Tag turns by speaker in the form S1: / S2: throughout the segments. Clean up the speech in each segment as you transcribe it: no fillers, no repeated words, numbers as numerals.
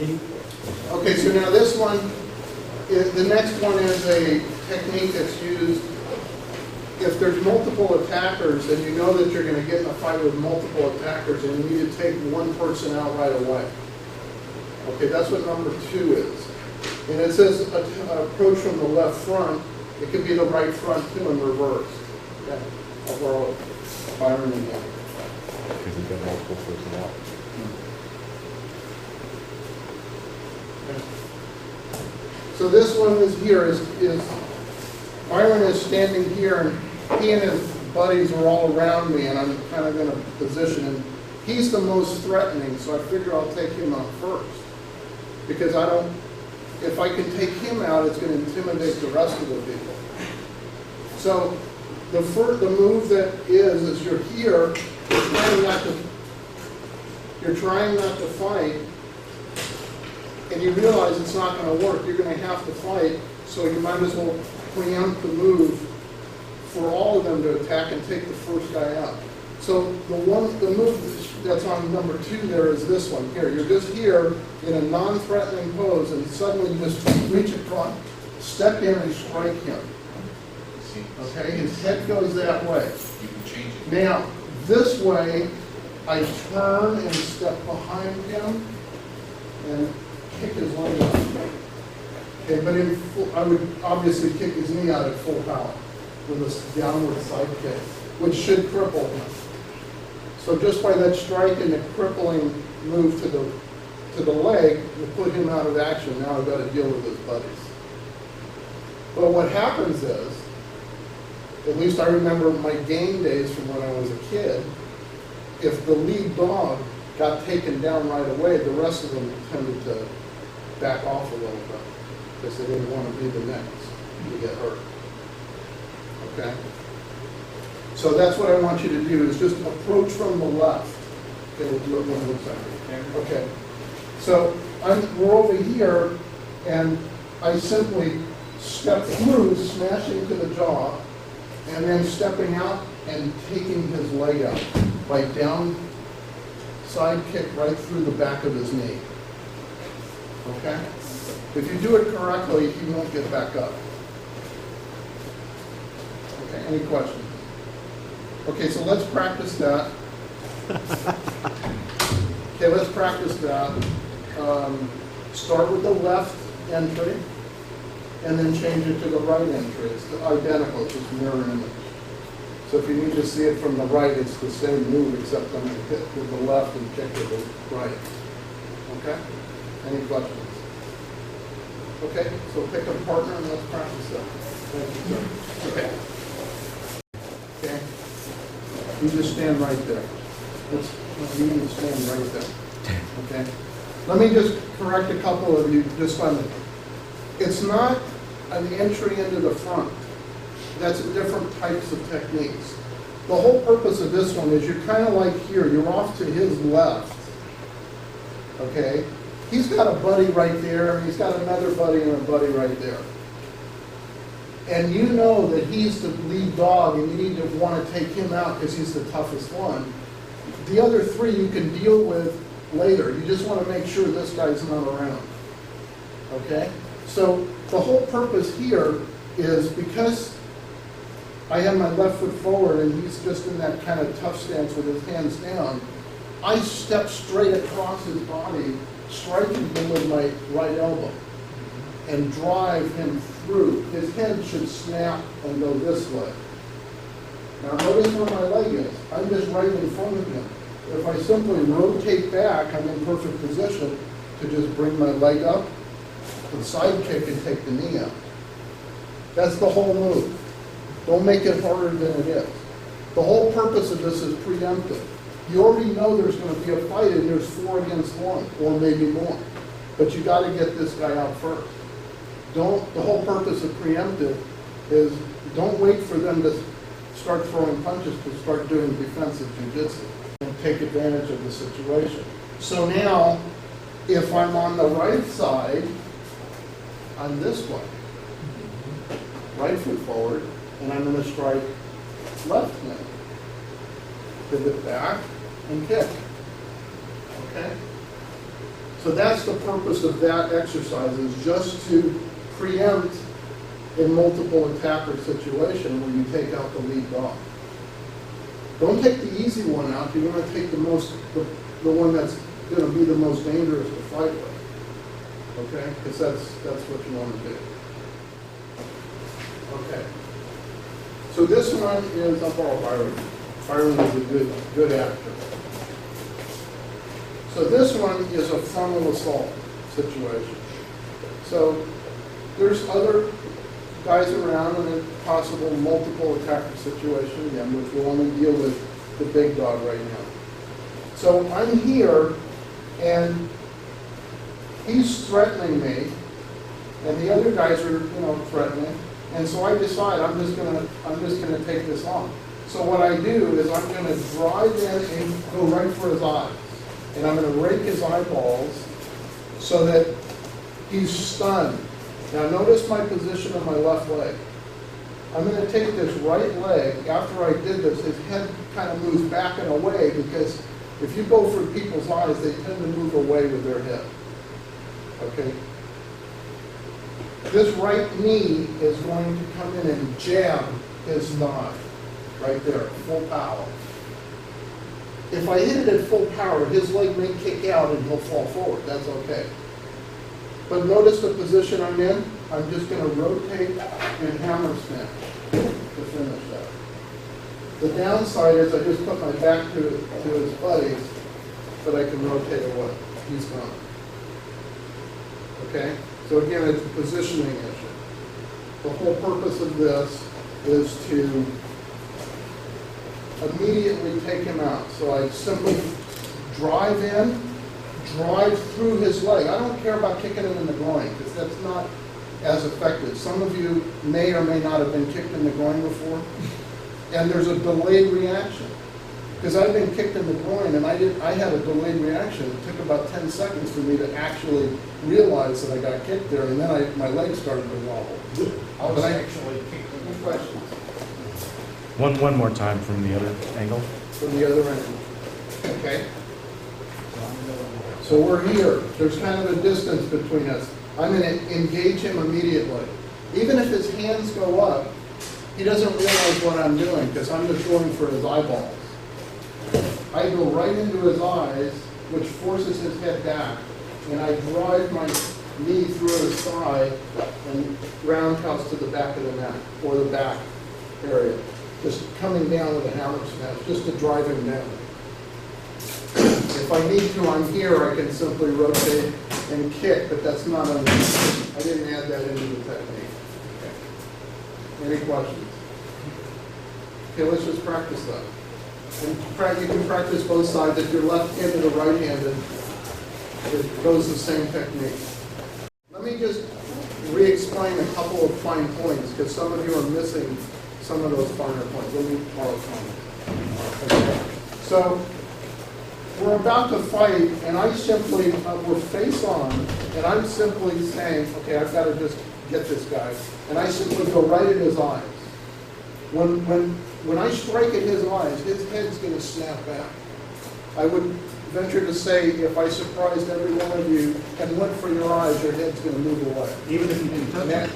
S1: Okay, so now this one, the next one is a technique that's used if there's multiple attackers and you know that you're going to get in a fight with multiple attackers and you need to take one person out right away. Okay, that's what number 2 is. And it says approach from the left front. It could be the right front too in reverse. Okay, overall, Byron again.
S2: Because you've got multiple personnel.
S1: So this one is here, is Byron is standing here, and he and his buddies are all around me, and I'm kind of in a position, and he's the most threatening, so I figure I'll take him out first. Because if I can take him out, it's going to intimidate the rest of the people. So the move that is you're here, you're trying not to fight, and you realize it's not going to work. You're going to have to fight, so you might as well preempt the move for all of them to attack and take the first guy out. So the move that's on number 2 there is this one here. You're just here in a non-threatening pose, and suddenly you just reach across, step in, and strike him. Okay, his head goes that way.
S3: You can change it.
S1: Now, this way, I turn and step behind him and kick his leg out. Okay, but I would obviously kick his knee out at full power with a downward side kick, which should cripple him. So just by that strike and the crippling move to the leg, you put him out of action. Now I've got to deal with his buddies. But what happens is, at least I remember my game days from when I was a kid, if the lead dog got taken down right away, the rest of them tended to back off a little bit because they didn't want to be the next to get hurt. Okay? So that's what I want you to do, is just approach from the left. Okay, we'll do it one more second. Okay. So we're over here, and I simply step through, smashing to the jaw, and then stepping out and taking his leg out. Right down, side kick right through the back of his knee. Okay? If you do it correctly, he won't get back up. Okay, any questions? Okay, so let's practice that. Okay, let's practice that. Start with the left entry, and then change it to the right entry. It's identical, it's just mirror image. So if you need to see it from the right, it's the same move, except I'm going to hit with the left and kick with the right. Okay? Any questions? Okay, so pick a partner and let's practice that. Thank you, sir. Okay. Okay. You just stand right there. You need to stand right there. Okay? Let me just correct a couple of you just on it. It's not an entry into the front. That's different types of techniques. The whole purpose of this one is you're kind of like here. You're off to his left. Okay? He's got a buddy right there, and he's got another buddy and a buddy right there. And you know that he's the lead dog, and you need to want to take him out because he's the toughest one. The other 3 you can deal with later. You just want to make sure this guy's not around. Okay? So the whole purpose here is because I have my left foot forward and he's just in that kind of tough stance with his hands down, I step straight across his body, striking him with my right elbow and drive him through. His head should snap and go this way. Now notice where my leg is. I'm just right in front of him. If I simply rotate back, I'm in perfect position to just bring my leg up, the side kick, and take the knee out. That's the whole move. Don't make it harder than it is. The whole purpose of this is preemptive. You already know there's going to be a fight and there's 4 against 1, or maybe more. But you got to get this guy out first. The whole purpose of preemptive is don't wait for them to start throwing punches to start doing defensive jiu-jitsu and take advantage of the situation. So now, if I'm on the right side, I'm this way. Right foot forward, and I'm going to strike left hand. Pivot back and kick. Okay? So that's the purpose of that exercise, is just to preempt a multiple attacker situation where you take out the lead dog. Don't take the easy one out. You want to take the one that's going to be the most dangerous to fight with. Okay? Because that's what you want to do. Okay. So this one is, I'll borrow Byron. Byron is a good actor. So this one is a frontal assault situation. So there's other guys around in a possible multiple attacker situation again, which will only deal with the big dog right now. So I'm here, and he's threatening me, and the other guys are, threatening, and so I decide I'm just gonna take this on. So what I do is I'm gonna drive in and go right for his eyes, and I'm gonna rake his eyeballs so that he's stunned. Now notice my position on my left leg. I'm going to take this right leg. After I did this, his head kind of moves back and away, because if you go for people's eyes, they tend to move away with their head. Okay? This right knee is going to come in and jab his thigh. Right there, full power. If I hit it at full power, his leg may kick out and he'll fall forward. That's okay. But notice the position I'm in. I'm just going to rotate and hammer smash to finish that. The downside is I just put my back to his buddies, but I can rotate away. He's gone. Okay? So again, it's a positioning issue. The whole purpose of this is to immediately take him out. So I simply drive in, drive through his leg. I don't care about kicking him in the groin, because that's not as effective. Some of you may or may not have been kicked in the groin before, and there's a delayed reaction. Because I've been kicked in the groin, and I had a delayed reaction. It took about 10 seconds for me to actually realize that I got kicked there, and then my legs started to wobble.
S3: I was actually kicked in the question.
S2: One more time from the other angle.
S1: From the other end. Okay? So we're here. There's kind of a distance between us. I'm going to engage him immediately. Even if his hands go up, he doesn't realize what I'm doing, because I'm just going for his eyeballs. I go right into his eyes, which forces his head back, and I drive my knee through his thigh and roundhouse to the back of the neck, or the back area. Just coming down with a hammer smash, just to drive him down. If I need to, I'm here, I can simply rotate and kick, but that's not unusual. I didn't add that into the technique. Okay. Any questions? Okay, let's just practice that. And you can practice both sides. If you're left-handed or right-handed, it goes the same technique. Let me just re-explain a couple of fine points, because some of you are missing some of those finer points. Let me borrow comments. Okay. So we're about to fight, and I simply, we're face on, and I'm simply saying, okay, I've got to just get this guy. And I simply go right in his eyes. When I strike at his eyes, his head's going to snap back. I would venture to say, if I surprised every one of you and went for your eyes, your head's going to move away.
S3: Even if you didn't touch it?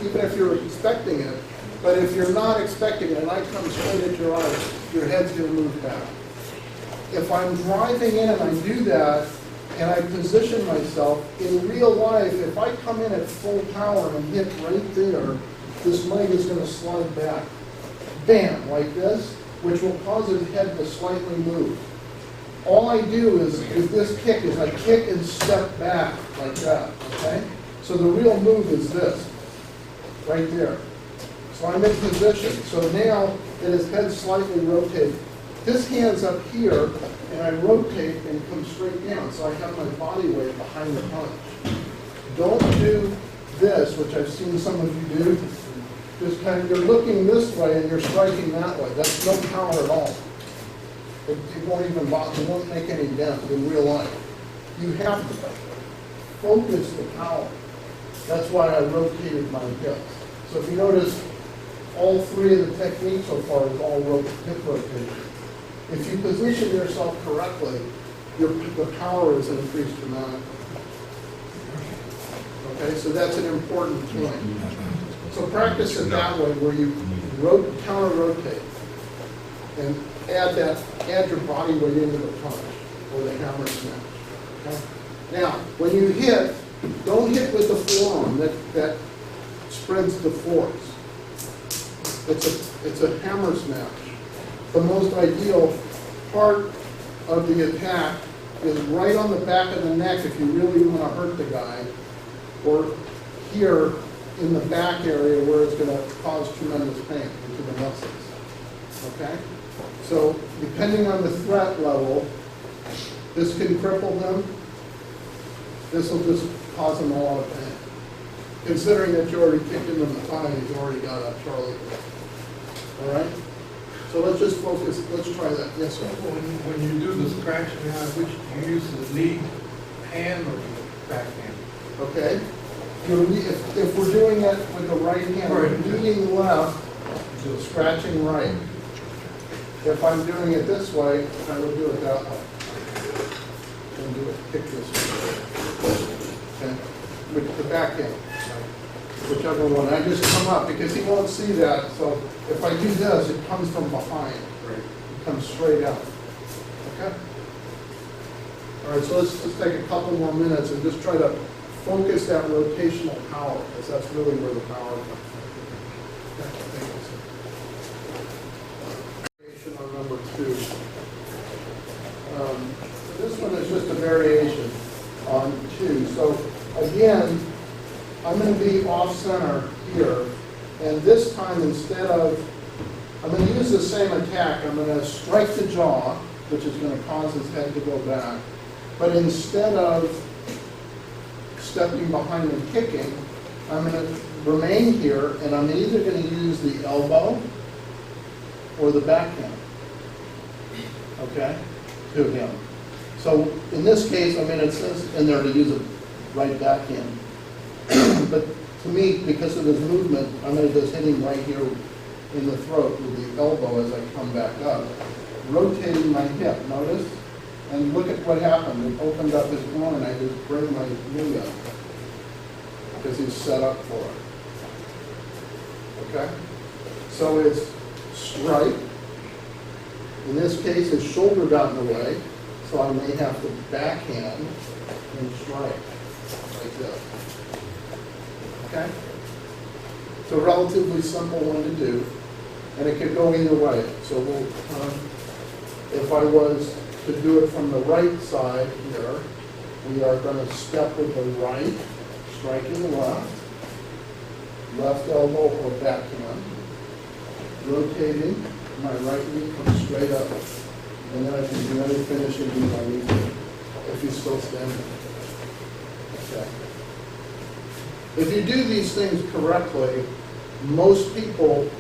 S1: Even if you're expecting it. But if you're not expecting it and I come straight at your eyes, your head's going to move back. If I'm driving in and I do that, and I position myself, in real life, if I come in at full power and hit right there, this leg is going to slide back. Bam, like this, which will cause his head to slightly move. All I do is this kick, is I kick and step back like that, okay? So the real move is this, right there. So I'm in position. So now that his head's slightly rotated, this hand's up here, and I rotate and come straight down. So I have my body weight behind the punch. Don't do this, which I've seen some of you do. Just kind of, you're looking this way and you're striking that way. That's no power at all. It won't even bother, it won't make any dent in real life. You have to focus the power. That's why I rotated my hips. So if you notice, all three of the techniques so far is all hip rotation. If you position yourself correctly, the power is increased dramatically. Okay, so that's an important point. So practice it that way, where you counter rotate and add your body weight into the punch or the hammer smash. Okay? Now, when you hit, don't hit with the forearm that spreads the force. It's a hammer smash. The most ideal part of the attack is right on the back of the neck if you really want to hurt the guy, or here in the back area where it's going to cause tremendous pain into the muscles. Okay? So depending on the threat level, this can cripple them. This will just cause them a lot of pain. Considering that you already kicked him in the thigh and he's already got a Charlie. All right? So let's just focus. Let's try that. Yes, sir.
S3: When you do the scratch behind, which you use the lead hand or the back hand?
S1: Okay? If we're doing it with the right hand, we're leading left, scratching right. If I'm doing it this way, I will do it that way. And do it, kick this way. Okay? With the back hand. Whichever one. I just come up because he won't see that. So if I do this, it comes from behind. Right. It comes straight out. Okay? All right, so let's just take a couple more minutes and just try to focus that rotational power, because that's really where the power comes from. Variation on number 2. This one is just a variation on 2. So again, I'm going to be off center here, and this time instead of, I'm going to use the same attack. I'm going to strike the jaw, which is going to cause his head to go back, but instead of stepping behind and kicking, I'm going to remain here, and I'm either going to use the elbow or the backhand, okay, to him. So in this case, I mean, it says in there to use a right backhand. But to me, because of his movement, I'm going to just hit him right here in the throat with the elbow as I come back up, rotating my hip, notice? And look at what happened. It opened up his groin. I just bring my knee up because he's set up for it. Okay? So it's strike. In this case, his shoulder got in the way, so I may have to backhand and strike like this. Okay? It's a relatively simple one to do, and it could go either way. So we'll, if I was to do it from the right side here, we are going to step with the right, striking left, left elbow or backhand, rotating, my right knee comes straight up, and then I can do any finishing move I need to, if he's still standing. Okay. If you do these things correctly, most people,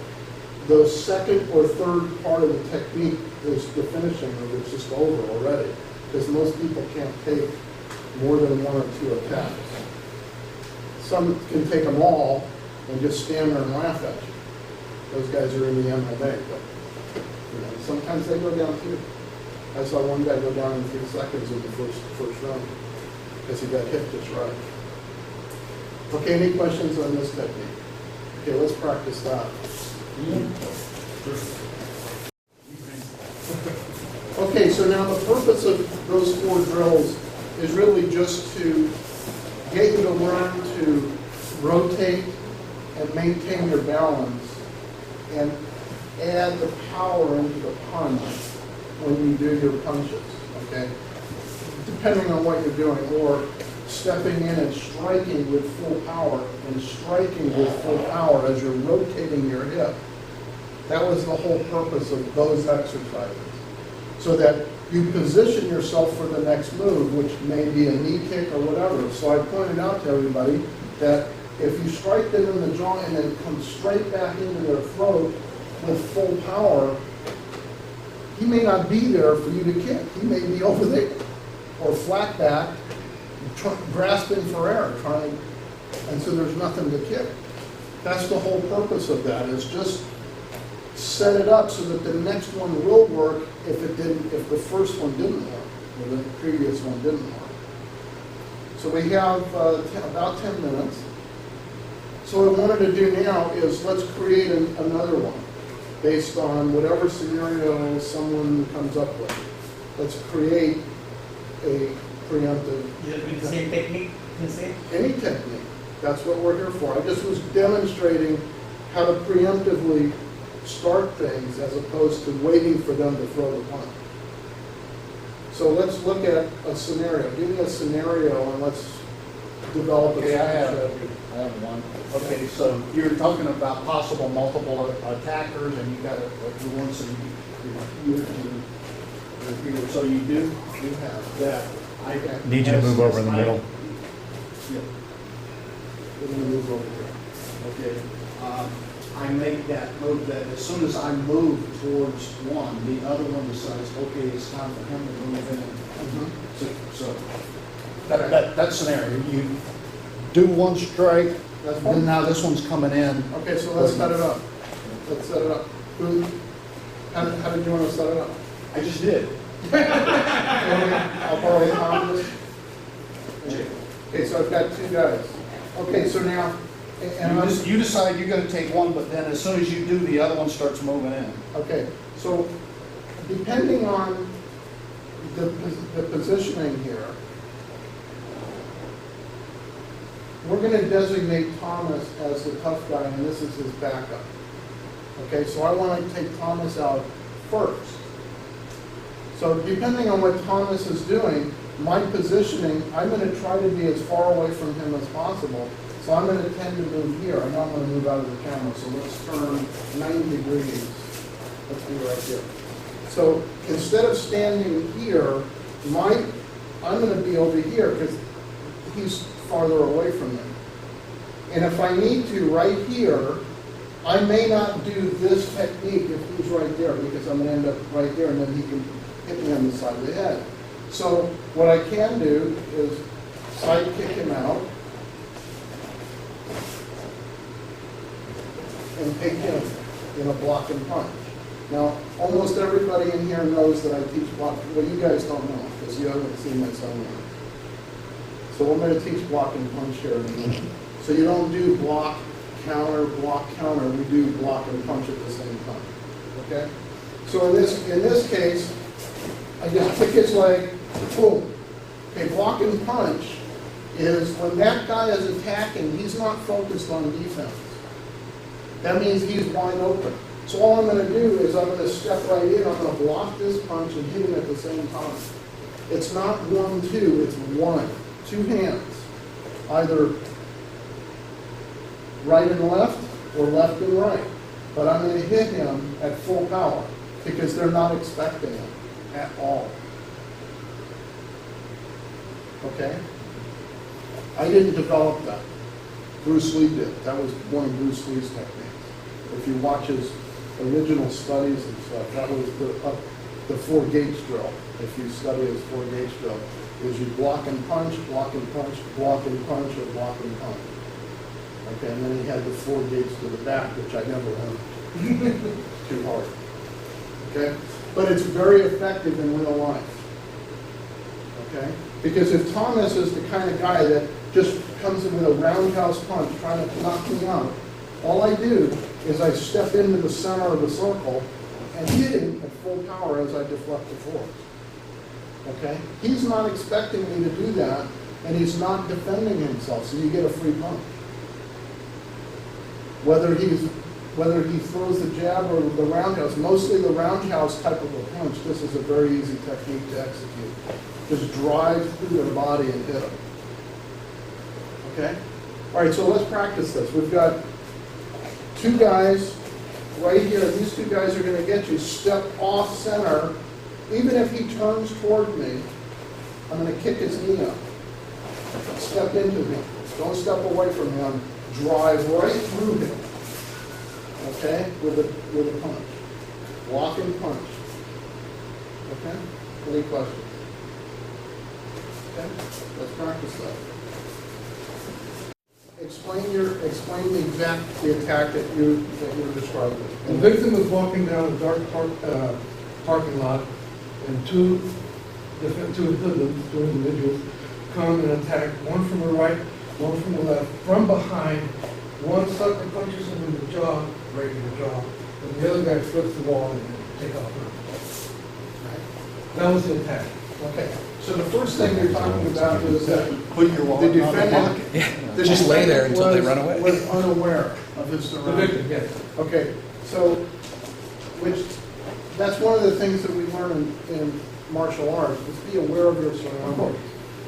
S1: the second or third part of the technique is the finishing move. It's just over already, because most people can't take more than 1 or 2 attacks. Some can take them all and just stand there and laugh at you. Those guys are in the MMA, but you know, sometimes they go down too. I saw one guy go down in 3 seconds in the first round because he got hit just right. Okay, any questions on this technique? Okay, let's practice that. Okay, so now the purpose of those 4 drills is really just to get you to learn to rotate and maintain your balance and add the power into the punch when you do your punches, okay? Depending on what you're doing, or stepping in and striking with full power and striking with full power as you're rotating your hip. That was the whole purpose of those exercises, so that you position yourself for the next move, which may be a knee kick or whatever. So I pointed out to everybody that if you strike them in the jaw and then come straight back into their throat with full power, he may not be there for you to kick. He may be over there or flat back, grasping for air, and so there's nothing to kick. That's the whole purpose of that, is just set it up so that the next one will work if the first one didn't work. where the previous one didn't work. So we have about 10 minutes. So what I wanted to do now is let's create another one based on whatever scenario someone comes up with. Let's create a preemptive.
S4: Will be the same technique, the same?
S1: Any technique. That's what we're here for. I just was demonstrating how to preemptively start things as opposed to waiting for them to throw the punch. So let's look at a scenario. Give me a scenario and let's develop a
S5: Okay, I
S1: strategy.
S5: have one. Okay, so you're talking about possible multiple attackers, and you got you want some here, so you do have that. I
S2: Need you to move over in the middle.
S5: Yeah.
S1: We're going to move over here.
S5: Okay, I make that move that as soon as I move towards one, the other one decides, okay, it's time for him to move in. So that scenario, you do one strike,
S1: That's
S5: then
S1: fine.
S5: now this one's coming in.
S1: Okay, so let's set it up. Let's set it up. How did you want to set it up?
S5: I just did.
S1: I'll borrow Tom's. Okay, so I've got two guys. Okay, so now, and I'm,
S5: You decide you're gonna take one, but then as soon as you do, the other one starts moving in.
S1: okay, so depending on the positioning here, we're going to designate Thomas as the tough guy, and this is his backup. Okay, so I want to take Thomas out first. So depending on what Thomas is doing, my positioning, I'm going to try to be as far away from him as possible. So I'm going to tend to move here. I know I'm going to move out of the camera, so let's turn 90 degrees. Let's be right here. So instead of standing here, I'm going to be over here because he's farther away from me. And if I need to, right here, I may not do this technique if he's right there because I'm going to end up right there and then he can hit me on the side of the head. So what I can do is side kick him out and take him in a block and punch. Now, almost everybody in here knows that I teach block. Well, you guys don't know because you haven't seen my seminar. So I'm going to teach block and punch here in a minute. So you don't do block, counter, we do block and punch at the same time. Okay? So in this case, I just kick his leg, boom. Okay, block and punch is when that guy is attacking, he's not focused on defense. That means he's wide open. So all I'm going to do is I'm going to step right in, I'm going to block this punch and hit him at the same time. It's not 1-2, it's 1. 2 hands, either right and left or left and right. But I'm going to hit him at full power because they're not expecting it at all. Okay? I didn't develop that. Bruce Lee did. That was one of Bruce Lee's techniques. If you watch his original studies and stuff, that was the 4-gauge drill. If you study his 4-gauge drill, is you block and punch, block and punch, block and punch, or block and punch. Okay, and then he had the 4-gauge to the back, which I never learned. Too hard. Okay? But it's very effective in real life. Okay? Because if Thomas is the kind of guy that just comes in with a roundhouse punch trying to knock me out, all I do is I step into the center of the circle and hit him at full power as I deflect the force. Okay? He's not expecting me to do that, and he's not defending himself, so you get a free punch. Whether he throws the jab or the roundhouse, mostly the roundhouse type of a punch, this is a very easy technique to execute. Just drive through their body and hit them. Okay? All right, so let's practice this. We've got 2 guys right here. These 2 guys are going to get you. Step off center. Even if he turns toward me, I'm going to kick his knee up. Step into him. Don't step away from him. Drive right through him. Okay? With a punch. Block and punch. Okay? Any questions? Okay? Let's practice that. Explain the attack that you're describing.
S3: The victim was walking down a dark parking lot, and 2 two individuals come and attack, one from the right, one from the left, from behind. One sucker punches him in the jaw, right in the jaw, and the other guy flips the wall and take off running. That was the attack.
S1: Okay, so the first thing you're talking about is that
S5: Put your
S1: the
S5: wallet on the
S1: defendant.
S5: pocket.
S1: the
S2: Just lay there
S1: defendant
S2: until they run away.
S1: Was unaware of his
S3: The
S1: surroundings.
S3: victim, yes.
S1: Okay, so, that's one of the things that we learn in martial arts, is be aware of your surroundings.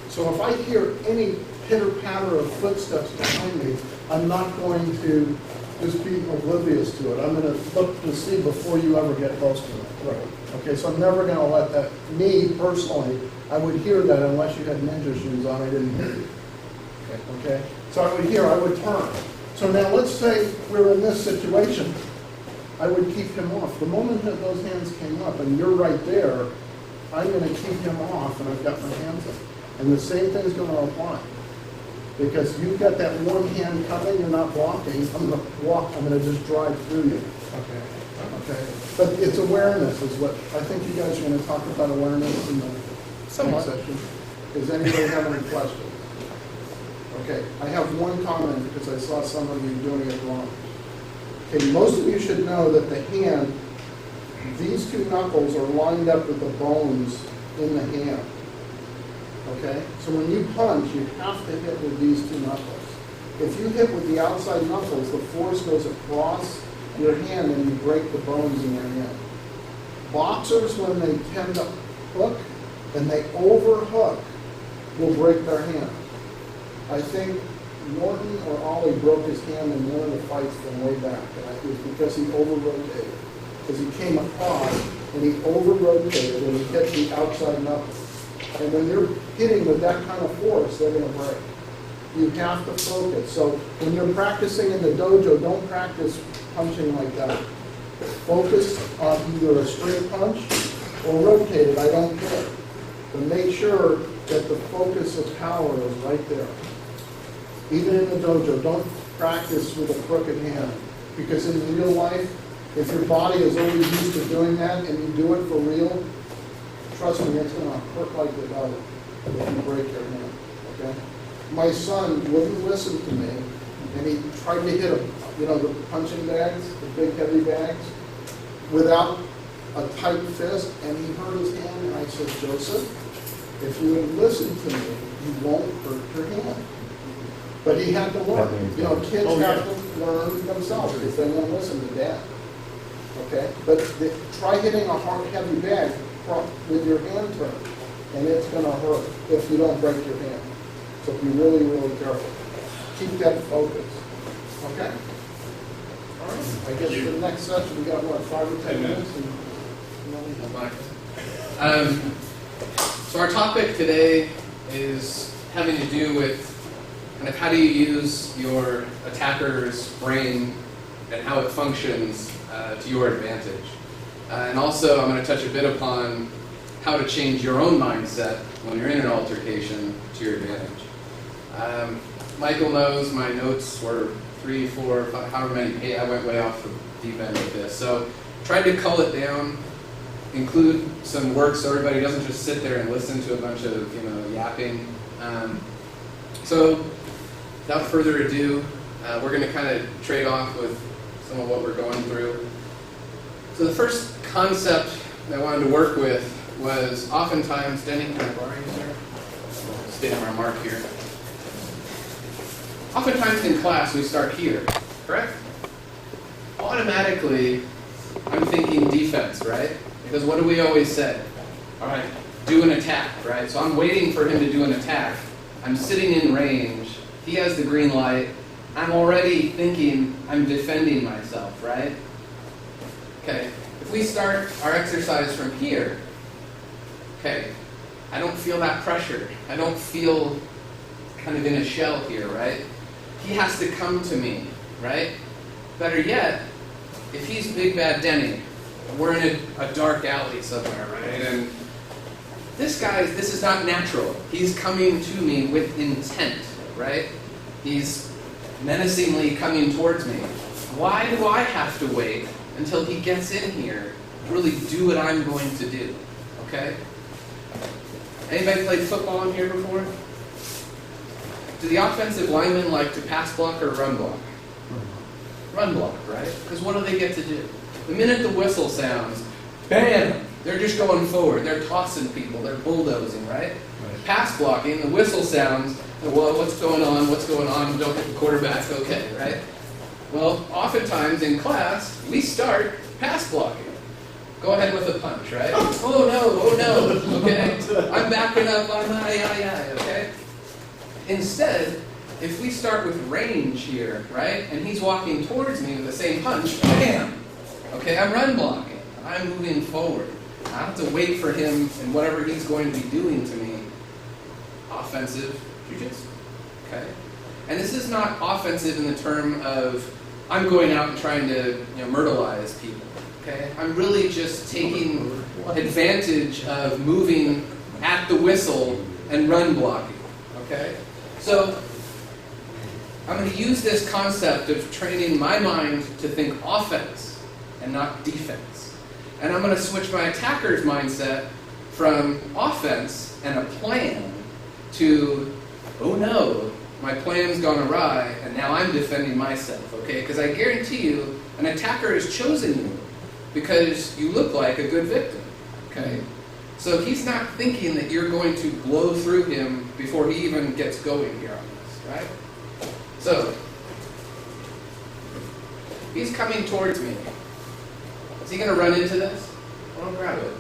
S1: So if I hear any pitter patter of footsteps behind me, I'm not going to just be oblivious to it. I'm going to look to see before you ever get close to it.
S3: Right.
S1: Okay, so I'm never going to let that, me personally, I would hear that unless you had ninja shoes on, I didn't hear you. Okay, so I would hear, I would turn. So now let's say we're in this situation, I would keep him off. The moment that those hands came up and you're right there, I'm going to keep him off and I've got my hands up. And the same thing's going to apply. Because you've got that one hand coming, you're not blocking, I'm going to walk, I'm going to just drive through you.
S3: Okay.
S1: Okay, but it's awareness is what, I think you guys are going to talk about awareness in the next session. Does anybody have any questions? Okay, I have one comment because I saw some of you doing it wrong. Okay, most of you should know that the hand, these two knuckles are lined up with the bones in the hand. Okay, so when you punch, you have to hit with these two knuckles. If you hit with the outside knuckles, the force goes across your hand and you break the bones in your hand. Boxers, when they tend to hook and they overhook, will break their hand. I think Norton or Ollie broke his hand in one of the fights from way back, and it was because he over-rotated. Because he came across and he over-rotated and he hit the outside knuckle. And when you're hitting with that kind of force, they're going to break. You have to focus. So when you're practicing in the dojo, don't practice punching like that. Focus on either a straight punch or rotated, I don't care. But make sure that the focus of power is right there. Even in the dojo, don't practice with a crooked hand. Because in real life, if your body is always used to doing that and you do it for real, trust me, it's going to hurt like the devil if you break your hand. Okay? My son wouldn't listen to me, and he tried to hit the punching bags, the big heavy bags, without a tight fist, and he hurt his hand, and I said, Joseph, if you would listen to me, you won't hurt your hand. But he had to learn. Kids have to learn themselves if they won't listen to dad. Okay? But try hitting a hard, heavy bag with your hand turned, and it's going to hurt if you don't break your hand. So be really, really careful. Keep that focus. Okay? All right. I guess for the next session, we got, 5 or 10 minutes?
S6: So our topic today is having to do with kind of how do you use your attacker's brain and how it functions to your advantage. And also I'm going to touch a bit upon how to change your own mindset when you're in an altercation to your advantage. Michael knows my notes were 3, 4, 5, however many, I went way off the deep end with this. So tried to cull it down, include some work so everybody doesn't just sit there and listen to a bunch of yapping. So without further ado, we're going to kind of trade off with some of what we're going through. So the first concept that I wanted to work with was oftentimes, Denny, can I borrow you there? Stay on our mark here. Oftentimes in class we start here, correct? Automatically, I'm thinking defense, right? Because what do we always say? All right, do an attack, right? So I'm waiting for him to do an attack. I'm sitting in range. He has the green light. I'm already thinking I'm defending myself, right? Okay, if we start our exercise from here, okay, I don't feel that pressure. I don't feel kind of in a shell here, right? He has to come to me, right? Better yet, if he's Big Bad Denny, we're in a dark alley somewhere, right? And this is not natural. He's coming to me with intent, right? He's menacingly coming towards me. Why do I have to wait until he gets in here to really do what I'm going to do, okay? Anybody played football in here before? Do the offensive linemen like to pass block or run block? Run block, right? Because what do they get to do? The minute the whistle sounds, bam! They're just going forward. They're tossing people. They're bulldozing, right? Pass blocking, the whistle sounds, well, what's going on? What's going on? Don't hit the quarterback, okay, right? Well, oftentimes in class, we start pass blocking. Go ahead with a punch, right? Oh no, okay? I'm backing up, okay? Instead, if we start with range here, right? And he's walking towards me with the same punch, bam! Okay, I'm run blocking. I'm moving forward. I don't have to wait for him and whatever he's going to be doing to me. Offensive Jiu-Jitsu, okay? And this is not offensive in the term of I'm going out and trying to myrtleize people, okay? I'm really just taking advantage of moving at the whistle and run blocking, okay? So I'm going to use this concept of training my mind to think offense and not defense. And I'm going to switch my attacker's mindset from offense and a plan to, oh no, my plan's gone awry, and now I'm defending myself, okay? Because I guarantee you, an attacker has chosen you because you look like a good victim, okay? So he's not thinking that you're going to blow through him before he even gets going here on this, right? So, he's coming towards me. Is he going to run into this? I don't grab it.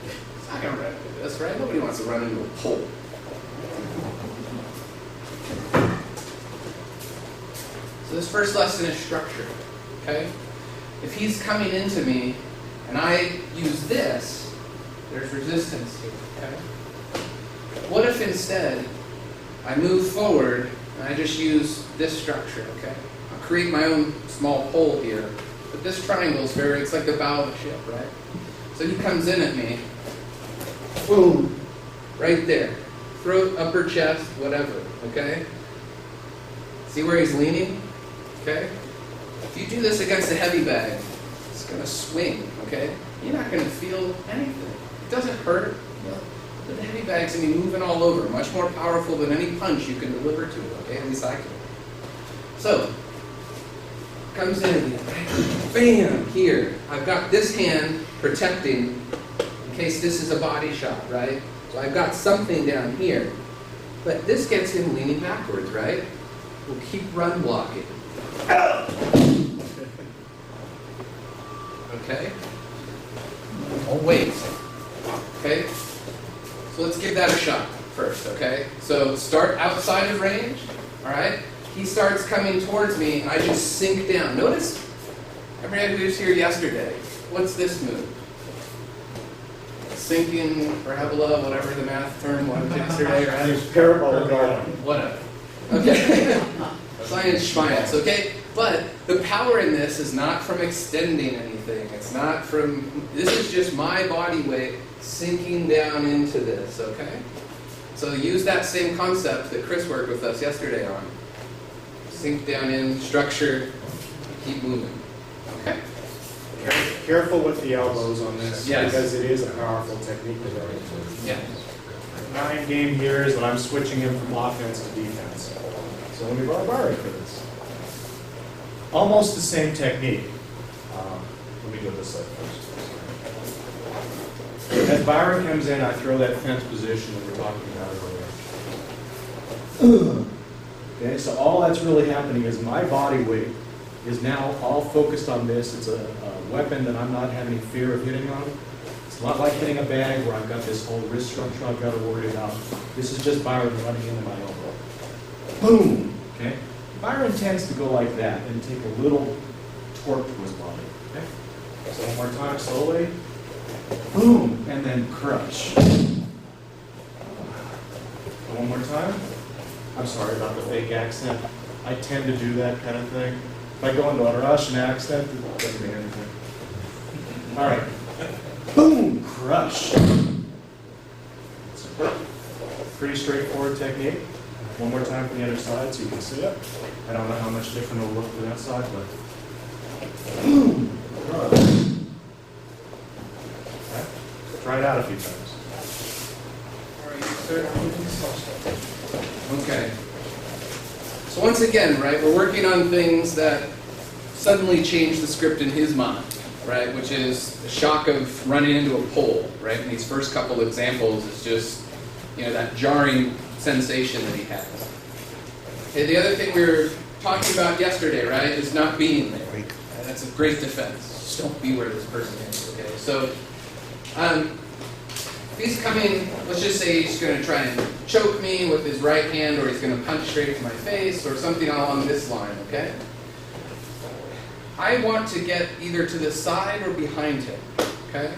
S6: He's not going to run into this, right? Nobody wants to run into a pole. So this first lesson is structure, okay? If he's coming into me and I use this, there's resistance here, okay? What if instead I move forward and I just use this structure, okay? I'll create my own small pole here, but this triangle is it's like the bow of a ship, right? So he comes in at me, boom, right there. Throat, upper chest, whatever, okay? See where he's leaning? Okay? If you do this against a heavy bag, it's going to swing, okay? You're not going to feel anything. It doesn't hurt. But the heavy bag's going to be moving all over, much more powerful than any punch you can deliver to it, okay? At least I can. So, comes in, bam, here. I've got this hand protecting in case this is a body shot, right? So I've got something down here. But this gets him leaning backwards, right? We'll keep run blocking. Okay? Oh, wait. Okay? So let's give that a shot first, okay? So start outside of range, all right? He starts coming towards me, and I just sink down. Notice, everybody who was here yesterday, what's this move? Sinking, parabola, whatever the math term was yesterday, right?
S2: Parabola.
S6: Whatever. Okay. Science schmience, okay? But the power in this is not from extending anything. It's not from, this is just my body weight sinking down into this, okay? So use that same concept that Chris worked with us yesterday on. Sink down in, structure, keep moving. Okay?
S2: Careful with the elbows on this,
S6: Yes.
S2: because it is a powerful technique to go into.
S6: Yeah.
S2: My end game here is that I'm switching him from offense to defense. So let me borrow for this. Almost the same technique. Let me go this side first. As Byron comes in, I throw that fence position that we were talking about earlier. Okay, so all that's really happening is my body weight is now all focused on this. It's a weapon that I'm not having fear of hitting on. It's not like hitting a bag where I've got this whole wrist structure I've got to worry about. This is just Byron running into my elbow. Boom! Okay? Byron tends to go like that and take a little torque to his body. Okay? So one more time, slowly. Boom! And then crush. One more time. I'm sorry about the fake accent. I tend to do that kind of thing. If I go into a Russian accent, it doesn't mean anything. All right. Boom! Crush. Pretty straightforward technique. One more time from the other side so you can see it. I don't know how much different it'll look from that side, but boom! Crush. Okay. Try it out a few times.
S6: All right. Okay. So once again, right, we're working on things that suddenly change the script in his mind, right, which is the shock of running into a pole, right? In these first couple examples is just, that jarring sensation that he has. Okay, the other thing we were talking about yesterday, right, is not being there. That's a great defense. Just don't be where this person is, okay? So, if he's coming, let's just say he's going to try and choke me with his right hand, or he's going to punch straight to my face, or something along this line, okay? I want to get either to the side or behind him, okay?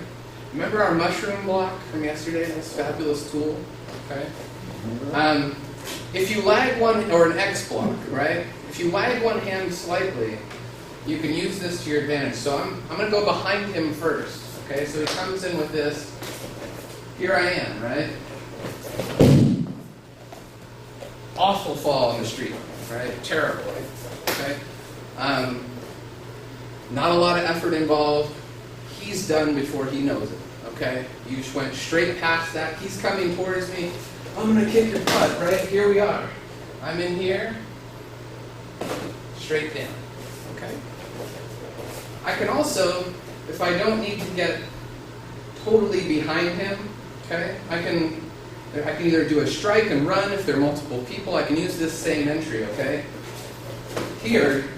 S6: Remember our mushroom block from yesterday, this fabulous tool, okay? If you lag one, or an X block, right? If you lag one hand slightly, you can use this to your advantage. So I'm going to go behind him first, okay? So he comes in with this. Here I am, right? Awful fall in the street, right? Terrible, okay? Not a lot of effort involved. He's done before he knows it, okay? You just went straight past that. He's coming towards me. I'm going to kick your butt, right? Here we are. I'm in here. Straight down, okay? I can also, if I don't need to get totally behind him, okay, I can either do a strike and run if there are multiple people. I can use this same entry, okay? Here,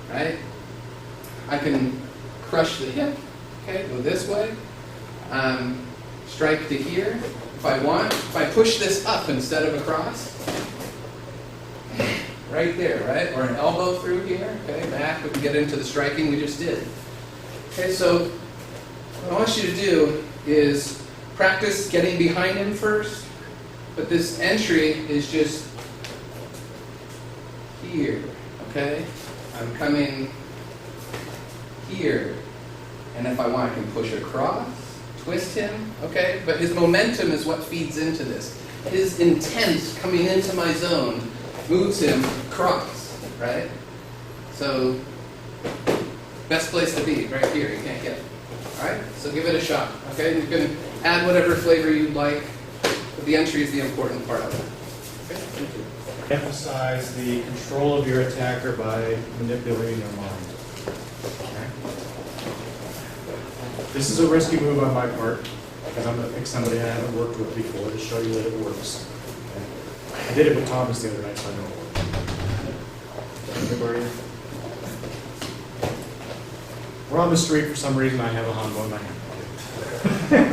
S6: right, I can crush the hip, okay, go this way, strike to here. If I want, if I push this up instead of across, right there, right, or an elbow through here, okay, back, we can get into the striking we just did. Okay, so what I want you to do is practice getting behind him first, but this entry is just here, okay? I'm coming here, and if I want, I can push across, twist him, okay? But his momentum is what feeds into this. His intent coming into my zone moves him across, right? So, best place to be, right here, you can't get it. All right, so give it a shot, okay? You can add whatever flavor you'd like, but the entry is the important part of it. Okay, thank you.
S2: Emphasize the control of your attacker by manipulating their mind. Okay? This is a risky move on my part, because I'm going to pick somebody I haven't worked with before to show you that it works. Okay? I did it with Thomas the other night, so I know it worked. Anybody? We're on the street, for some reason I have a Hanbo in my hand. Okay?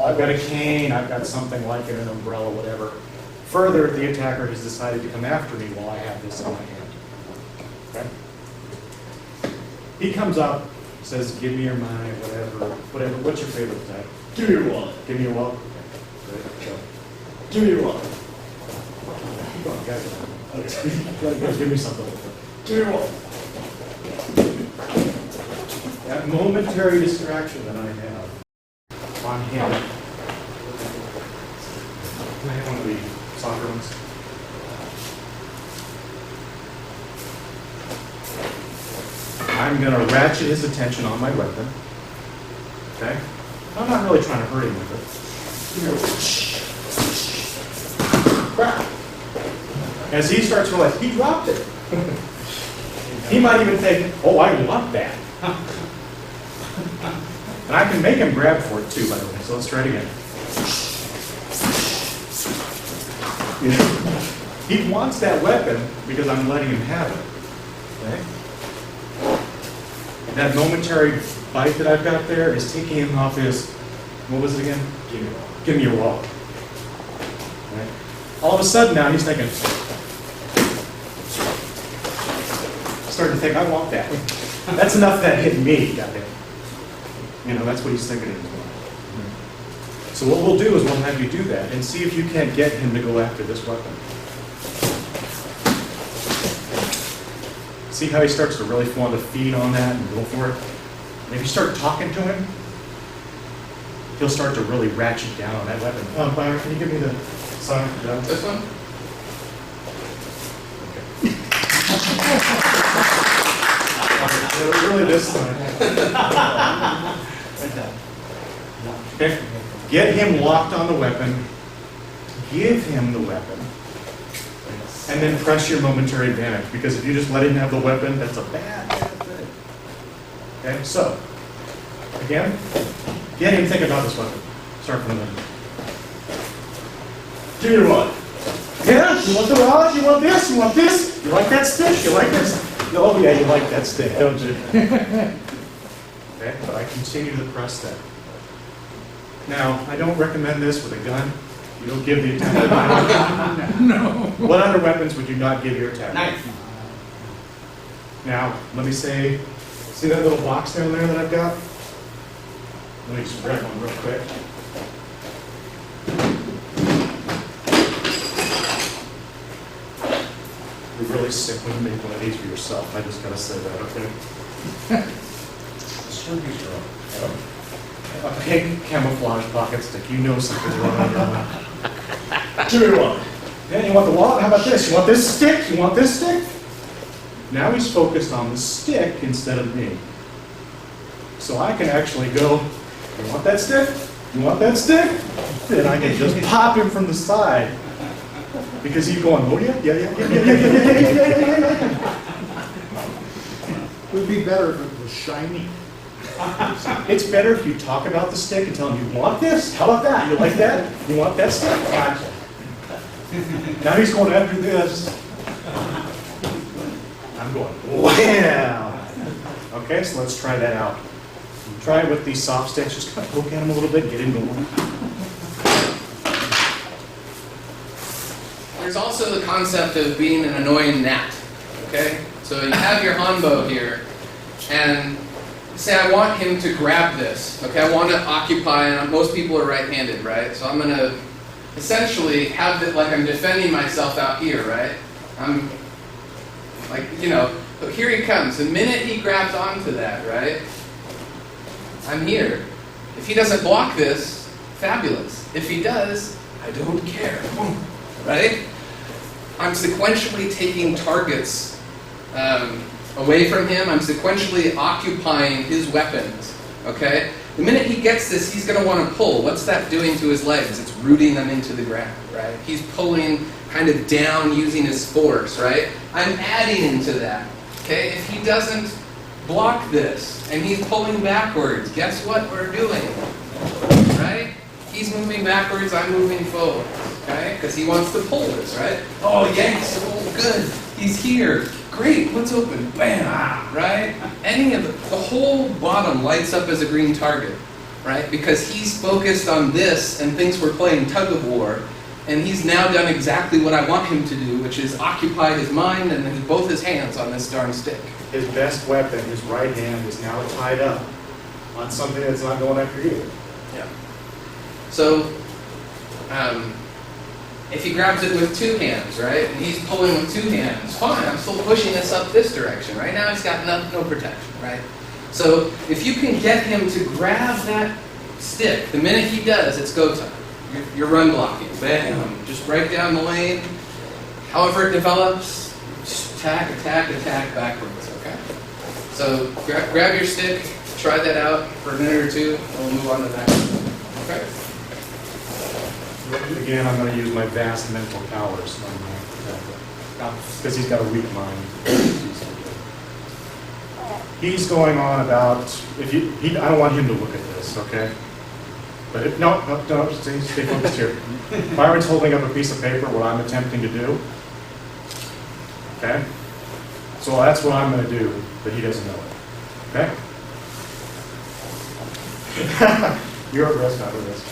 S2: I've got a cane, I've got something like it, an umbrella, whatever. Further, the attacker has decided to come after me while I have this in my hand. Okay? He comes up, says, give me your money, whatever. What's your favorite attack?
S5: Give me your wallet.
S2: Give me your wallet? Okay. Great. Go.
S5: Give me your wallet.
S2: Keep on, guys. Give me something.
S5: Give me your wallet.
S2: That momentary distraction that I have on him. Can I have one of the soccer ones? I'm going to ratchet his attention on my weapon. Okay? I'm not really trying to hurt him with it. As he starts to realize, he dropped it. He might even think, oh, I want that. And I can make him grab for it too, by the way, so let's try it again. He wants that weapon because I'm letting him have it. Okay? That momentary bite that I've got there is taking him off his, what was it again? Give me your wallet. Give me your wallet. Okay? All of a sudden now he's thinking, starting to think, I want that. That's enough that hit me, goddamn. That's what he's thinking in his mind. So what we'll do is we'll have you do that and see if you can't get him to go after this weapon. See how he starts to really want to feed on that and go for it? And if you start talking to him, he'll start to really ratchet down on that weapon. Byron, can you give me the sign for that?
S6: This one?
S2: Okay. Really this sign. Okay. Get him locked on the weapon give him the weapon, and then press your momentary advantage. Because if you just let him have the weapon, that's a bad thing. Okay, so, again, get him to think about this weapon. Start from the middle. Give me your rod. Yeah, you want the rod, you want this, you want this. You like that stick, you like this. Oh yeah, you like that stick, don't you? Okay, but I continue to press that. Now, I don't recommend this with a gun. You don't give the attacker a
S3: No.
S2: What other weapons would you not give your attacker?
S4: Knife.
S2: Now, let me say, see that little box down there that I've got? Let me just grab one real quick. You're really sick when you make one of these for yourself. I just gotta say that, okay? A pink camouflage pocket stick. You know something's wrong with your mind. Give me one. Yeah, you want the wallet? How about this? You want this stick? You want this stick? Now he's focused on the stick instead of me. So I can actually go, you want that stick? You want that stick? And I can just pop him from the side. Because he's going, oh yeah, yeah, yeah, yeah, yeah, yeah, yeah, yeah, yeah, yeah,
S1: It would be better if it was shiny.
S2: It's better if you talk about the stick and tell him, you want this? How about that? You like that? You want that stick? Gotcha. Now he's going after this. I'm going, wow. Okay, so let's try that out. Try it with these soft sticks. Just kind of poke at him a little bit, get him going.
S6: There's also the concept of being an annoying gnat, okay? So you have your Hanbo here, and say I want him to grab this, okay? I want to occupy, and most people are right-handed, right? So I'm going to essentially have it like I'm defending myself out here, right? I'm like, you know, but here he comes. The minute he grabs onto that, right? I'm here. If he doesn't block this, fabulous. If he does, I don't care, right? I'm sequentially taking targets away from him. I'm sequentially occupying his weapons, okay? The minute he gets this, he's going to want to pull. What's that doing to his legs? It's rooting them into the ground, right? He's pulling kind of down using his force, right? I'm adding into that, okay? If he doesn't block this and he's pulling backwards, guess what we're doing, right? He's moving backwards, I'm moving forward, okay? Because he wants to pull this, right? Oh, yes, oh, good, he's here. Great, what's open? Bam, right? Any of the whole bottom lights up as a green target, right? Because he's focused on this and thinks we're playing tug of war, and he's now done exactly what I want him to do, which is occupy his mind and both his hands on this darn stick.
S2: His best weapon, his right hand, is now tied up on something that's not going after you.
S6: Yeah. So, if he grabs it with two hands, right, and he's pulling with two hands, fine, I'm still pushing this up this direction. Right now he's got no protection, right? So if you can get him to grab that stick, the minute he does, it's go time. You're run blocking, bam, just right down the lane. However it develops, just attack, attack, attack backwards, okay? So grab your stick, try that out for a minute or two, and we'll move on to the next one, okay?
S2: Again, I'm going to use my vast mental powers on my because he's got a weak mind. He's going on about I don't want him to look at this, okay? But no, stay focused here. Byron's holding up a piece of paper, what I'm attempting to do. Okay? So that's what I'm going to do, but he doesn't know it. Okay? You're at risk, I'm at risk.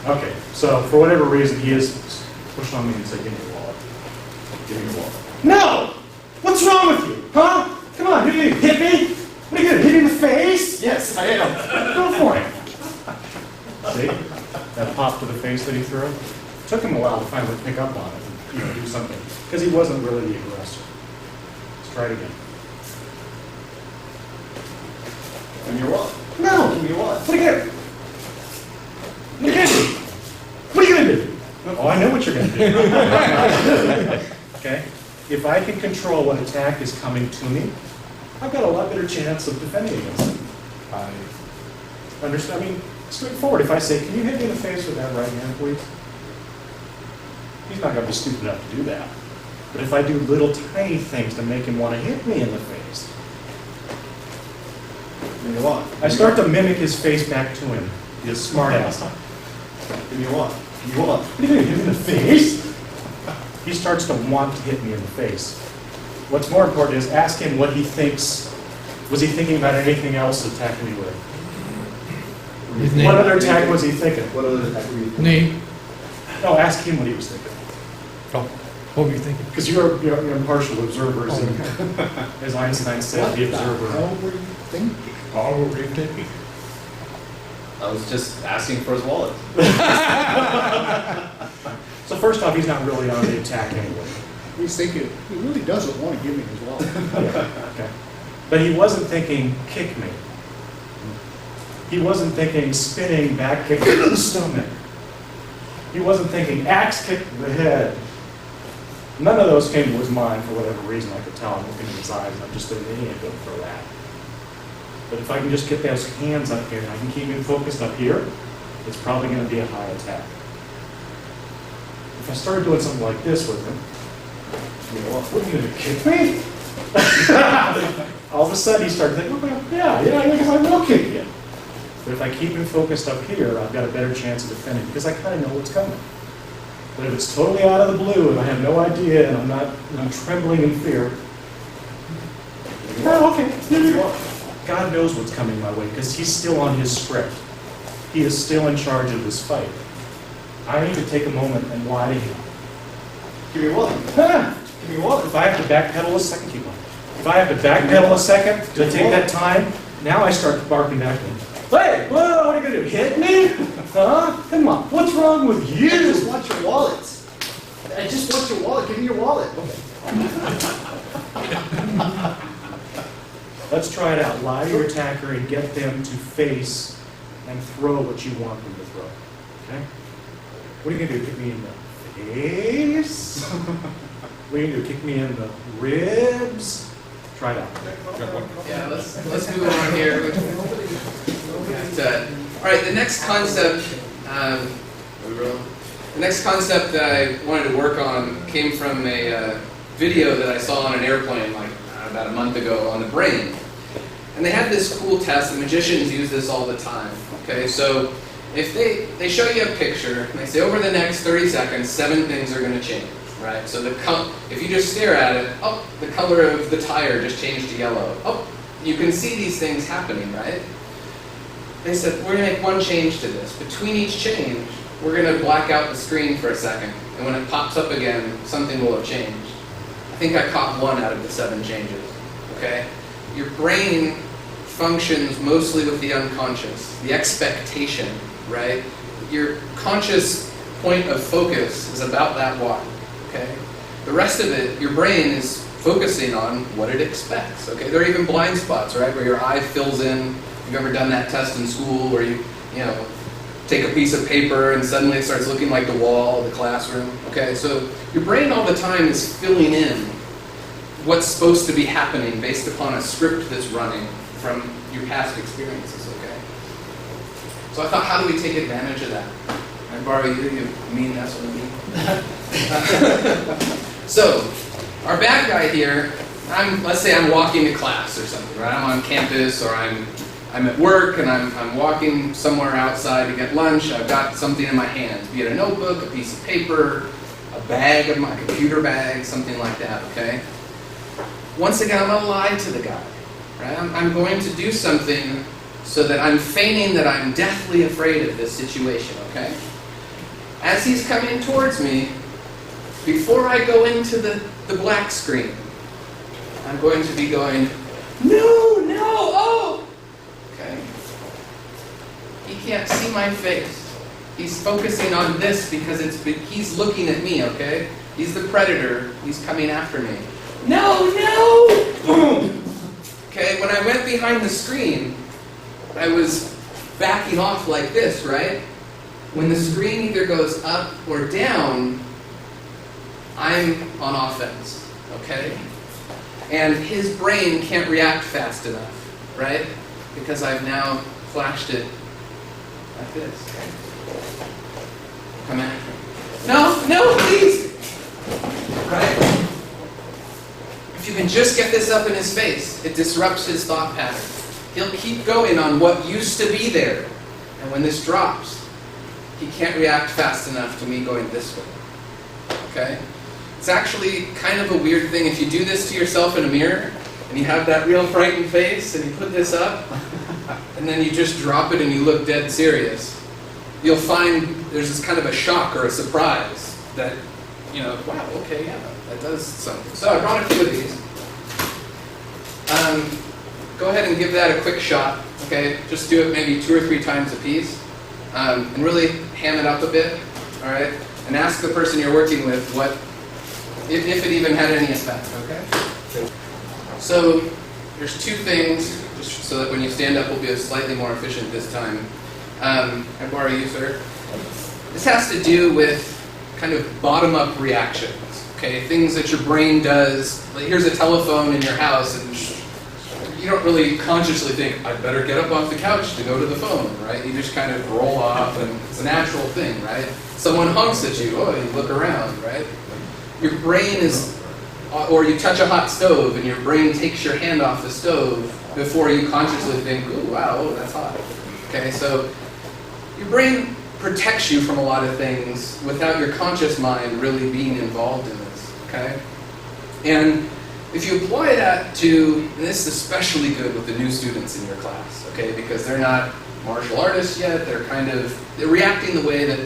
S2: Okay, so for whatever reason, he is pushing on me and saying, give me your wallet. Give me your wallet. No! What's wrong with you? Huh? Come on, hit me. Hit me? What are you going to hit me in the face? Yes, I am. Go for it. See? That pop to the face that he threw? It took him a while to finally pick up on it and do something. Because he wasn't really the aggressor. Let's try it again.
S5: And your wallet.
S2: No!
S5: Give me your wallet.
S2: What again? What are you going to do? What are you going to do? Oh, I know what you're going to do. Okay? If I can control what attack is coming to me, I've got a lot better chance of defending against it. I understand. I mean, straightforward. If I say, can you hit me in the face with that right hand, please? He's not gonna be stupid enough to do that. But if I do little tiny things to make him want to hit me in the face,
S5: Give me one.
S2: I start to mimic his face back to him. He's a smart ass.
S5: Give me one. Give me one.
S2: What are you gonna hit him in the face? He starts to want to hit me in the face. What's more important is ask him what he thinks. Was he thinking about anything else to attack me with? What other attack was he thinking?
S5: What other attack were you?
S3: Knee.
S2: No, ask him what he was thinking.
S3: Oh, what were you thinking?
S2: Because you're impartial observers, and as Einstein said, the observer.
S1: How were you thinking?
S3: Oh, what were you thinking?
S7: I was just asking for his wallet.
S2: So first off, he's not really on the attack anyway.
S1: He's thinking, he really doesn't want to give me his wallet.
S2: Okay. But he wasn't thinking, kick me. He wasn't thinking, spinning back kick to the stomach. He wasn't thinking, axe kick to the head. None of those came to his mind for whatever reason. I could tell. I'm looking in his eyes, and I'm just thinking, he ain't good for that. But if I can just get those hands up here, and I can keep him focused up here, it's probably going to be a high attack. If I started doing something like this with him, what are you going to kick me? All of a sudden he started thinking, well, yeah, because I will kick you. But if I keep him focused up here, I've got a better chance of defending because I kind of know what's coming. But if it's totally out of the blue and I have no idea and I'm trembling in fear, oh, okay, God knows what's coming my way because he's still on his script. He is still in charge of this fight. I need to take a moment and lie to him.
S5: Give me one.
S2: Give me one. If I have to backpedal a second, keep on. If I have to backpedal a second to take that time, now I start barking back at him. Hey, what are you going to do? Hit me? Huh? Come on. What's wrong with you?
S5: I just want your wallet. I just want your wallet. Give me your wallet.
S2: Let's try it out. Lie to your attacker and get them to face and throw what you want them to throw. Okay? What are you going to do? Kick me in the face? What are you going to do? Kick me in the ribs? Try it out.
S6: Yeah, let's move on here. All right, the next concept, that I wanted to work on came from a video that I saw on an airplane like about a month ago on the brain. And they had this cool test, and magicians use this all the time. Okay, so if they show you a picture, and they say over the next 30 seconds, 7 things are going to change. Right, so if you just stare at it, oh, the color of the tire just changed to yellow. Oh, you can see these things happening, right? They said, we're going to make one change to this. Between each change, we're going to black out the screen for a second. And when it pops up again, something will have changed. I think I caught 1 out of the 7 changes, okay? Your brain functions mostly with the unconscious, the expectation, right? Your conscious point of focus is about that wide. Okay. The rest of it, your brain is focusing on what it expects. Okay. There are even blind spots, right, where your eye fills in. You've ever done that test in school where you take a piece of paper and suddenly it starts looking like the wall of the classroom. Okay. So your brain all the time is filling in what's supposed to be happening based upon a script that's running from your past experiences. Okay. So I thought, how do we take advantage of that? I borrow you mean that's what I mean. So, our bad guy here, let's say I'm walking to class or something, right? I'm on campus or I'm at work and I'm walking somewhere outside to get lunch. I've got something in my hands, be it a notebook, a piece of paper, a bag of my computer bag, something like that, okay? Once again, I'm going to lie to the guy, right? I'm going to do something so that I'm feigning that I'm deathly afraid of this situation, okay? As he's coming towards me, before I go into the black screen, I'm going to be going, no, oh! Okay? He can't see my face. He's focusing on this because he's looking at me, okay? He's the predator. He's coming after me. No! Boom! Okay, when I went behind the screen, I was backing off like this, right? When the screen either goes up or down, I'm on offense, okay? And his brain can't react fast enough, right? Because I've now flashed it like this. Come after me. No, please! just get this up in his face, it disrupts his thought pattern. He'll keep going on what used to be there. And when this drops, he can't react fast enough to me going this way. Okay? It's actually kind of a weird thing. If you do this to yourself in a mirror, and you have that real frightened face, and you put this up, and then you just drop it and you look dead serious, you'll find there's this kind of a shock or a surprise that, you know, wow, okay, yeah, that does something. So I brought a few of these. Go ahead and give that a quick shot, okay? Just do it maybe 2 or 3 times a piece, and really ham it up a bit, all right? And ask the person you're working with what, if it even had any effect, okay? So there's 2 things, just so that when you stand up, we'll be slightly more efficient this time. I borrow you, sir. This has to do with kind of bottom-up reactions, okay? Things that your brain does. Like here's a telephone in your house, and you don't really consciously think, I'd better get up off the couch to go to the phone, right? You just kind of roll off, and it's a natural thing, right? Someone honks at you, oh, you look around, right? Your brain is, or you touch a hot stove, and your brain takes your hand off the stove before you consciously think, ooh, wow, oh, that's hot. Okay, so your brain protects you from a lot of things without your conscious mind really being involved in this, okay? And if you apply that to, and this is especially good with the new students in your class, okay, because they're not martial artists yet, they're reacting the way that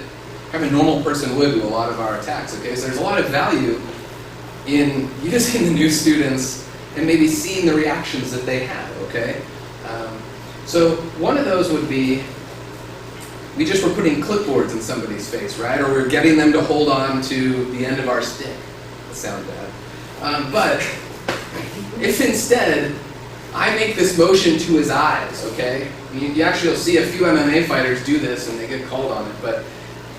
S6: kind of a normal person would to a lot of our attacks, okay? So there's a lot of value in using the new students and maybe seeing the reactions that they have, okay? So one of those would be, we just were putting clipboards in somebody's face, right? Or we're getting them to hold on to the end of our stick. That sounds bad. But if instead, I make this motion to his eyes, okay? You actually will see a few MMA fighters do this and they get called on it, but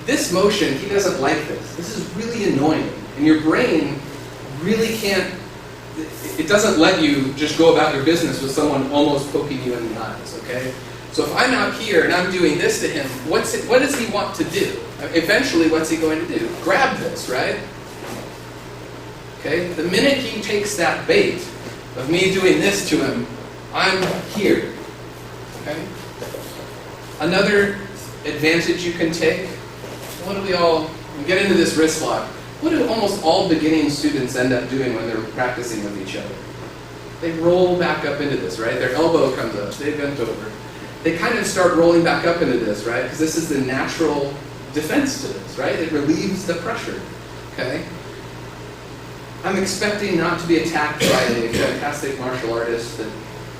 S6: this motion, he doesn't like this. This is really annoying. And your brain really can't, it doesn't let you just go about your business with someone almost poking you in the eyes, okay? So if I'm out here and I'm doing this to him, what does he want to do? Eventually, what's he going to do? Grab this, right? Okay? The minute he takes that bait of me doing this to him, I'm here. Okay? Another advantage you can take, we get into this wrist lock. What do almost all beginning students end up doing when they're practicing with each other? They roll back up into this, right? Their elbow comes up, they bent over. They kind of start rolling back up into this, right? Because this is the natural defense to this, right? It relieves the pressure, okay? I'm expecting not to be attacked by a fantastic martial artist that,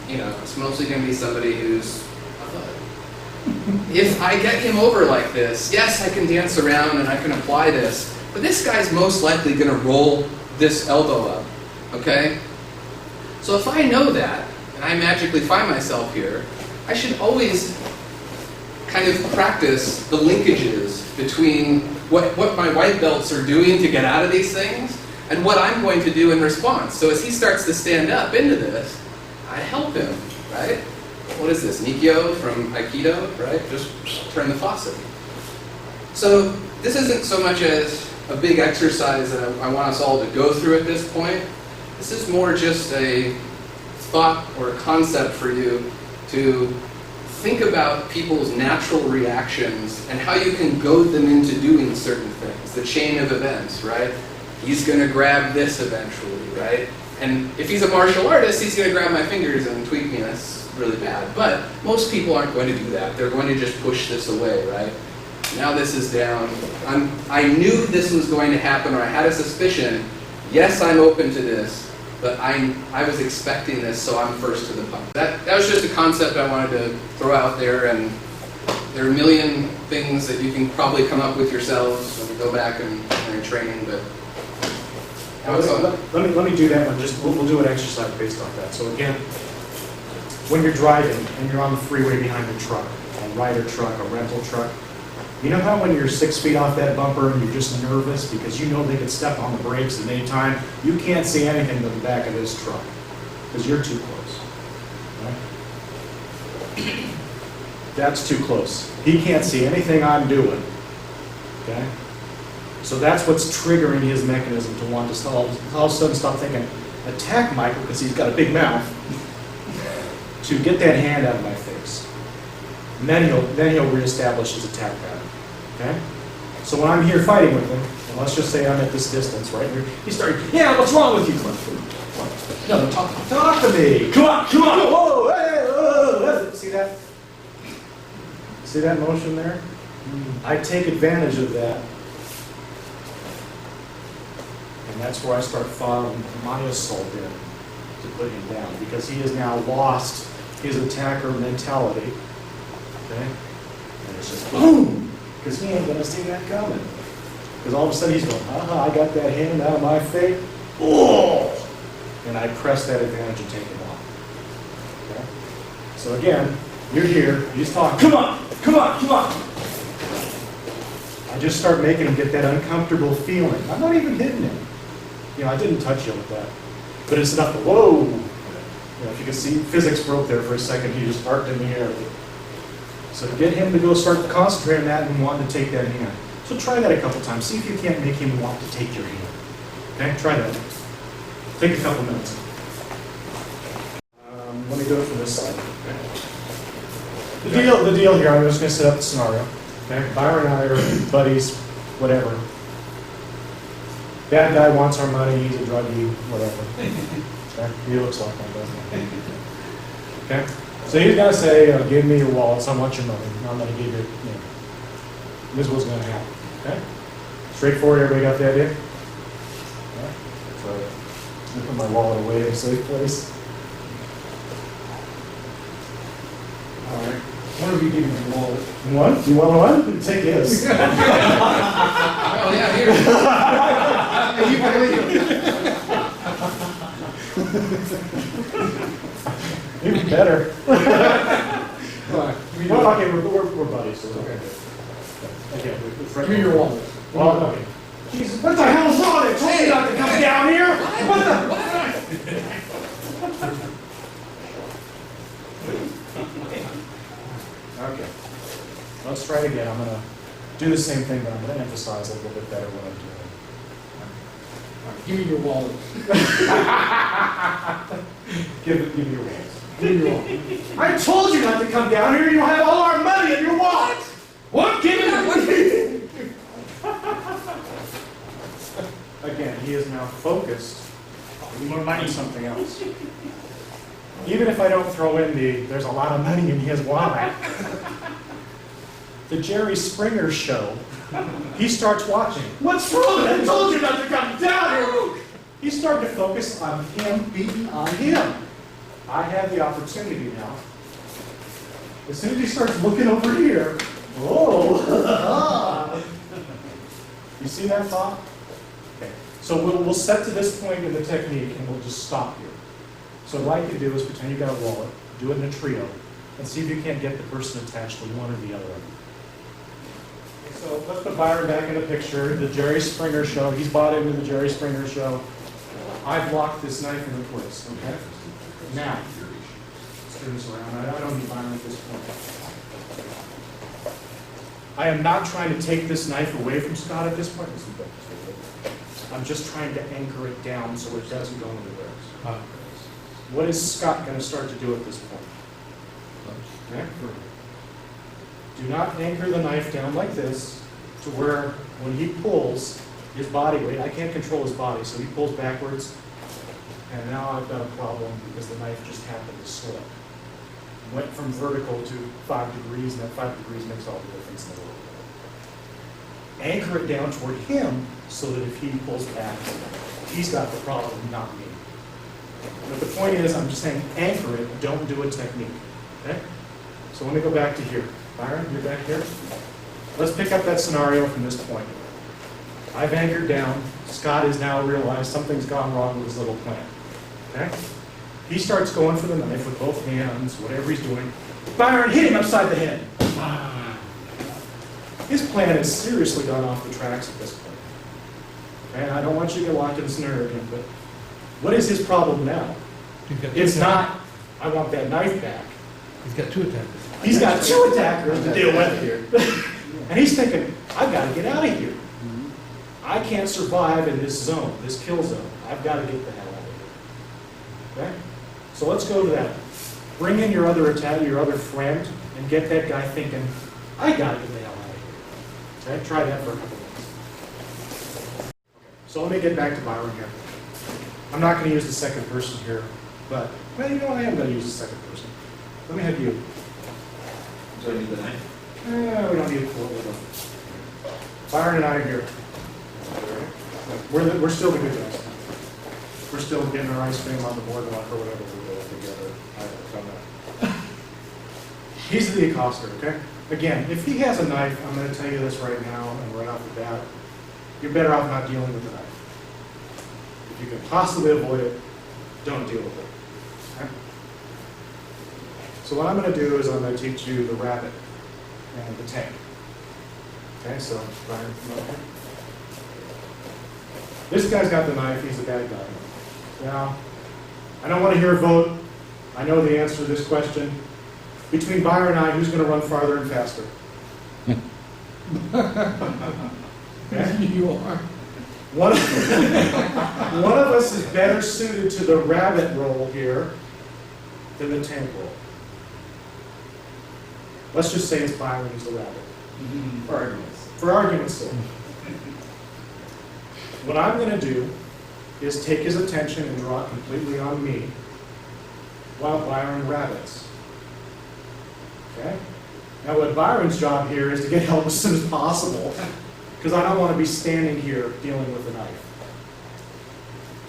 S6: you know, it's mostly going to be somebody who's a thug. If I get him over like this, yes, I can dance around and I can apply this, but this guy's most likely going to roll this elbow up, okay? So if I know that, and I magically find myself here, I should always kind of practice the linkages between what my white belts are doing to get out of these things and what I'm going to do in response. So as he starts to stand up into this, I help him, right? What is this, Nikyo from Aikido, right? Just turn the faucet. So this isn't so much as a big exercise that I want us all to go through at this point. This is more just a thought or a concept for you to think about people's natural reactions and how you can goad them into doing certain things, the chain of events, right? He's going to grab this eventually, right? And if he's a martial artist, he's going to grab my fingers and tweak me. That's really bad. But most people aren't going to do that. They're going to just push this away, right? Now this is down. I knew this was going to happen, or I had a suspicion. Yes, I'm open to this. But I was expecting this, so I'm first to the punch. That was just a concept I wanted to throw out there, and there are a million things that you can probably come up with yourselves when you go back and you're training, but
S2: let me do that one. We'll do an exercise based on that. So again, when you're driving and you're on the freeway behind a truck, a rider truck, a rental truck, you know how when you're 6 feet off that bumper and you're just nervous because you know they could step on the brakes at any time, you can't see anything but the back of this truck because you're too close. Right? That's too close. He can't see anything I'm doing. Okay? So that's what's triggering his mechanism to want to all of a sudden stop thinking, attack Michael, because he's got a big mouth, to get that hand out of my face. And then he'll reestablish his attack pattern. Okay? So when I'm here fighting with him, and let's just say I'm at this distance, right? He's starting, yeah, what's wrong with you, Cliff? No, talk to me. Come on, whoa, hey, whoa. See that? See that motion there? I take advantage of that. And that's where I start following my assault in to put him down, because he has now lost his attacker mentality. Okay? And it's just boom! Because he ain't gonna see that coming. Because all of a sudden he's going, I got that hand out of my face. Oh! And I press that advantage and take him off. Okay? So again, you're here, you just talk, come on! I just start making him get that uncomfortable feeling. I'm not even hitting him. You know, I didn't touch you with that. But it's enough to, whoa! You know, if you can see, physics broke there for a second, he just arced in the air. So to get him to go start concentrating on that and wanting to take that hand. So try that a couple times. See if you can't make him want to take your hand. Okay, try that. Take a couple minutes. Let me do it from this side. Okay. The deal here, I'm just going to set up the scenario. Okay, Byron and I are buddies, whatever. Bad guy wants our money, he's a druggie, whatever. Okay? He looks like one, doesn't he? Okay? So he's going to say, give me your wallets, I want your money. I'm going to give you, this is what's going to happen. Okay? Straightforward, everybody got the idea? Okay. So I'm going to put my wallet away in a safe place. All right.
S3: One of you give me the wallet.
S2: One? You want one? Take his.
S6: Oh, yeah, here.
S3: You believe it.
S2: Even better.
S3: Right.
S2: Well, okay, we're buddies, so okay. Okay,
S3: Give me your wallet.
S2: well, okay. Jesus, what the hell's wrong? I told you not to come down here. What the? Okay. Let's try it again. I'm going to do the same thing, but I'm going to emphasize a little bit better what I'm doing.
S3: Give me your wallet.
S2: Give me your wallet.
S3: Give me your wallet.
S2: I told you not to come down here. You have all our money in your wallet. What? Give it. Again, he is now focused on more money, something else. Even if I don't throw in there's a lot of money in his wallet. The Jerry Springer show, he starts watching. What's wrong? I told you not to come down here. He started to focus on him beating on him. I have the opportunity now. As soon as he starts looking over here, oh, you see that thought? Okay, so we'll set to this point in the technique and we'll just stop here. So what I'd like you to do is pretend you got a wallet, do it in a trio, and see if you can't get the person attached to one or the other of them. So let's put Byron back in the picture, the Jerry Springer show. He's bought into the Jerry Springer show. I've locked this knife into place, okay? Now, let's turn this around. I don't need Byron at this point. I am not trying to take this knife away from Scott at this point. I'm just trying to anchor it down so it doesn't go into theirs. What is Scott going to start to do at this point? Okay. Do not anchor the knife down like this to where when he pulls his body weight, I can't control his body, so he pulls backwards, and now I've got a problem because the knife just happened to slip. Went from vertical to 5 degrees, and that 5 degrees makes all the difference in the world. Anchor it down toward him so that if he pulls back, he's got the problem, not me. But the point is, I'm just saying anchor it, don't do a technique. Okay? So let me go back to here. Byron, you're back here. Let's pick up that scenario from this point. I've anchored down. Scott has now realized something's gone wrong with his little plan. Okay? He starts going for the knife with both hands, whatever he's doing. Byron, hit him upside the head. His plan has seriously gone off the tracks at this point. Okay? I don't want you to get locked in the scenario again, but what is his problem now? It's not, I want that knife back.
S3: He's got two attackers.
S2: He's got two attackers to deal with here. And he's thinking, I've got to get out of here. I can't survive in this zone, this kill zone. I've got to get the hell out of here. Okay? So let's go to that. Bring in your other friend, and get that guy thinking, I gotta get the hell out of here. Okay? Try that for a couple minutes. So let me get back to Byron here. I'm not going to use the second person here, but, well, you know what? I am going to use the second person. Let me have you.
S7: Do I need the knife?
S2: We don't need it for what we're doing. Byron and I are here. We're still the good guys. We're still getting our ice cream on the boardwalk or whatever we're doing together. I don't know. He's the accoster, okay? Again, if he has a knife, I'm going to tell you this right now and right off the bat, you're better off not dealing with the knife. If you can possibly avoid it, don't deal with it. Okay? So what I'm going to do is I'm going to teach you the rabbit and the tank. Okay, so Brian, come up here. This guy's got the knife, he's a bad guy. Now, I don't want to hear a vote. I know the answer to this question. Between Byron and I, who's going to run farther and faster? Okay?
S3: You are.
S2: One of us is better suited to the rabbit role here than the tank role. Let's just say it's Byron who's the rabbit.
S7: For arguments.
S2: For argument's sake. What I'm going to do is take his attention and draw it completely on me while Byron rabbits. Okay? Now what Byron's job here is to get help as soon as possible, because I don't want to be standing here dealing with a knife.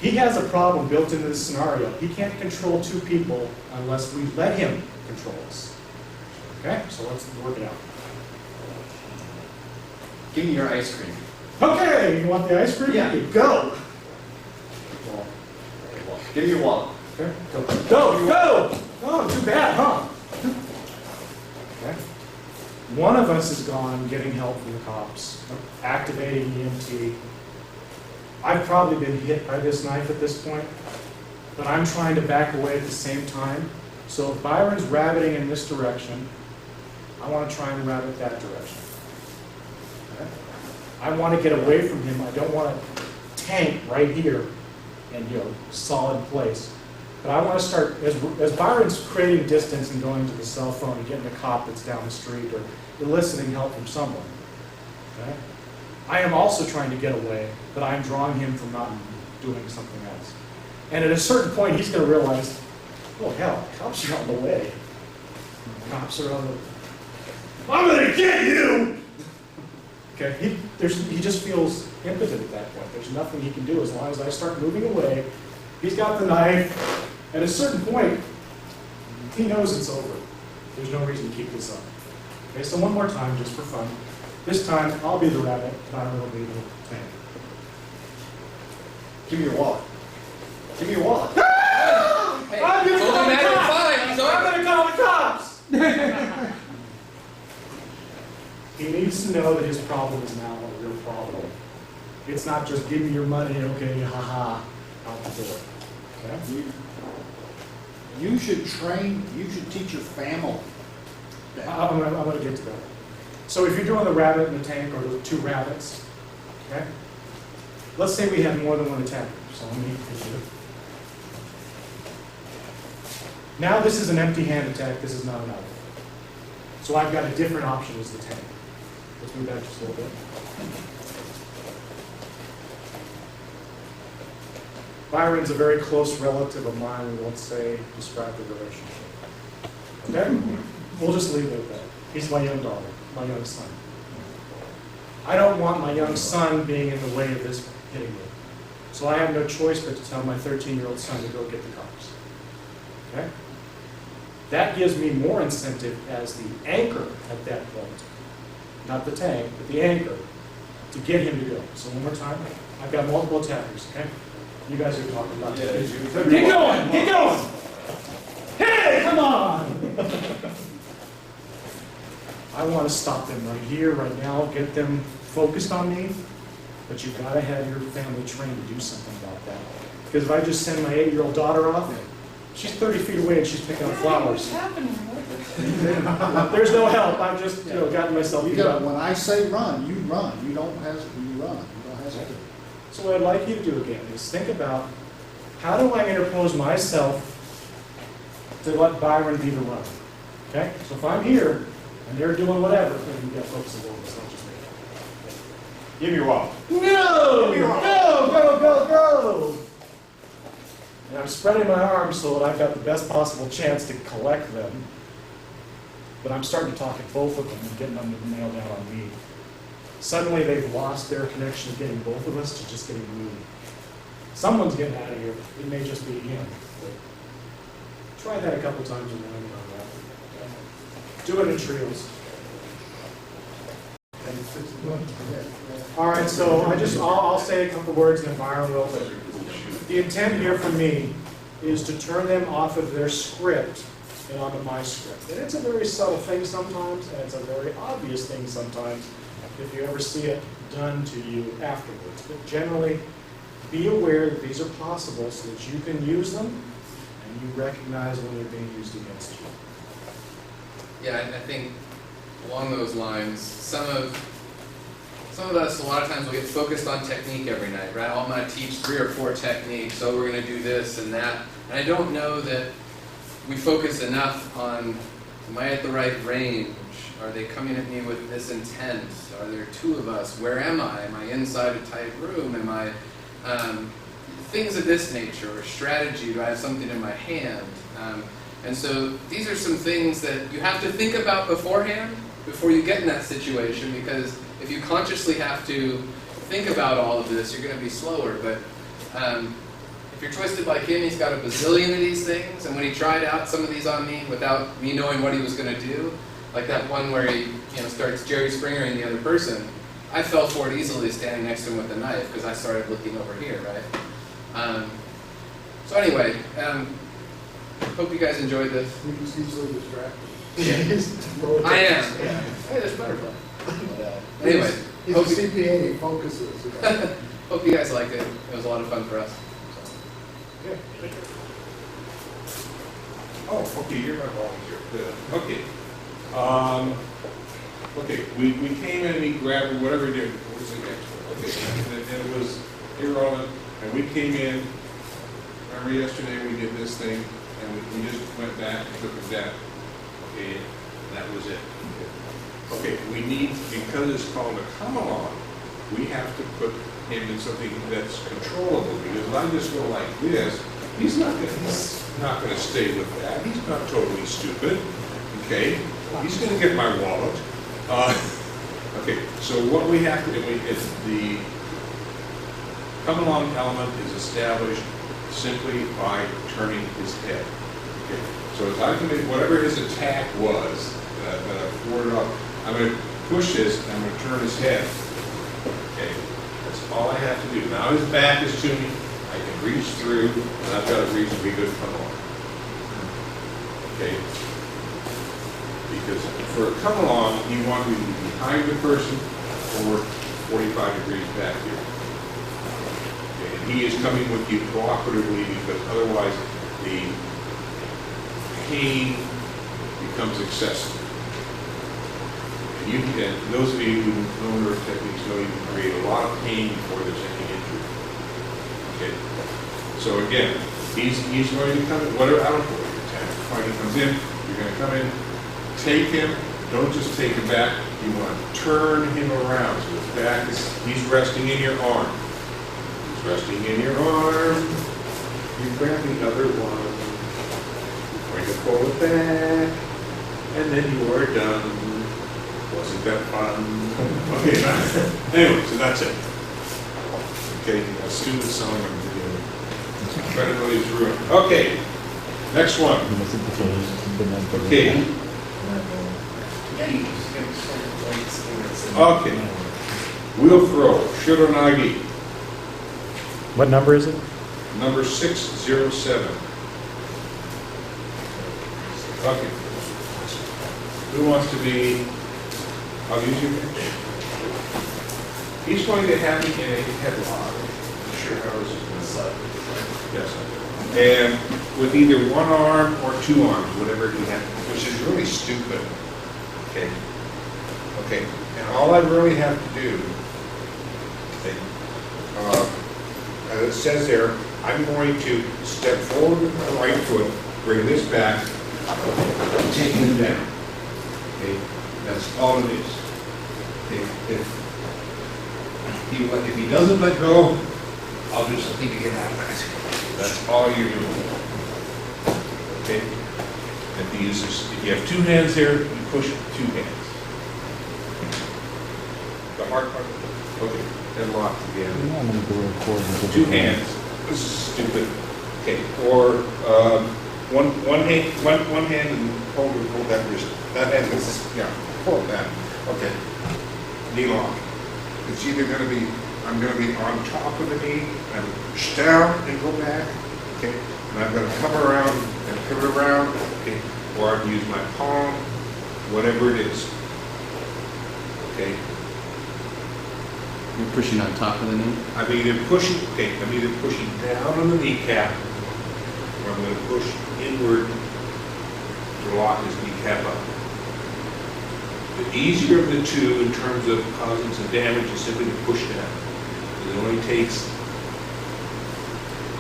S2: He has a problem built into this scenario. He can't control two people unless we let him control us. Okay? So let's work it out.
S7: Give me your ice cream.
S2: Okay, you want the ice cream?
S7: Yeah.
S2: Go!
S7: Well, give me your wallet.
S2: Okay. Go! Oh, too bad, huh? Okay. One of us is gone getting help from the cops, activating EMT. I've probably been hit by this knife at this point, but I'm trying to back away at the same time. So if Byron's rabbiting in this direction, I want to try and rabbit that direction. Okay? I want to get away from him. I don't want to tank right here and, solid place. But I want to start, as Byron's creating distance and going to the cell phone and getting a cop that's down the street or eliciting help from someone. Okay? I am also trying to get away, but I'm drawing him from not doing something else. And at a certain point, he's going to realize, oh hell, cops are on the way. Cops are on the... I'm going to get you! Okay, he just feels impotent at that point. There's nothing he can do as long as I start moving away. He's got the knife. At a certain point, he knows it's over. There's no reason to keep this up. Okay, so one more time, just for fun. This time, I'll be the rabbit, Byron will be the tank.
S5: Give me your wallet. Give me your wallet.
S6: Hey,
S2: I'm gonna
S6: totally
S2: call the
S6: mad, you're
S2: cops.
S6: fine, I'm sorry.
S2: I'm going to call the cops! He needs to know that his problem is now a real problem. It's not just give me your money, okay, haha, out the door. Okay?
S5: You should teach your family that.
S2: I'm going to get to that. So if you're doing the rabbit and the tank, or the two rabbits, okay? Let's say we have more than one attacker. So let me do it. Now this is an empty hand attack. This is not an knife. So I've got a different option as the tank. Let's move back just a little bit. Byron's a very close relative of mine. We won't say, describe the relationship. Okay? We'll just leave it at that. He's my young daughter, my young son. I don't want my young son being in the way of this hitting me. So I have no choice but to tell my 13-year-old son to go get the cops. Okay? That gives me more incentive as the anchor at that point. Not the tank, but the anchor, to get him to go. So one more time. I've got multiple attackers, okay? You guys are talking about this. Get going! Get going! Hey, come on! I want to stop them right here, right now, get them focused on me, but you've got to have your family trained to do something about that. Because if I just send my 8-year-old daughter off, she's 30 feet away and she's picking up flowers.
S8: What's happening?
S2: There's no help. I've just gotten myself beat up.
S5: When I say run, you run. You don't hesitate. You run. You don't hesitate.
S2: So what I'd like you to do again is think about How do I interpose myself to let Byron be the runner? Okay? So if I'm here and they're doing whatever, then you've got to focus a little bit, it's not just me.
S8: Give me your wallet.
S2: No! Go! And I'm spreading my arms so that I've got the best possible chance to collect them. But I'm starting to talk at both of them and getting them to nail down on me. Suddenly they've lost their connection of getting both of us to just getting me. Someone's getting out of here. It may just be him. But try that a couple times and learn on that. Do it in trios. All right, so I'll say a couple words and then Byron will. But the intent here for me is to turn them off of their script and onto my script. And it's a very subtle thing sometimes, and it's a very obvious thing sometimes if you ever see it done to you afterwards. But generally, be aware that these are possible so that you can use them and you recognize when they're being used against you.
S6: Yeah, I think along those lines, some of us, a lot of times we get focused on technique every night, right? Oh, I'm going to teach 3 or 4 techniques, so we're going to do this and that. And I don't know that we focus enough on, am I at the right range? Are they coming at me with this intent? Are there 2 of us? Where am I? Am I inside a tight room? Am I, things of this nature, or strategy, do I have something in my hand? And so these are some things that you have to think about beforehand, before you get in that situation, because if you consciously have to think about all of this, you're going to be slower. But if you're twisted like him, he's got a bazillion of these things, and when he tried out some of these on me without me knowing what he was going to do, like that one where he starts Jerry Springer and the other person, I fell for it easily standing next to him with a knife because I started looking over here, right? So anyway, hope you guys enjoyed this.
S1: He's easily distracted.
S6: I am. Yeah. Hey, there's butterfly. Anyway,
S1: He's a CPA, he focuses.
S6: hope you guys liked it. It was a lot of fun for us.
S2: Good.
S8: Oh, okay, you're my volunteer. Good. Okay. Okay, we came in and we grabbed whatever we did. What was the next one? Okay, and it was irrelevant. And we came in, remember yesterday we did this thing, and we just went back and took it down. Okay, and that was it. Okay, we need, because it's called a come along, we have to put him in something that's controllable, because if I just go like this, he's not gonna stay with that. He's not totally stupid. Okay, he's gonna get my wallet. Okay, so what we have to do is the come along element is established simply by turning his head. Okay, so as I commit whatever his attack was that I forwarded off, I'm going to push this and I'm going to turn his head. Okay, that's all I have to do. Now his back is to me. I can reach through, and I've got a reasonably good come along. Okay. Because for a come along, you want to be behind the person or 45 degrees back here. Okay. And he is coming with you cooperatively, because otherwise the pain becomes excessive. And those of you who know nerve techniques know you can create a lot of pain before there's any injury. Okay. So again, he's going to come in, whatever, I don't know what your attack fighting comes in, you're going to come in, take him, don't just take him back, you want to turn him around. So his back is, he's resting in your arm. He's resting in your arm. You grab the other one. You're going to pull it back. And then you are done. Wasn't that fun? Okay, anyway, so that's it. Okay, a stupid song I'm doing. Try to really ruin. Okay, next one. Okay. Okay. Wheel throw, Nage.
S2: What number is it?
S8: Number 607. Okay. Who wants to be? I'll use your pitch. He's going to have me in a headlock. I'm sure how this is going to slide. Yes. And with either one arm or 2 arms, whatever he has, which is really stupid. Okay. Okay. And all I really have to do, okay, I as it says there, I'm going to step forward with my right foot, bring this back, taking it down. Okay, that's all it is. If he doesn't let go, I'll do something to get out of it. That's all you're doing. Okay? If you have two hands there, you push with two hands. The hard part, okay, then lock together. Two hands. This is stupid. Okay, or one hand and hold that wrist. That hand is, yeah, hold that. Okay. Knee lock. It's either going to be, I'm going to be on top of the knee and push down and go back. Okay, and I'm going to come around and pivot around. Okay, or I can use my palm, whatever it is. Okay.
S7: You're pushing on top of the knee?
S8: I'm either pushing down on the kneecap, or I'm going to push inward to lock his kneecap up. The easier of the two in terms of causing some damage is simply to push down. It only takes, I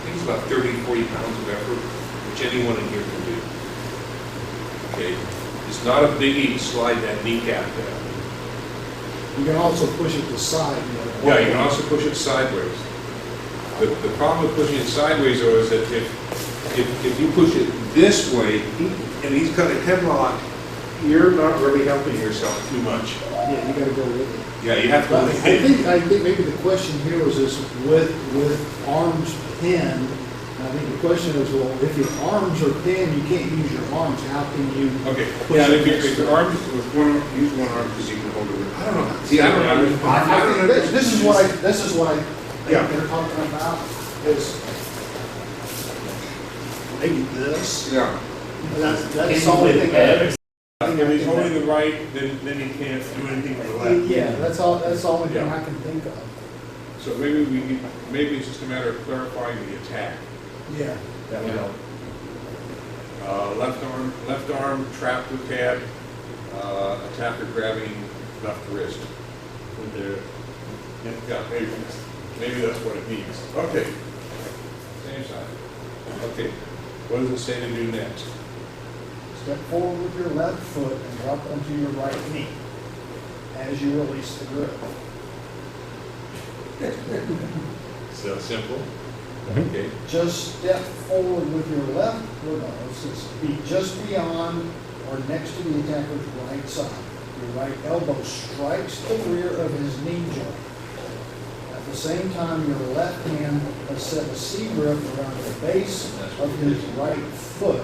S8: think it's about 30, 40 pounds of effort, which anyone in here can do. Okay, it's not a biggie to slide that kneecap down.
S5: You can also push it to side.
S8: Yeah, you can also push it sideways. The problem with pushing it sideways, though, is that if you push it this way, and he's got a headlock, you're not really helping yourself too much.
S5: Yeah, you gotta go with it.
S8: Yeah, you have to.
S5: But I think maybe the question here was this, with arms pinned, I think the question is, well, if your arms are pinned, you can't use your arms, how can you?
S8: Okay,
S5: push
S8: yeah,
S5: it
S8: if your arms, use one arm because you can hold it. I don't know. See, I don't know.
S5: This is what I
S8: Yeah.
S5: think they're talking about, is maybe this.
S8: Yeah.
S5: That's the only thing.
S8: If he's holding the right, then he can't do anything with the left.
S5: Yeah, that's the only thing I can think of.
S8: So maybe it's just a matter of clarifying the attack.
S5: Yeah.
S8: That would help. Left arm trapped with tab, attacker grabbing left wrist. With their, yeah, maybe that's what it means. Okay. Same side. Okay. What does it say to do next?
S5: Step forward with your left foot and drop onto your right knee as you release the grip.
S8: So simple. Okay.
S5: Just step forward with your left foot, be just beyond or next to the attacker's right side. Your right elbow strikes the rear of his knee joint. At the same time, your left hand has set a C grip around the base of his right foot.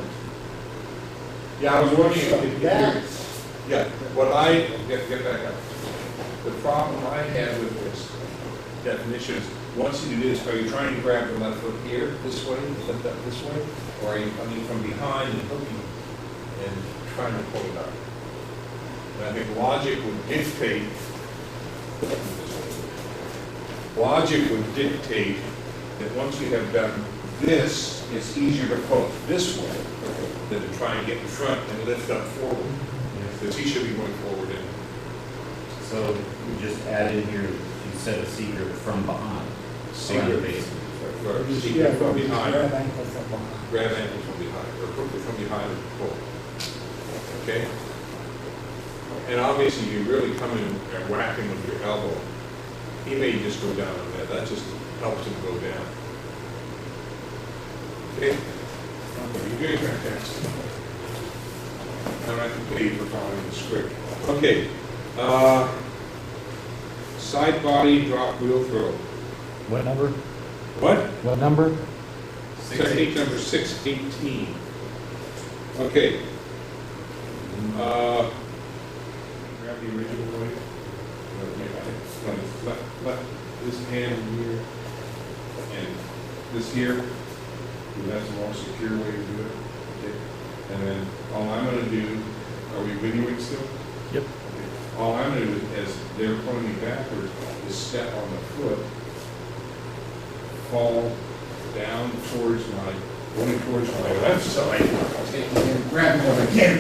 S8: Yeah, I was wondering
S5: So
S8: if
S5: that's,
S8: yeah, get back up. The problem I had with this definition is, once you do this, are you trying to grab the left foot here, this way, lift up this way? Or are you coming from behind and hooking and trying to pull it up? And I think logic would dictate that once you have done this, it's easier to pull it this way than to try and get in front and lift up forward. Because he should be going forward in.
S9: So we just add in here, you set a secret from behind.
S8: Secret.
S9: Basically.
S8: Secret from behind.
S5: grab ankle from behind.
S8: Grab ankle from behind, or hook it from behind and pull. Okay? And obviously, you really come in and whack him with your elbow. He may just go down on that. That just helps him go down. Okay? You're doing fantastic. And I can pay you for following the script. Okay. Side body drop wheel throw.
S2: What number?
S8: What?
S2: What number?
S8: Technique number 618. Okay. Grab the original way. Left this hand here and this here. That's the more secure way to do it. Okay. And then all I'm going to do, are we videoing still?
S2: Yep.
S8: Okay. All I'm going to do is, as they're pulling me backwards, is step on the foot, fall down towards my left side, and grab it again.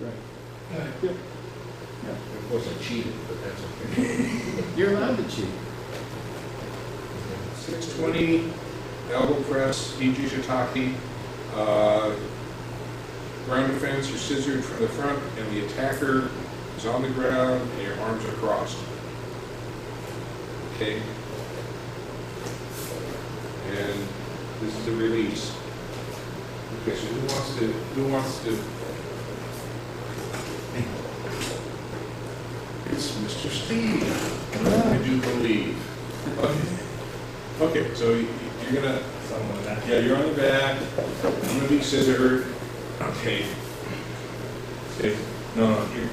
S8: Right. Of course, I cheated, but that's okay.
S1: You're allowed to cheat.
S8: See? 620 elbow press, EG shiitake, ground defense, you're scissored from the front, and the attacker is on the ground, and your arms are crossed. Okay? And this is the release. Okay, so who wants to? It's Mr. Steve, I do believe. Okay, so you're gonna, yeah, you're on the back, I'm gonna be scissored. Okay. Okay, no,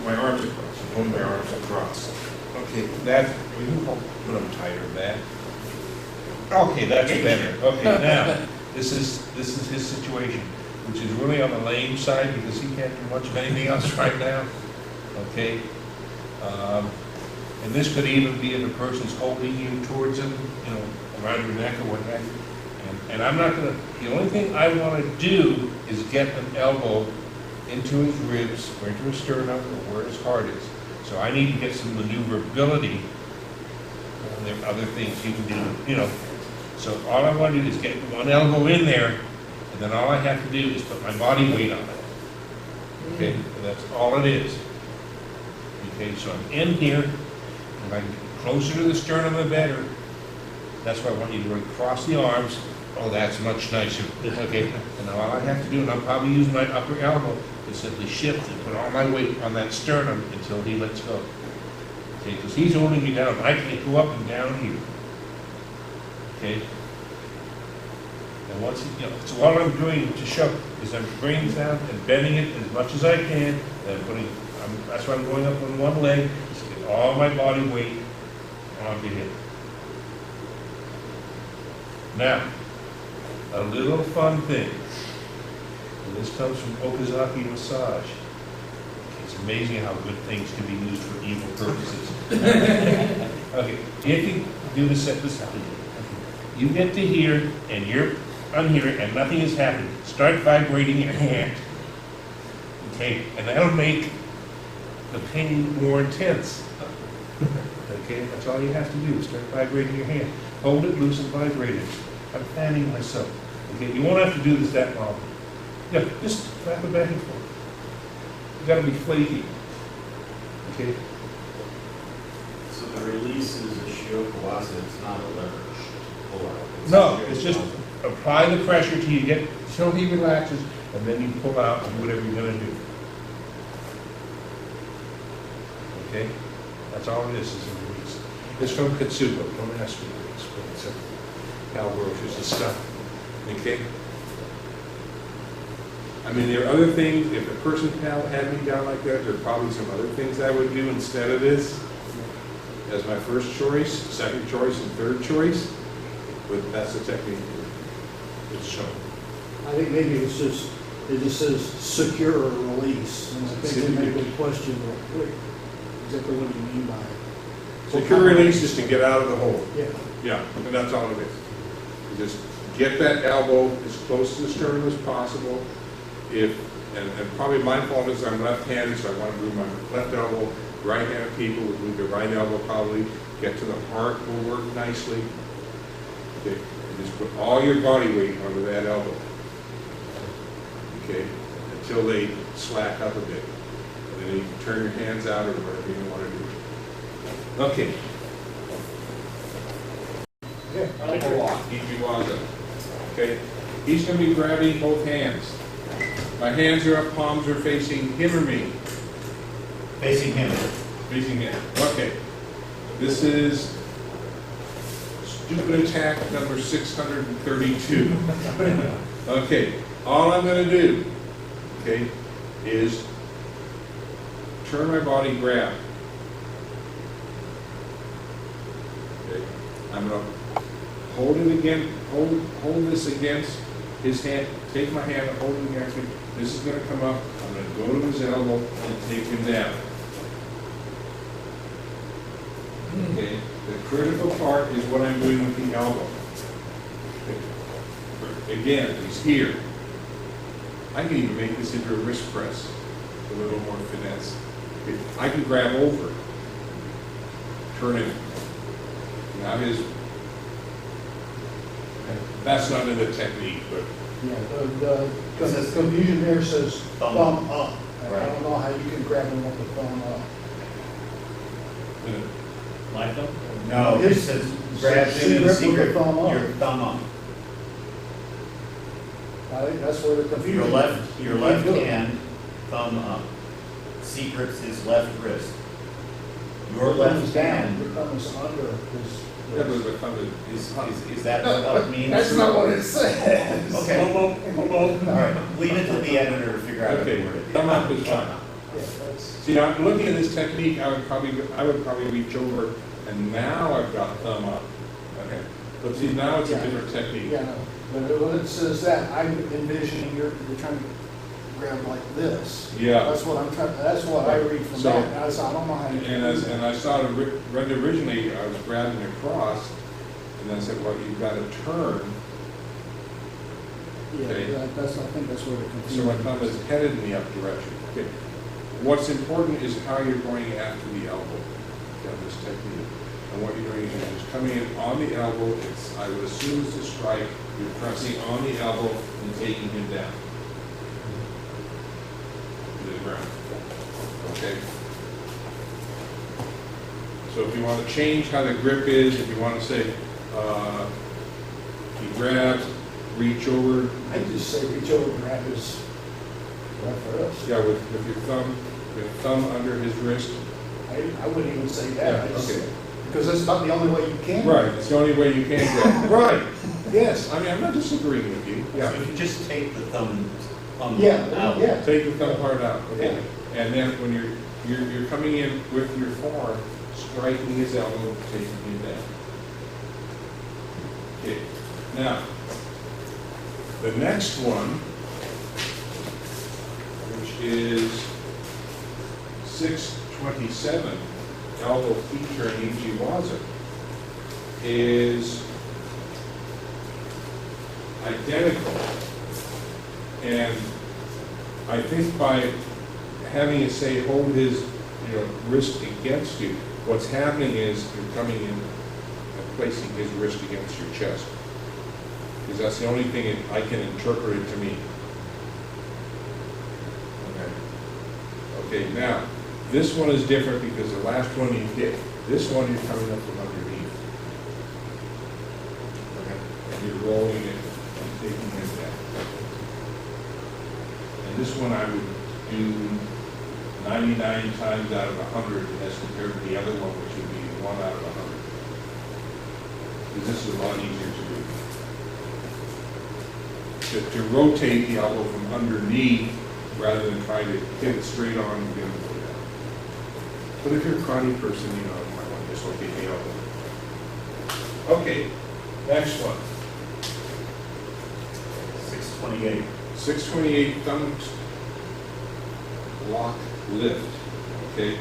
S8: my arms are crossed, I'm holding my arms across. Okay, that, we can put them tighter, that. Okay, that's better. Okay, now, this is his situation, which is really on the lame side because he can't do much of anything else right now. Okay? And this could even be if a person's holding you towards him, you know, around your neck or what have you. And I'm not gonna, the only thing I wanna do is get an elbow into his ribs or into his sternum or where his heart is. So I need to get some maneuverability. And there are other things you can do, you know. So all I want to do is get one elbow in there, and then all I have to do is put my body weight on it. Okay, and that's all it is. Okay, so I'm in here, and I get closer to the sternum, the better. That's why I want you to really cross the arms. Oh, that's much nicer. Okay, and now all I have to do, and I'll probably use my upper elbow, is simply shift and put all my weight on that sternum until he lets go. Okay, because he's holding me down. I can't go up and down here. Okay. And once, you know, so all I'm doing to show is I'm bringing this down and bending it as much as I can, and putting, that's why I'm going up on one leg, just to get all my body weight onto him. Now, a little fun thing, and this comes from Okazaki massage. It's amazing how good things can be used for evil purposes. Okay, if you do this at this time, you get to here, and you're on here, and nothing is happening. Start vibrating your hand. Okay, and that'll make the pain more intense. Okay, that's all you have to do. Start vibrating your hand. Hold it loose and vibrate it. I'm fanning myself. Okay, you won't have to do this that long. Yeah, just flap it back and forth. You gotta be flaky. Okay?
S9: So the release is a shiokawase, it's not a leverage pull out.
S8: No, it's just apply the pressure till you get, till he relaxes, and then you pull out and do whatever you're gonna do. Okay? That's all it is a release. It's from Katsuba, don't ask me what it's from. It's a Alvarez and stuff. Okay? I mean, there are other things, if a person had me down like that, there are probably some other things I would do instead of this as my first choice, second choice, and third choice, but that's the technique it's shown.
S5: I think maybe it's just, it just says secure or release, and I think they may be question real quick, exactly what do you mean by it?
S8: Secure release is to get out of the hole.
S5: Yeah.
S8: Yeah, and that's all it is. You just get that elbow as close to the sternum as possible. And probably my fault is I'm left-handed, so I want to move my left elbow. Right-handed people would move their right elbow probably. Get to the heart will work nicely. Okay, and just put all your body weight onto that elbow. Okay, until they slack up a bit. And then you can turn your hands out or whatever you want to do. Okay. Ichiwaza. Okay, he's going to be grabbing both hands. My hands are up, palms are facing him or me?
S9: Facing him.
S8: Facing him. Okay. This is stupid attack number 632. Okay. All I'm going to do, okay, is turn my body, grab. Okay. I'm going to hold it again, hold this against his hand, take my hand and hold it against me. This is going to come up. I'm going to go to his elbow and take him down. Okay. The critical part is what I'm doing with the elbow. Okay. Again, he's here. I can even make this into a wrist press with a little more finesse. Okay. I can grab over it, turn it. Now his That's not in the technique, but
S5: Yeah, the confusion there says
S9: Thumb
S5: thumb up. And I
S9: Right.
S5: don't know how you can grab them with the thumb up.
S9: Like them? No, it
S5: His-
S9: says grab
S5: secret
S9: him in
S5: with the
S9: secret,
S5: thumb up.
S9: your thumb up.
S5: I think that's where the confusion.
S9: Your left
S5: You can't do it.
S9: hand, thumb up. Secret's his left wrist. Your
S5: Your thumb
S9: left
S5: is down,
S9: hand,
S5: your thumb is under
S8: yeah,
S5: his.
S8: but the thumb
S9: is that what it means?
S5: That's not what it says.
S9: Okay, all right, leave it to the editor to figure out how to
S8: Okay,
S9: word it.
S8: thumb up is fine.
S5: Yeah, that's,
S8: See, I'm looking at this technique, I would probably reach over, and now I've got thumb up. Okay. But see, now it's a
S5: Yeah.
S8: different technique.
S5: yeah, no, but when it says that, I'm envisioning you're trying to grab like this.
S8: Yeah.
S5: That's what I'm trying, that's what I read from
S8: So-
S5: that. And I don't know how you can
S8: And
S5: do
S8: as,
S5: that.
S8: and I saw it read originally, I was grabbing across, and then I said, well, you've got to turn, okay.
S5: Yeah, that's, I think that's where the
S8: so
S5: confusion.
S8: my thumb is headed in the up direction. Okay. What's important is how you're going after the elbow, of this technique. And what you're doing is you're just coming in on the elbow, it's, I would assume it's a strike, you're pressing on the elbow and taking him down to the ground. Okay? So if you want to change how the grip is, if you want to say, he grabs, reach over,
S5: I just say reach over and grab his left wrist.
S8: yeah, with your thumb under his wrist.
S5: I wouldn't even say that. I
S8: Yeah,
S5: just-
S8: okay.
S5: Because that's about the only way you can.
S8: Right, it's the only way you can grab. Right, yes, I mean, I'm not disagreeing with you.
S9: So if you just take the thumb
S5: Yeah,
S9: out.
S5: yeah.
S8: Take the thumb part out, okay?
S5: Yeah.
S8: And then when you're coming in with your forearm, striking his elbow, taking him down. Okay, now, the next one, which is 627, elbow feet turn Ijiwaza, is identical. And I think by having it say hold his, wrist against you, what's happening is you're coming in and placing his wrist against your chest. Because that's the only thing I can interpret it to mean. Okay, now, this one is different because the last one you hit, this one you're coming up from underneath. Okay. And you're rolling it and taking it down. And this one I would do 99 times out of 100 as compared to the other one, which would be 1 out of 100. Because this is a lot easier to do. To rotate the elbow from underneath rather than trying to hit it straight on and get it to go down. But if you're a karate person, you might want to dislocate the elbow. Okay, next one.
S9: 628.
S8: 628 thumb lock lift. Okay.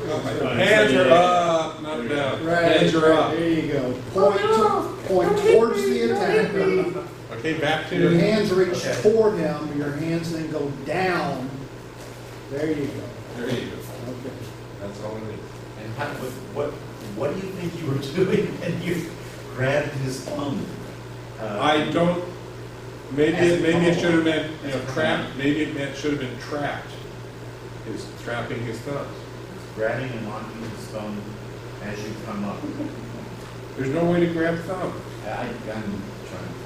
S8: Hands are up, not down. Hands are up.
S5: There you go. Point towards the attacker.
S8: Okay, back to
S5: Your hands reach toward him, your hands then go down. There you go.
S8: There you go.
S5: Okay.
S8: That's all I need.
S9: And what do you think you were doing when you grabbed his thumb?
S8: I don't. Maybe it should have been trapped. Maybe it should have been trapped. Is trapping his thumbs.
S9: Grabbing and locking his thumb as you come up.
S8: There's no way to grab thumb.
S9: I'm trying,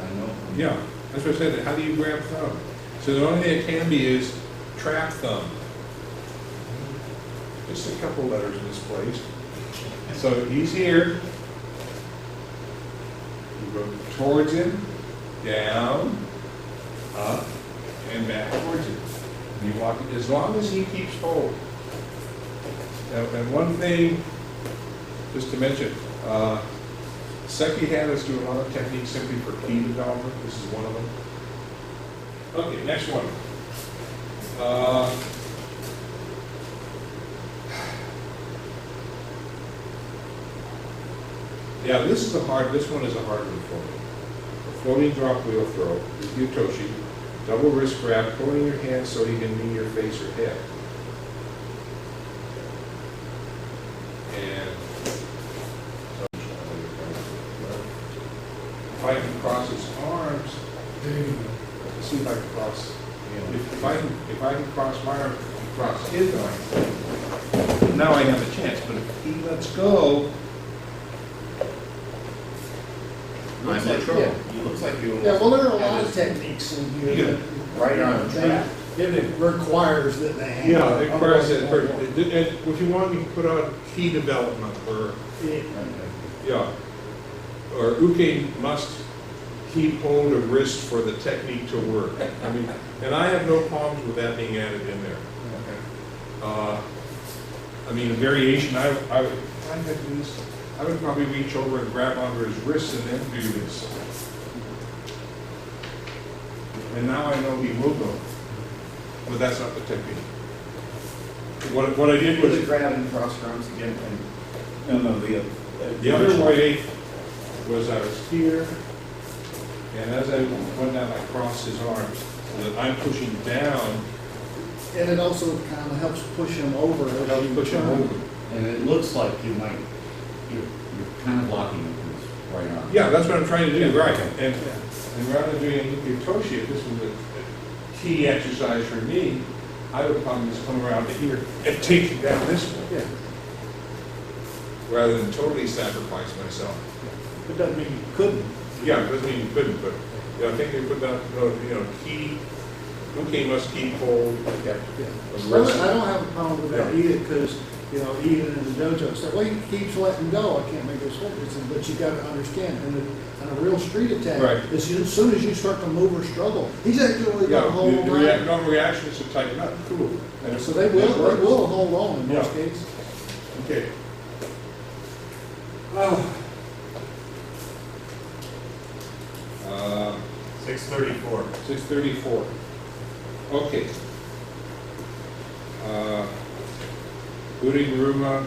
S9: I know.
S8: Yeah, that's what I said. How do you grab thumb? So the only thing it can be is trap thumb. Just a couple letters misplaced. So he's here. You go towards him, down, up, and back towards him. And you walk as long as he keeps hold. And one thing, just to mention, Seki had us do a lot of techniques simply for key development. This is one of them. Okay, next one. Yeah, this one is a hard one for me. A floating drop wheel throw with Yutoshi, double wrist grab, pulling your hand so he can knee your face or head. And if I can cross his arms,
S3: There you go.
S8: see if I can cross, if I can cross my arm, cross his arm, now I have a chance, but if he lets go,
S9: I'm in trouble. He looks like you.
S5: Yeah, well, there are a lot of techniques in here
S8: Yeah.
S5: that,
S9: Right on the track.
S5: it requires that they have.
S8: yeah, it requires that, if you want, you can put on key development, or, yeah, or uke must keep hold of wrist for the technique to work. I mean, and I have no problems with that being added in there. I mean, a variation, I would probably reach over and grab onto his wrist and then do this. And now I know he will go, but that's not the technique. What I did was,
S9: grab and cross your arms again and, no,
S8: the other way was I was here, and as I went down, I crossed his arms, so that I'm pushing down,
S5: And it also kind of helps push him over. as
S8: and
S5: you
S8: push him
S5: turn.
S8: over.
S9: And it looks like you might, you're kind of blocking him with his right arm.
S8: Yeah, that's what I'm trying to do, right. And rather than doing a Toshi, if this was a key exercise for me, I would probably just come around to here and take it down this way.
S5: Yeah.
S8: Rather than totally sacrifice myself.
S5: It doesn't mean you couldn't.
S8: Yeah, it doesn't mean you couldn't, but I think they put that, key, uke must keep hold.
S5: Yeah.
S8: of
S5: Well,
S8: wrist.
S5: I don't have a problem with that either, because, even in the dojo, it's like, well, he keeps letting go, I can't make this work. It's, but you gotta understand, in a real street attack,
S8: Right.
S5: as soon as you start to move or struggle, he's actually
S8: Yeah,
S5: gonna hold on.
S8: no reaction is to tighten up, cool. And
S5: So they will hold on in most
S8: Yeah.
S5: cases.
S8: Okay.
S9: 634.
S8: 634. Okay. Booting Ruma,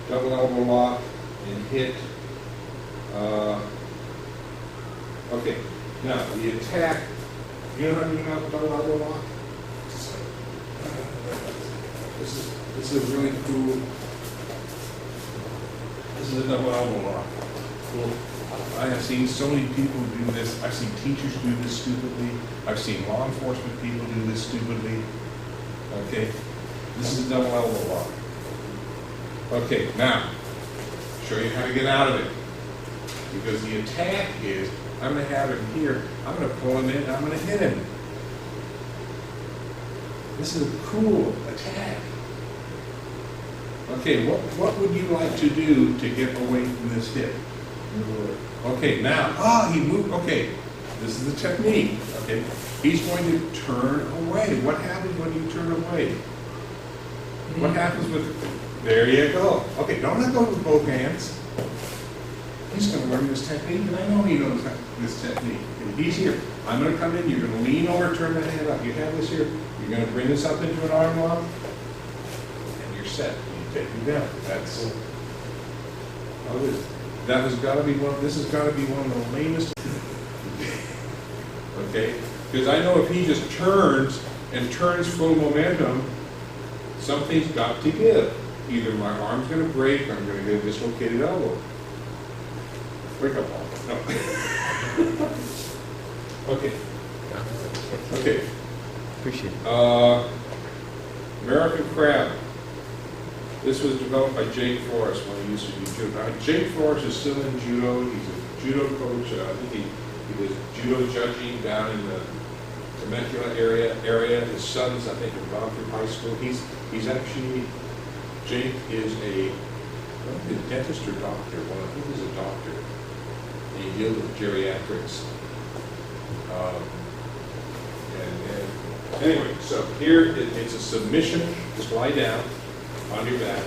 S8: double elbow lock, and hit. Okay, now the attack, you know how to do a double elbow lock? This is really cool. This is a double elbow lock. Cool. I have seen so many people do this. I've seen teachers do this stupidly. I've seen law enforcement people do this stupidly. Okay, this is a double elbow lock. Okay, now, show you how to get out of it. Because the attack is, I'm going to have him here, I'm going to pull him in, I'm going to hit him. This is a cool attack. Okay, what would you like to do to get away from this hit? Okay, now, he moved, okay, this is the technique, okay? He's going to turn away. What happens when you turn away? What happens with, there you go. Okay, don't let go with both hands. He's going to learn this technique, and I know he knows this technique. And he's here. I'm going to come in, you're going to lean over, turn the hand up. You have this here. You're going to bring this up into an arm lock, and you're set. You take him down. That's, that has got to be one, this has got to be one of the lamest. Okay? Because I know if he just turns and turns full momentum, something's got to give. Either my arm's going to break or I'm going to get a dislocated elbow. Break up all. No. Okay. Okay.
S7: Appreciate it.
S8: American Crab. This was developed by Jake Forrest when he used to do judo. Now, Jake Forrest is still in judo. He's a judo coach. I think he was judo judging down in the Temecula area. His sons, I think, have gone through high school. He's actually, Jake is a dentist or doctor. Well, I think he's a doctor. And he deals with geriatrics. And anyway, so here it's a submission. Just lie down on your back.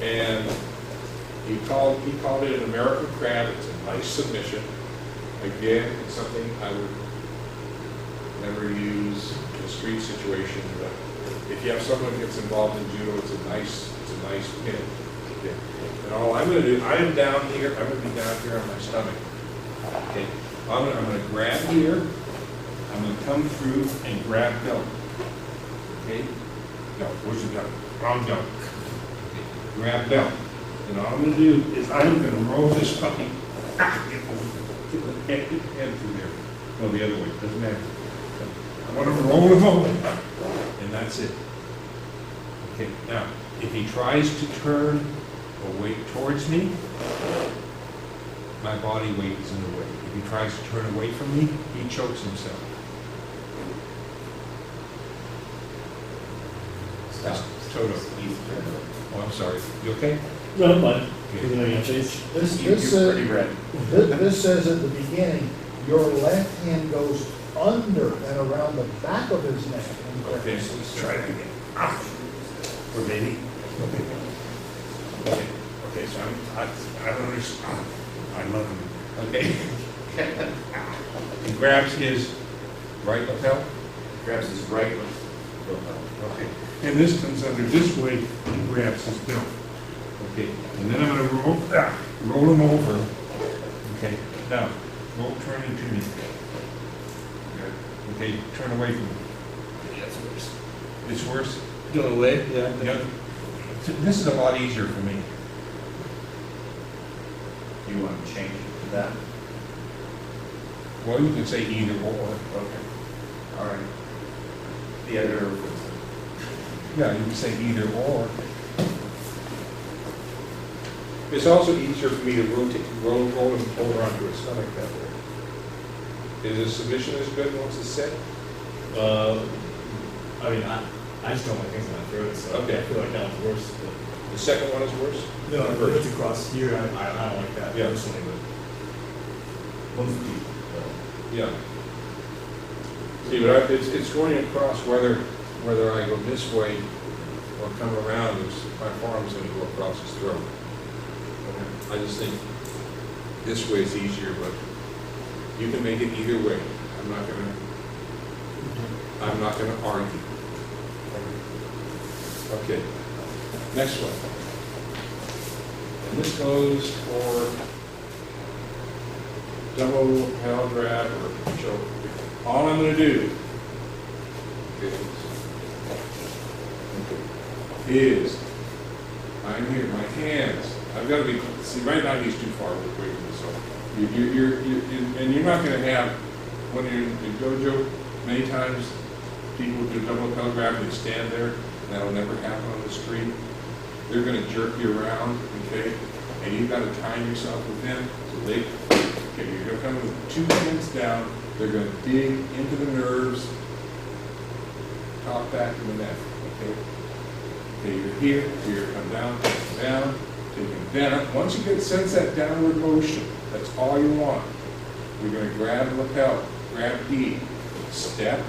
S8: And he called it an American Crab. It's a nice submission. Again, it's something I would never use in a street situation, but if you have someone who gets involved in judo, it's a nice pin. Okay. And all I'm going to do, I am down here. I'm going to be down here on my stomach. Okay. I'm going to grab here. I'm going to come through and grab belt. Okay. No, where's the belt? Wrong belt. Okay. Grab belt. And all I'm going to do is I'm going to roll this puppy Head through there. No, the other way, doesn't matter. I want to roll him over, and that's it. Okay, now, if he tries to turn or weight towards me, my body weight is in the way. If he tries to turn away from me, he chokes himself.
S7: Stop.
S8: Toto. Oh, I'm sorry. You okay?
S10: No, I'm fine.
S8: Okay.
S1: This says at the beginning, your left hand goes under and around the back of his neck.
S8: Okay, so let's try it again. Or maybe. Okay, so I don't understand. I love him. Okay. He grabs his right lapel.
S9: Grabs his right lapel.
S8: Okay. And this comes under this way, he grabs his belt. Okay. And then I'm gonna roll him over. Okay. Now, turn into me. Okay, turn away from me.
S7: That's worse.
S8: It's worse?
S2: Go away, yeah.
S8: Yeah. This is a lot easier for me.
S9: Do you want to change it to that?
S8: Well, you can say either or.
S9: Okay. All right. The other,
S8: Yeah, you can say either or. It's also easier for me to roll him over onto his stomach that way. Is a submission as good once it's set?
S10: I mean, I just don't like things in my throat, so
S8: Okay.
S10: I feel like that one's worse.
S8: The second one is worse?
S10: But no, if it's across here, I don't like that
S8: Yeah.
S10: personally, but most people.
S8: Yeah. See, but it's going across whether I go this way or come around, my forearm's going to go across his throat. I just think this way is easier, but you can make it either way. I'm not gonna argue. Okay. Next one. And this goes for double lapel grab or choke. All I'm gonna do is I'm here, my hands. I've got to be, see, right now he's too far away from me, so and you're not going to have, when you're in the dojo, many times people do double lapel grab and they stand there, and that'll never happen on the street. They're going to jerk you around, okay, and you've got to time yourself with them, so they, okay, you're going to come with two hands down, they're going to dig into the nerves, top, back, and the neck, okay? Okay, you're here, come down, take him down. Once you sense that downward motion, that's all you want. You're going to grab the lapel, grab D, step,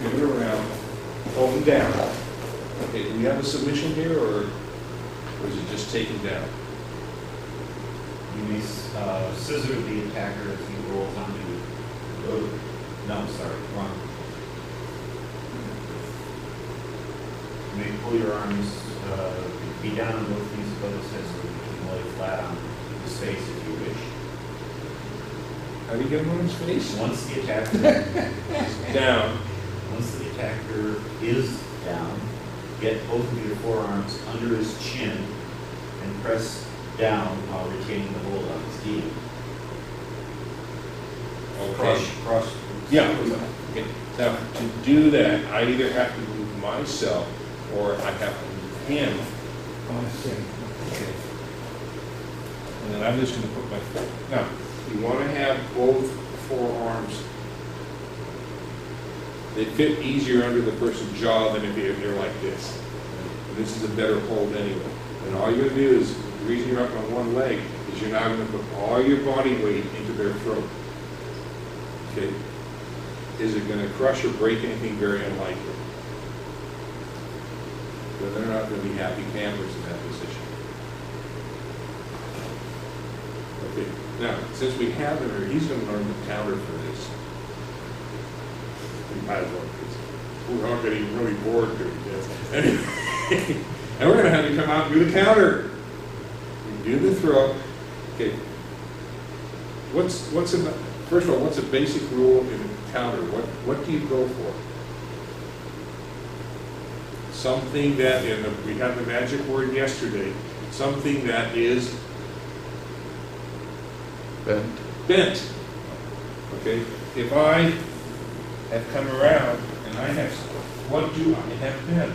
S8: pivot around, hold him down. Okay, do we have a submission here, or is it just taken down?
S9: you may scissor the attacker as he rolls onto you. No, I'm sorry, wrong. You may pull your arms, be down on both knees above his head so you can lay flat on his face if you wish.
S8: How do you get him on his face?
S9: Once the attacker
S8: Down.
S9: Once the attacker is down, get both of your forearms under his chin and press down while retaining the hold on his knee. Cross.
S8: Yeah. Okay. Now, to do that, I either have to move myself or I have to move him. Okay. And then I'm just going to put my foot. Now, you want to have both forearms. They fit easier under the person's jaw than if you're like this. And this is a better hold anyway. And all you're going to do is, the reason you're up on one leg is you're now going to put all your body weight into their throat. Okay? Is it going to crush or break anything? Very unlikely. But they're not going to be happy campers in that position. Okay. Now, since we have him here, he's going to learn the counter for this. We might as well, because we're all getting really bored doing this. Anyway, and we're going to have you come out and do the counter. You do the throw. Okay. First of all, what's a basic rule in a counter? What do you go for? Something that, we had the magic word yesterday, something that is bent. Okay, if I have come around and I have, what do I have bent?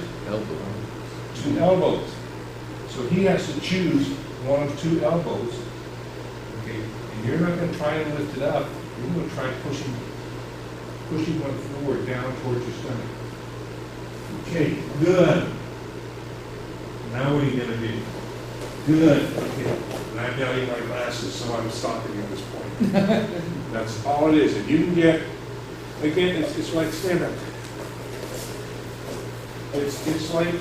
S8: Two elbows. So he has to choose one of two elbows. Okay, and you're not going to try and lift it up. You're going to try pushing one forward down towards your stomach. Okay, good. Now what are you going to do? Good. Okay. And I'm doubting my glasses, so I'm stopping at this point. That's all it is. And you can get, again, it's like stand up. It's like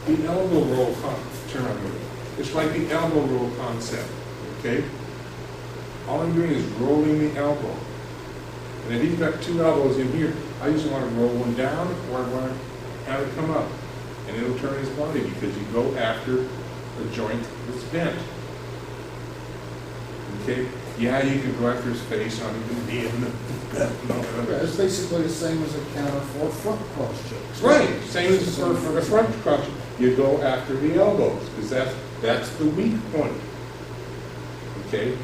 S8: the elbow roll turn on me. It's like the elbow roll concept. Okay? All I'm doing is rolling the elbow. And if you've got two elbows in here, I just want to roll one down or I want to have it come up. And it'll turn his body because you go after the joint that's bent. Okay? Yeah, you can go after his face on even knee and
S1: It's basically the same as a counter for front cross chokes.
S8: right, same as for a front crunch. You go after the elbows because that's the weak point. Okay?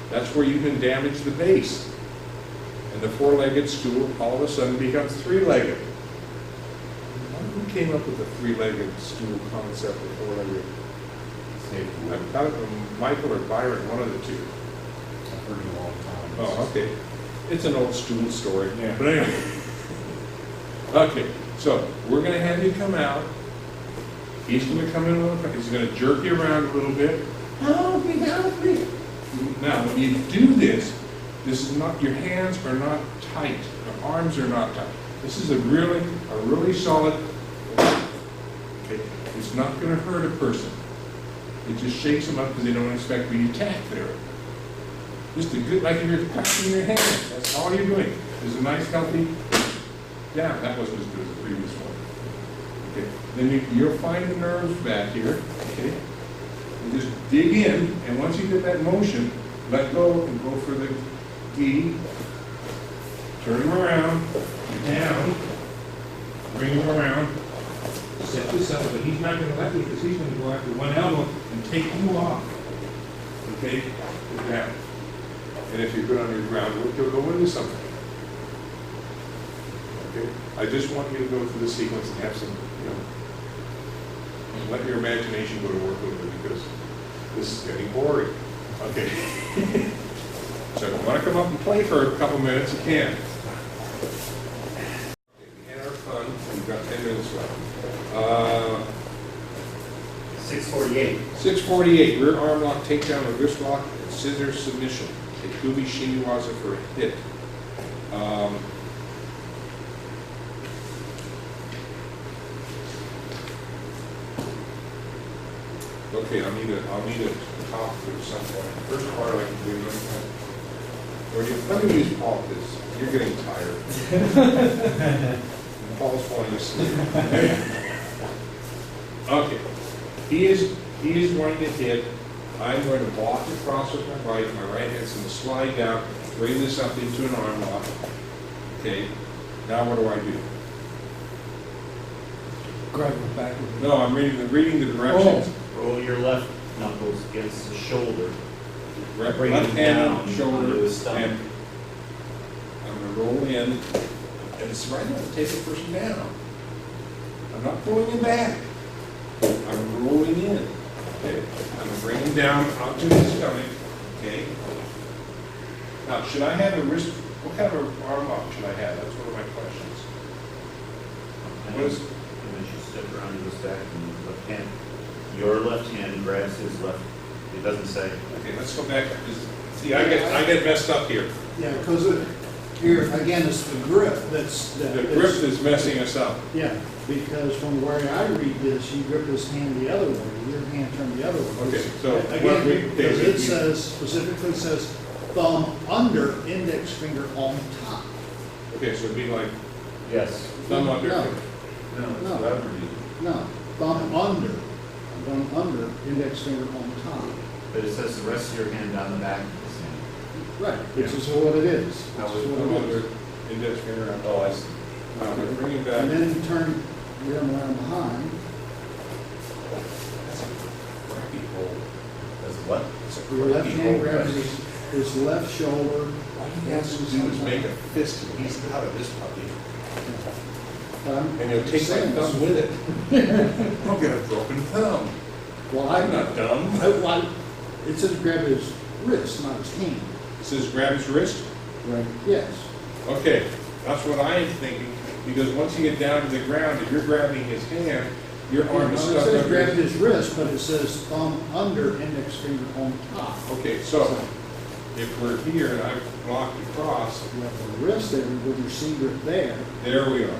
S8: That's where you can damage the base. And the four-legged stool all of a sudden becomes three-legged. Who came up with the three-legged stool concept of four-legged? I've got it from Michael or Byron, one of the two.
S10: I've heard it a long time.
S8: Oh, okay. It's an old stool story. Yeah. But anyway. Okay, so we're going to have you come out. He's going to come in a little bit. He's going to jerk you around a little bit. Help me, help me. Now, when you do this, this is not, your hands are not tight. Your arms are not tight. This is a really solid, okay, it's not going to hurt a person. It just shakes them up because they don't expect the attack there. Just a good, like if you're touching your hands, that's all you're doing. There's a nice healthy, yeah, that wasn't as good as the previous one. Okay, then you'll find the nerves back here, okay? And just dig in, and once you get that motion, let go and go for the gi. Turn him around, down, bring him around, set this up, but he's not going to let you because he's going to go after one elbow and take you off. Okay? Like that. And if you're good on your ground work, you'll go into something. Okay? I just want you to go through the sequence and have some, let your imagination go to work a little bit because this is getting boring. Okay? So if you want to come up and play for a couple minutes, you can. We had our fun. We've got 10 minutes left.
S9: 648.
S8: 648, rear arm lock, takedown, or wrist lock, and scissor submission. Kirby Shinwaza for a hit. Okay, I'll need a top at some point. First part I can do. Let me use Paul because you're getting tired. Paul's falling asleep. Okay. He is going to hit. I'm going to block across with my right. My right hand's going to slide down, bring this up into an arm lock. Okay. Now what do I do?
S3: Grab it back.
S8: No, I'm reading the directions.
S9: Roll your left knuckles against the shoulder.
S8: Left
S9: Bring it
S8: hand,
S9: down
S8: shoulder,
S9: onto his stomach.
S8: and I'm going to roll in, and it's right now to take the person down. I'm not pulling him back. I'm rolling in. Okay. I'm going to bring him down onto his stomach. Okay. Now, should I have a wrist? What kind of arm lock should I have? That's one of my questions. What is?
S9: And then you step around to his back and left hand. Your left hand grabs his left. It doesn't say.
S8: Okay, let's go back. See, I get messed up here.
S5: Yeah, because here, again, it's the grip that's...
S8: The grip is messing us up.
S5: Yeah, because from where I read this, you grip his hand the other way, your hand turned the other way.
S8: Okay, so
S5: Again, because it says, specifically says, thumb under, index finger on top.
S8: Okay, so it'd be like
S9: Yes.
S8: thumb under.
S5: No, no, thumb under, index finger on top.
S9: But it says the rest of your hand down the back of his hand.
S5: Right, which is what it is.
S8: How
S5: Which is
S8: would
S5: what
S8: thumb
S5: it
S8: under,
S5: is.
S8: index finger. Oh, I see. I'm going to bring it back.
S5: And then you turn your arm around behind.
S8: That's a crappy hole.
S9: That's what?
S8: It's a
S5: Your left
S8: crappy
S5: hand
S8: hole.
S5: grabs his,
S1: his left shoulder.
S8: All he has to do is make a fist and he's out of this puppy. And he'll take my thumb with it. I'll get a broken thumb.
S1: Well,
S8: I'm not dumb.
S1: It says grab his wrist, not his hand.
S8: It says grab his wrist?
S1: Right. Yes.
S8: Okay, that's what I am thinking, because once you get down to the ground, if you're grabbing his hand, your arm is
S1: It
S8: stuck
S1: says
S8: under
S1: grab
S8: his...
S1: his wrist, but it says thumb under, index finger on top.
S8: Okay, so if we're here and I've blocked across,
S1: You have the wrist there with your secret there.
S8: there we are.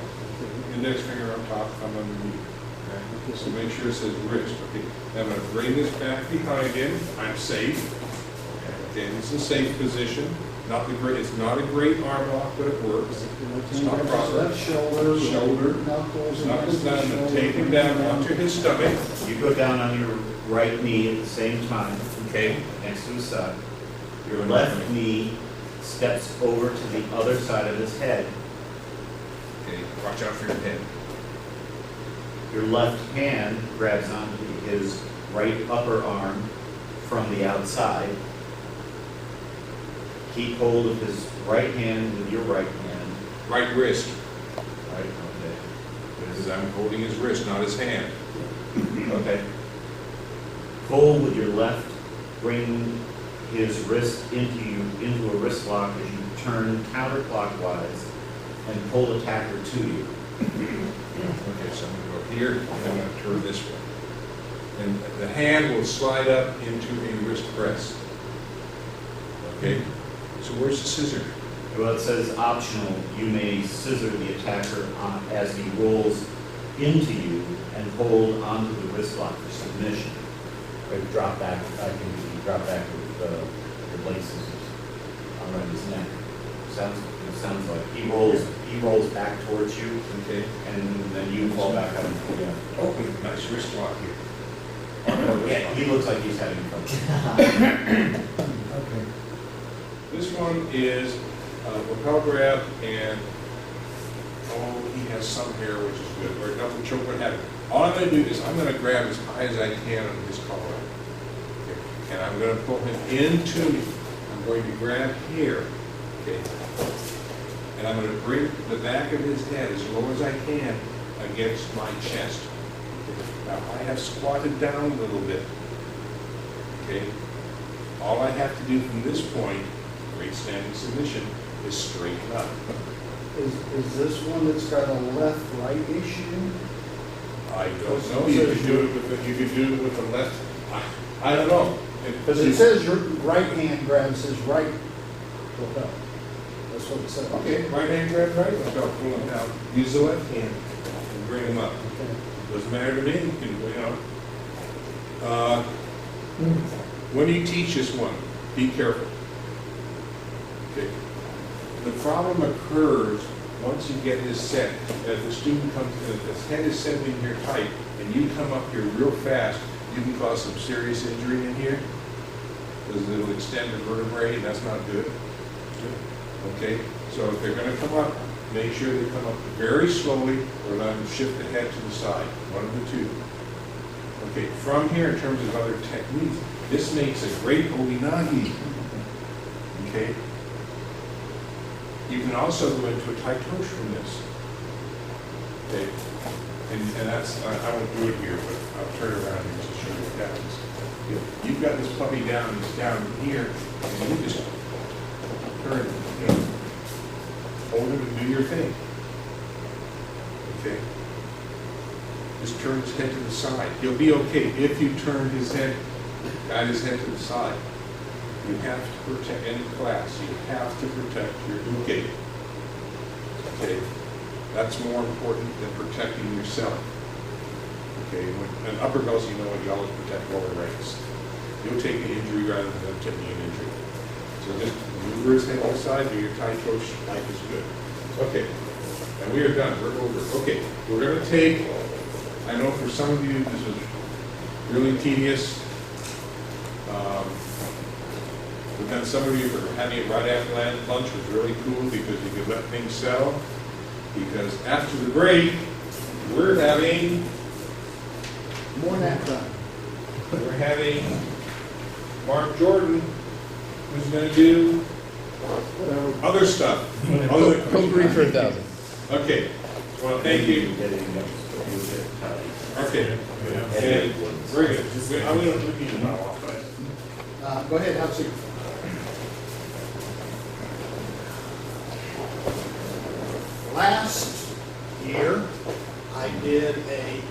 S8: Index finger on top, thumb underneath. Okay, so make sure it says wrist. Okay, now I'm going to bring this back behind him. I'm safe. Okay, this is a safe position. Not the great. It's not a great arm lock, but it works. It's not
S1: His
S8: proper.
S1: left shoulder,
S8: Shoulder.
S1: knuckles,
S8: Knuckles down and take him down onto his stomach.
S9: You go down on your right knee at the same time, okay, next to his side. Your left knee steps over to the other side of his head.
S8: Okay, watch out for your head.
S9: Your left hand grabs onto his right upper arm from the outside. Keep hold of his right hand with your right hand.
S8: Right wrist,
S9: Right, okay.
S8: because I'm holding his wrist, not his hand.
S9: Okay. Pull with your left, bring his wrist into a wrist lock as you turn counterclockwise and pull the tacker to you.
S8: Okay, so I'm going to go here, and I'm going to turn this way. And the hand will slide up into a wrist press. Okay, so where's the scissor?
S9: Well, it says optional. You may scissor the attacker as he rolls into you and hold onto the wrist lock for submission.
S10: But drop back, I can drop back with the blade scissors around his neck.
S9: It sounds like he rolls back towards you,
S8: Okay.
S9: and then you fall back up.
S10: Yeah.
S8: Oh, nice wrist lock here.
S9: Yeah, he looks like he's having trouble.
S3: Okay.
S8: This one is lapel grab, and he has some hair, which is good, or double choke, what have you. All I'm going to do is I'm going to grab as high as I can on his collar. Okay. And I'm going to pull him into me. I'm going to grab here. Okay. And I'm going to bring the back of his head as low as I can against my chest. Okay. Now I have squatted down a little bit. Okay. All I have to do from this point, great standing submission, is straighten up.
S1: Is this one that's got a left-right issue?
S8: I don't know. You could do it with the left. I don't know.
S1: Because it says your right hand grabs his right lapel. That's what it says.
S8: Okay, right hand grab right, let's go pull him down. Use the left hand and bring him up.
S1: Okay.
S8: Doesn't matter to me, you can, you know. When you teach this one, be careful. Okay. The problem occurs once you get his set. If the student comes in, if his head is settling here tight, and you come up here real fast, you can cause some serious injury in here, because it'll extend the vertebrae, and that's not good. Okay, so if they're going to come up, make sure they come up very slowly, or let them shift the head to the side, one of the two. Okay, from here, in terms of other techniques, this makes a great oginagi. Okay. You can also go into a taitoshi from this. Okay. And that's, I won't do it here, but I'll turn around here to show you what happens. You've got this puppy down, he's down here, and you just turn, you know, hold him and do your thing. Okay. Just turn his head to the side. He'll be okay if you turn his head, guide his head to the side. You have to protect, in class, you have to protect your uke. Okay? That's more important than protecting yourself. Okay? When upper belts, you know what, you always protect lower ranks. You'll take an injury rather than taking an injury. So just maneuver his head to the side, do your taitoshi, life is good. Okay. And we are done, we're over. Okay, we're gonna take, I know for some of you, this is really tedious. But then some of you for having it right after lunch was really cool because you could let things settle. Because after the break, we're having
S1: More nap time.
S8: Mark Jordan who's gonna do other stuff. Other than
S7: Go green for 1,000.
S8: Okay, well, thank you. Okay, and, very good. I'm gonna look at you now.
S5: Go ahead, have a seat. Last year, I did a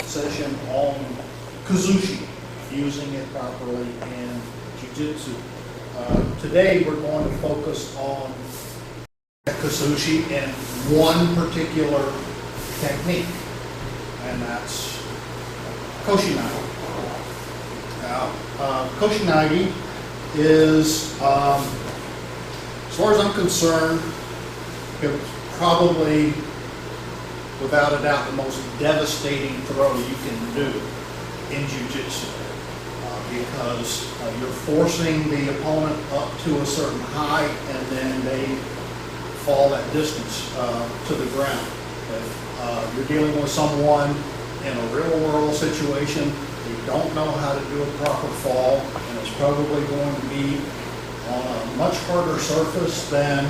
S5: session on Kazushi, using it properly in Jiu-Jitsu. Today, we're going to focus on Kazushi in one particular technique, and that's Koshi Nage. Now, Koshi Nage is, as far as I'm concerned, it's probably, without a doubt, the most devastating throw you can do in Jiu-Jitsu, because you're forcing the opponent up to a certain height, and then they fall that distance to the ground. If you're dealing with someone in a real-world situation, you don't know how to do a proper fall, and it's probably going to be on a much harder surface than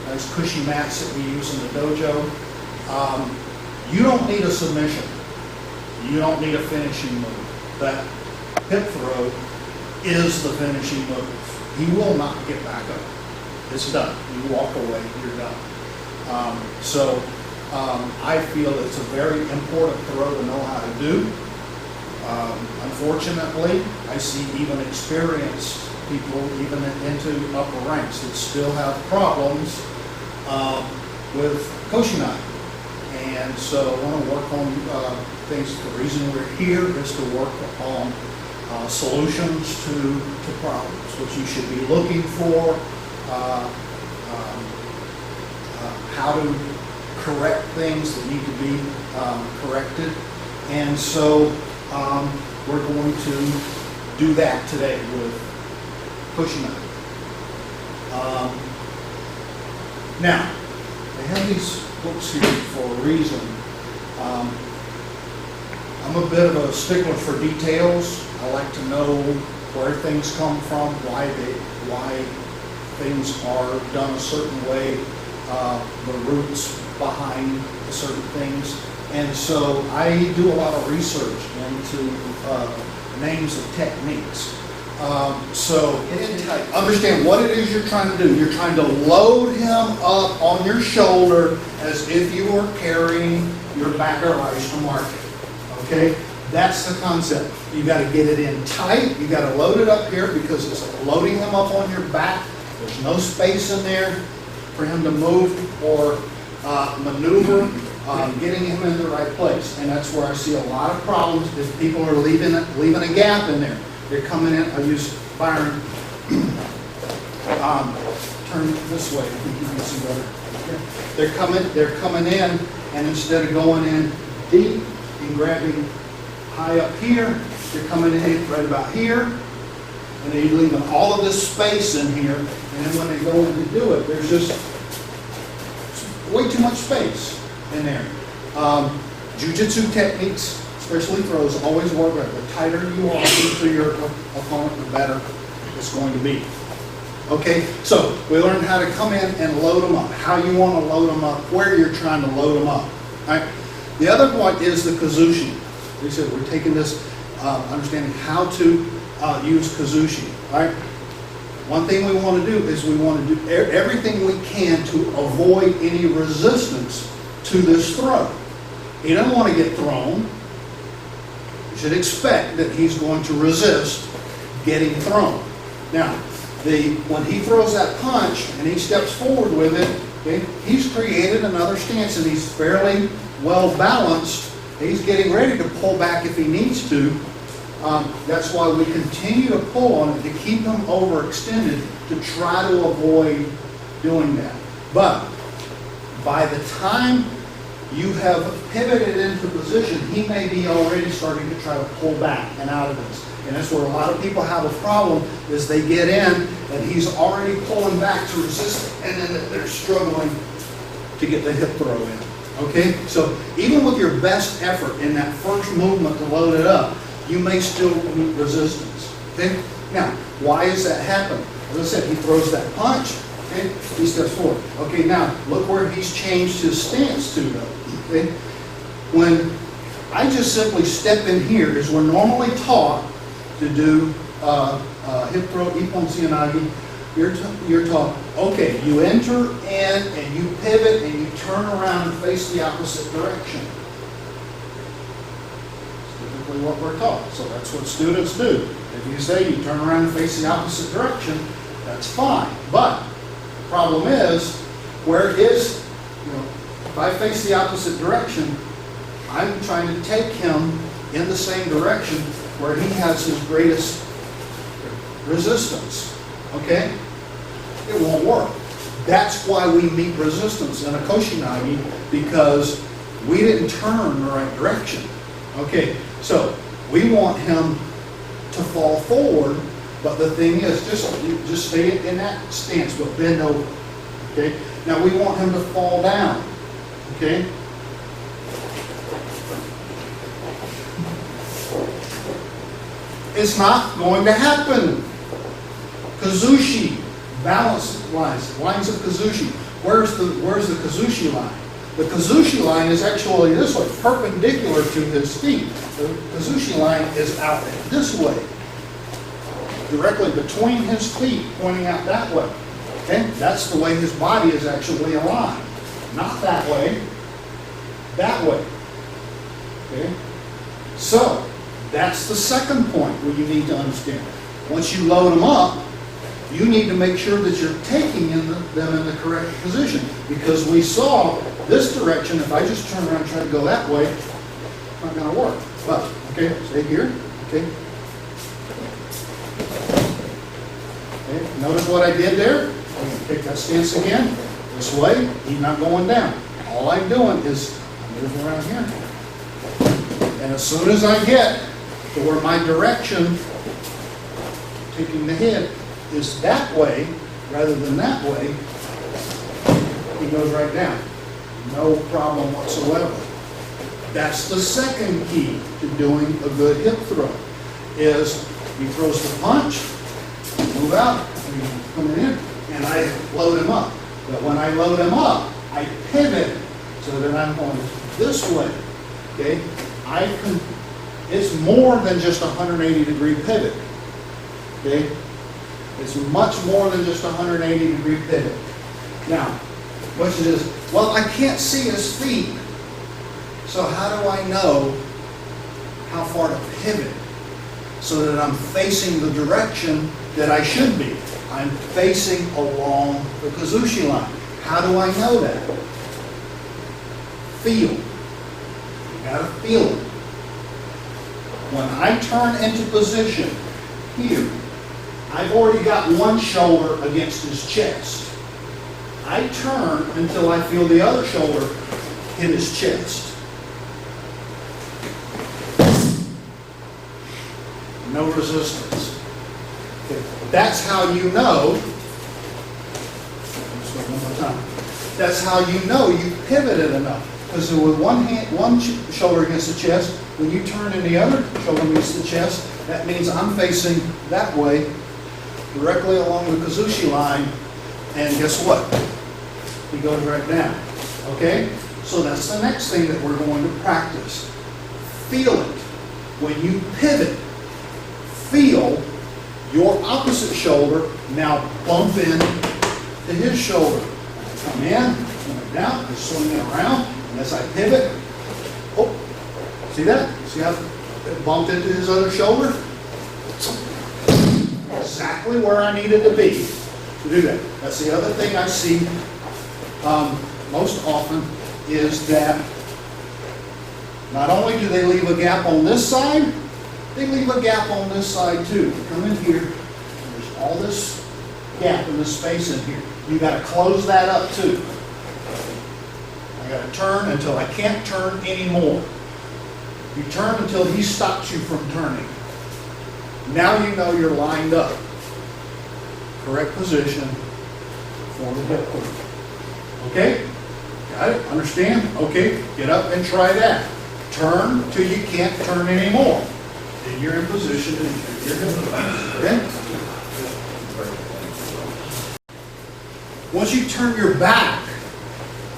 S5: those cushy mats that we use in the dojo. You don't need a submission. You don't need a finishing move. That hip throw is the finishing move. He will not get back up. It's done. You walk away, you're done. I feel it's a very important throw to know how to do. Unfortunately, I see even experienced people, even into upper ranks, that still have problems with Koshi Nage. And so I want to work on things. The reason we're here is to work on solutions to problems, what you should be looking for, how to correct things that need to be corrected. And so we're going to do that today with Koshi Nage. Now, I have these books here for a reason. I'm a bit of a stickler for details. I like to know where things come from, why things are done a certain way, the roots behind certain things. And so I do a lot of research into names of techniques. So understand what it is you're trying to do. You're trying to load him up on your shoulder as if you were carrying your baggage to market. Okay? That's the concept. You got to get it in tight. You got to load it up here because it's loading him up on your back. There's no space in there for him to move or maneuver, getting him in the right place. And that's where I see a lot of problems if people are leaving a gap in there. They're coming in. I use Byron. Turn this way. I think you can see better. They're coming in, and instead of going in deep and grabbing high up here, they're coming in right about here, and they're leaving all of this space in here. And then when they go in to do it, there's just way too much space in there. Jiu-Jitsu techniques, especially throws, always work better. The tighter you are to your opponent, the better it's going to be. Okay, so we learned how to come in and load them up, how you want to load them up, where you're trying to load them up. All right. The other one is the Kazushi. We said we're taking this, understanding how to use Kazushi. All right. One thing we want to do is we want to do everything we can to avoid any resistance to this throw. He doesn't want to get thrown. You should expect that he's going to resist getting thrown. Now, when he throws that punch and he steps forward with it, okay, he's created another stance and he's fairly well balanced. He's getting ready to pull back if he needs to. That's why we continue to pull on it to keep him overextended to try to avoid doing that. But by the time you have pivoted into position, he may be already starting to try to pull back and out of this. And that's where a lot of people have a problem, is they get in and he's already pulling back to resist it, and then they're struggling to get the hip throw in. Okay? So even with your best effort in that first movement to load it up, you may still meet resistance. Okay? Now, why is that happening? As I said, he throws that punch, okay? He steps forward. Okay, now, look where he's changed his stance to, though. Okay? When I just simply step in here, as we're normally taught to do hip throw, ippon nage, you're taught, okay, you enter in and you pivot and you turn around and face the opposite direction. That's typically what we're taught. So that's what students do. If you say you turn around and face the opposite direction, that's fine. But the problem is, where is, if I face the opposite direction, I'm trying to take him in the same direction where he has his greatest resistance. Okay? It won't work. That's why we meet resistance in a Koshi Nage, because we didn't turn the right direction. Okay, so we want him to fall forward, but the thing is, just stay in that stance, but bend over. Okay? Now we want him to fall down. Okay? It's not going to happen. Kazushi, balance lines of Kazushi. Where's the Kazushi line? The Kazushi line is actually this way, perpendicular to his feet. The Kazushi line is out this way, directly between his feet, pointing out that way. Okay? That's the way his body is actually aligned. Not that way, that way. Okay? So, that's the second point where you need to understand. Once you load them up, you need to make sure that you're taking them in the correct position. Because we saw this direction, if I just turn around and try to go that way, it's not going to work. But, okay, stay here. Okay. Okay, notice what I did there? I'm going to take that stance again. This way, he's not going down. All I'm doing is move around here. And as soon as I get to where my direction, taking the head, is that way rather than that way, he goes right down. No problem whatsoever. That's the second key to doing a good hip throw, is he throws the punch, move out, coming in, and I load him up. But when I load him up, I pivot so that I'm going this way. Okay? It's more than just a 180-degree pivot. Okay? It's much more than just a 180-degree pivot. Now, the question is, well, I can't see his feet, so how do I know how far to pivot so that I'm facing the direction that I should be? I'm facing along the Kazushi line. How do I know that? Feel. You gotta feel it. When I turn into position here, I've already got one shoulder against his chest. I turn until I feel the other shoulder hit his chest. No resistance. Okay. That's how you know. Let's go one more time. That's how you know you pivoted enough. Because with one shoulder against the chest, when you turn in the other shoulder against the chest, that means I'm facing that way, directly along the Kazushi line, and guess what? He goes right down. Okay? So that's the next thing that we're going to practice. Feel it. When you pivot, feel your opposite shoulder now bump in to his shoulder. I come in, come down, I swing it around, and as I pivot, oh, see that? See how it bumped into his other shoulder? Exactly where I needed to be to do that. That's the other thing I see most often is that not only do they leave a gap on this side, they leave a gap on this side too. Come in here, there's all this gap in this space in here. You got to close that up too. I got to turn until I can't turn anymore. You turn until he stops you from turning. Now you know you're lined up. Correct position for the hip throw. Okay? Got it? Understand? Okay, get up and try that. Turn till you can't turn anymore. Then you're in position to do your hip thrust, okay? Once you turn your back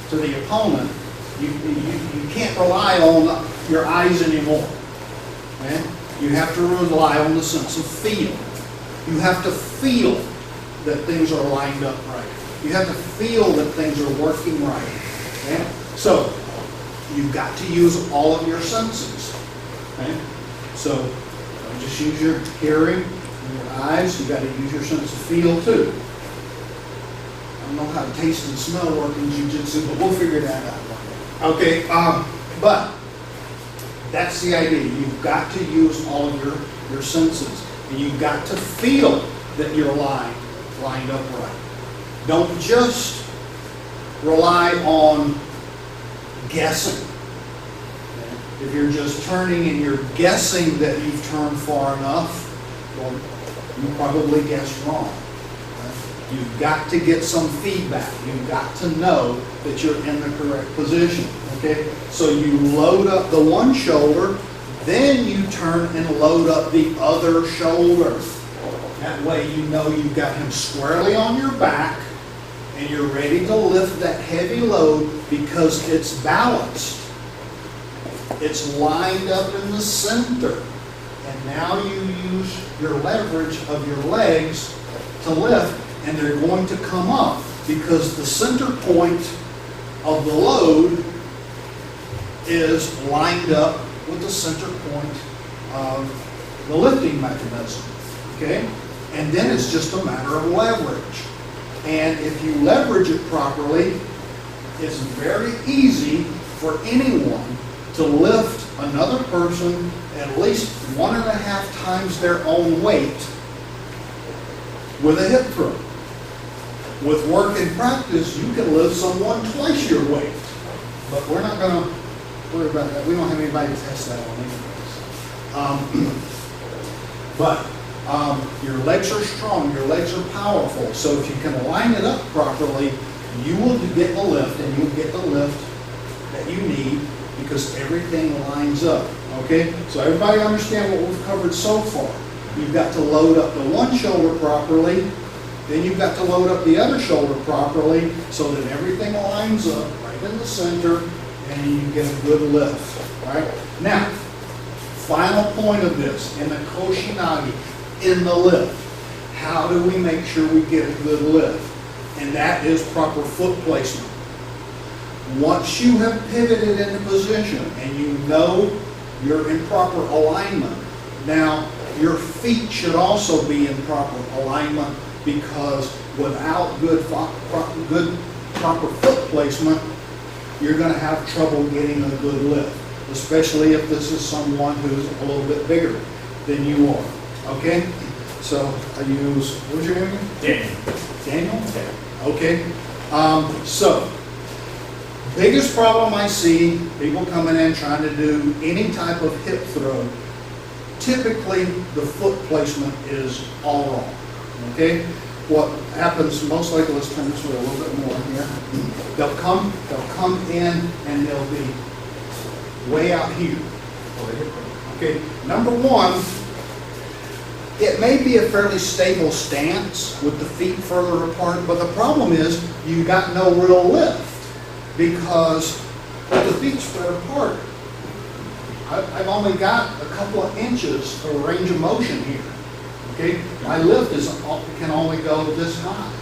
S5: to the opponent, you can't rely on your eyes anymore. Okay? You have to rely on the sense of feel. You have to feel that things are lined up right. You have to feel that things are working right. Okay? So, you've got to use all of your senses. Okay? So, don't just use your hearing and your eyes, you've got to use your sense of feel too. I don't know how to taste and smell work in Jiu-Jitsu, but we'll figure that out. Okay, but that's the idea. You've got to use all of your senses. And you've got to feel that you're lined up right. Don't just rely on guessing. If you're just turning and you're guessing that you've turned far enough, well, you probably guessed wrong. You've got to get some feedback. You've got to know that you're in the correct position. Okay? So you load up the one shoulder, then you turn and load up the other shoulder. That way you know you've got him squarely on your back and you're ready to lift that heavy load because it's balanced. It's lined up in the center. And now you use your leverage of your legs to lift, and they're going to come up because the center point of the load is lined up with the center point of the lifting mechanism. Okay? And then it's just a matter of leverage. And if you leverage it properly, it's very easy for anyone to lift another person at least 1.5 times their own weight with a hip throw. With work and practice, you can lift someone twice your weight. But we're not going to worry about that. We don't have anybody to test that on anyways. Your legs are strong, your legs are powerful. So if you can line it up properly, you will get the lift, and you'll get the lift that you need because everything lines up. Okay? So everybody understand what we've covered so far. You've got to load up the one shoulder properly, then you've got to load up the other shoulder properly so that everything lines up right in the center and you get a good lift. Right? Now, final point of this, in the Koshi Nage, in the lift, how do we make sure we get a good lift? And that is proper foot placement. Once you have pivoted into position and you know you're in proper alignment, now your feet should also be in proper alignment because without good proper foot placement, you're going to have trouble getting a good lift, especially if this is someone who's a little bit bigger than you are. Okay? So I use, what was your name again?
S9: Daniel.
S5: Daniel? Okay. So, biggest problem I see, people coming in trying to do any type of hip throw, typically the foot placement is all wrong. Okay? What happens most likely, let's turn this way a little bit more here. They'll come in and they'll be way out here. Okay, number one, it may be a fairly stable stance with the feet further apart, but the problem is you got no real lift because with the feet spread apart, I've only got a couple of inches of range of motion here. Okay, my lift can only go this high.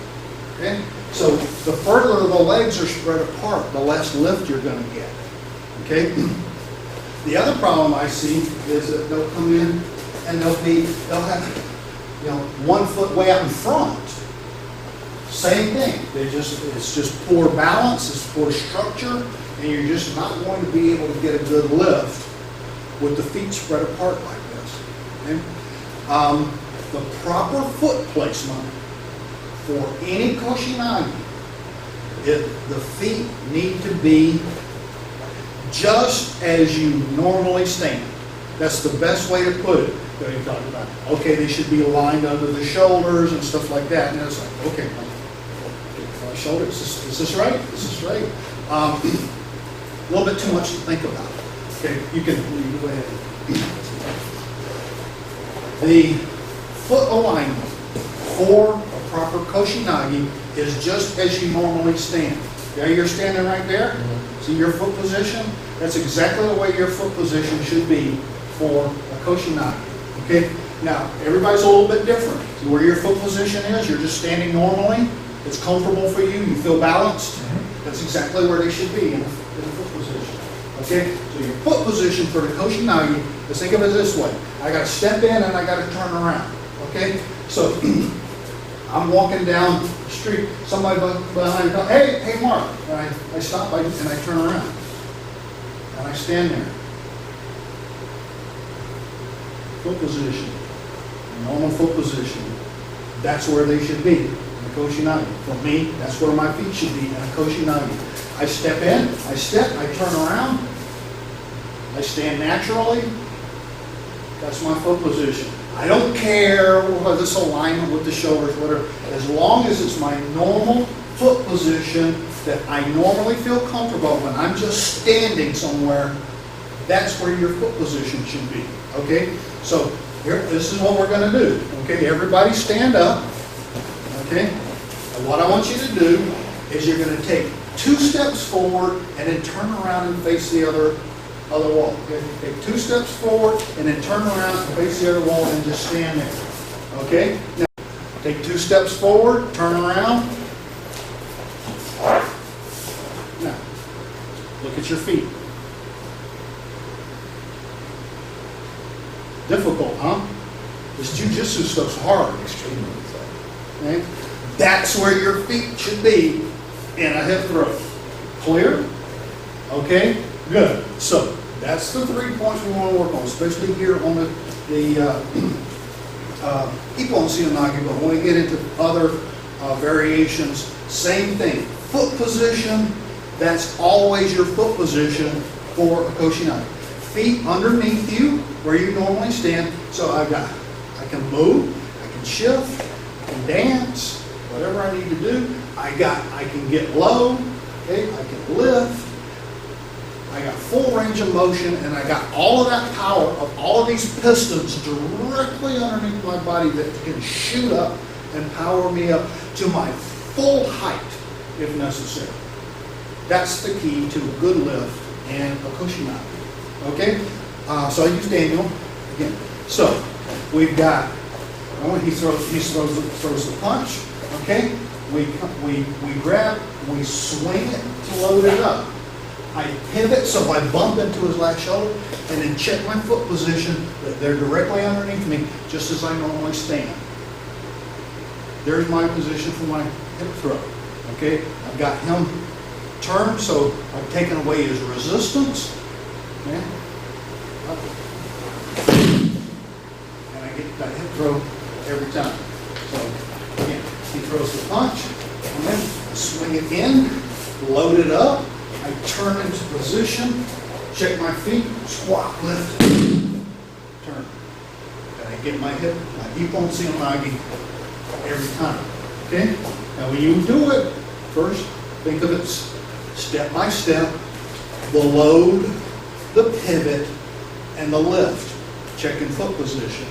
S5: Okay, so the further the legs are spread apart, the less lift you're going to get. Okay, the other problem I see is that they'll come in and they'll have 1 foot way out in front. Same thing. It's just poor balance, it's poor structure, and you're just not going to be able to get a good lift with the feet spread apart like this. Okay? The proper foot placement for any Koshi Nage, the feet need to be just as you normally stand. That's the best way to put it. Okay, they should be aligned under the shoulders and stuff like that. And it's like, okay, my shoulder, is this right? Is this right? A little bit too much to think about. Okay, you can go ahead. The foot alignment for a proper Koshi Nage is just as you normally stand. Yeah, you're standing right there. See your foot position? That's exactly the way your foot position should be for a Koshi Nage. Okay? Now, everybody's a little bit different. See where your foot position is? You're just standing normally. It's comfortable for you. You feel balanced. That's exactly where they should be in the foot position. Okay? So your foot position for the Koshi Nage, let's think of it this way. I got to step in and I got to turn around. Okay? So I'm walking down the street, somebody behind me, hey Mark, and I stop and I turn around. And I stand there. Foot position. Normal foot position. That's where they should be in a Koshi Nage. For me, that's where my feet should be in a Koshi Nage. I step in, I turn around, I stand naturally. That's my foot position. I don't care whether this alignment with the shoulders, whatever, as long as it's my normal foot position that I normally feel comfortable when I'm just standing somewhere, that's where your foot position should be. Okay? So here, this is what we're going to do. Okay? Everybody stand up. Okay? And what I want you to do is you're going to take 2 steps forward and then turn around and face the other wall. Okay? Take 2 steps forward and then turn around and face the other wall and just stand there. Okay? Now, take 2 steps forward, turn around. Now, look at your feet. Difficult, huh? This Jiu-Jitsu stuff's hard. Extremely. Okay? That's where your feet should be in a hip throw. Clear? Okay? Good. So, that's the 3 points we want to work on, especially here on the Ippon Nage, but when we get into other variations, same thing. Foot position, that's always your foot position for a Koshi Nage. Feet underneath you, where you normally stand. So I can move, I can shift, I can dance, whatever I need to do. I can get low, okay? I can lift. I got full range of motion, and I got all of that power of all of these pistons directly underneath my body that can shoot up and power me up to my full height if necessary. That's the key to a good lift and a Koshi Nage. Okay? So I use Daniel again. So we've got, he throws the punch. Okay? We grab, we swing it to load it up. I pivot so I bump into his left shoulder and then check my foot position that they're directly underneath me just as I normally stand. There's my position for my hip throw. Okay? I've got him turned, so I've taken away his resistance. Okay? And I get that hip throw every time. So again, he throws the punch, and then I swing it in, load it up. I turn into position, check my feet, squat, lift, turn. And I get my hip, my Ippon Nage every time. Okay? Now when you do it, first think of it step by step, the load, the pivot, and the lift. Checking foot position.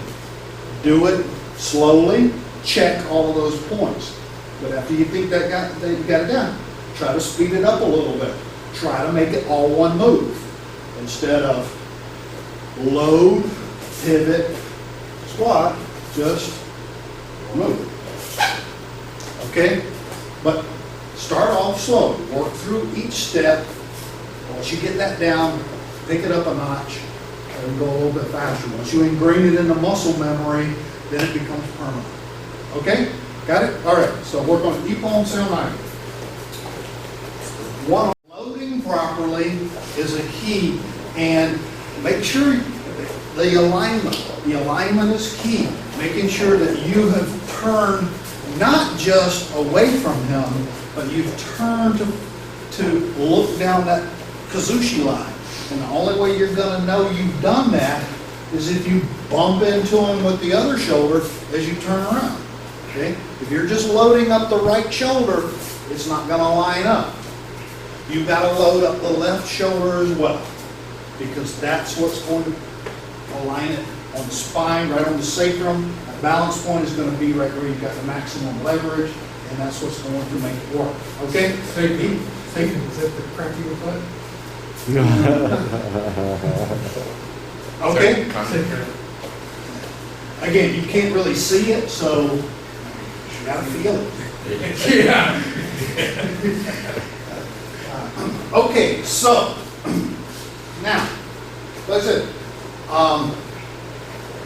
S5: Do it slowly, check all of those points. But after you think that you got it down, try to speed it up a little bit. Try to make it all one move instead of load, pivot, squat, just move. Okay? But start off slow. Work through each step. Once you get that down, pick it up a notch and go a little bit faster. Once you ingrain it in the muscle memory, then it becomes permanent. Okay? Got it? All right. So work on Ippon Nage. One, loading properly is a key, and make sure the alignment is key. Making sure that you have turned not just away from him, but you've turned to look down that Kazushi line. And the only way you're going to know you've done that is if you bump into him with the other shoulder as you turn around. Okay? If you're just loading up the right shoulder, it's not going to line up. You've got to load up the left shoulder as well, because that's what's going to align it on the spine, right on the sacrum. That balance point is gonna be right where you've got the maximum leverage, and that's what's going to make it work, okay?
S3: Safety, is that the crack in the butt?
S5: Okay?
S6: Concept.
S5: Again, you can't really see it, so you gotta feel it.
S3: Yeah.
S5: Okay, so, now, like I said,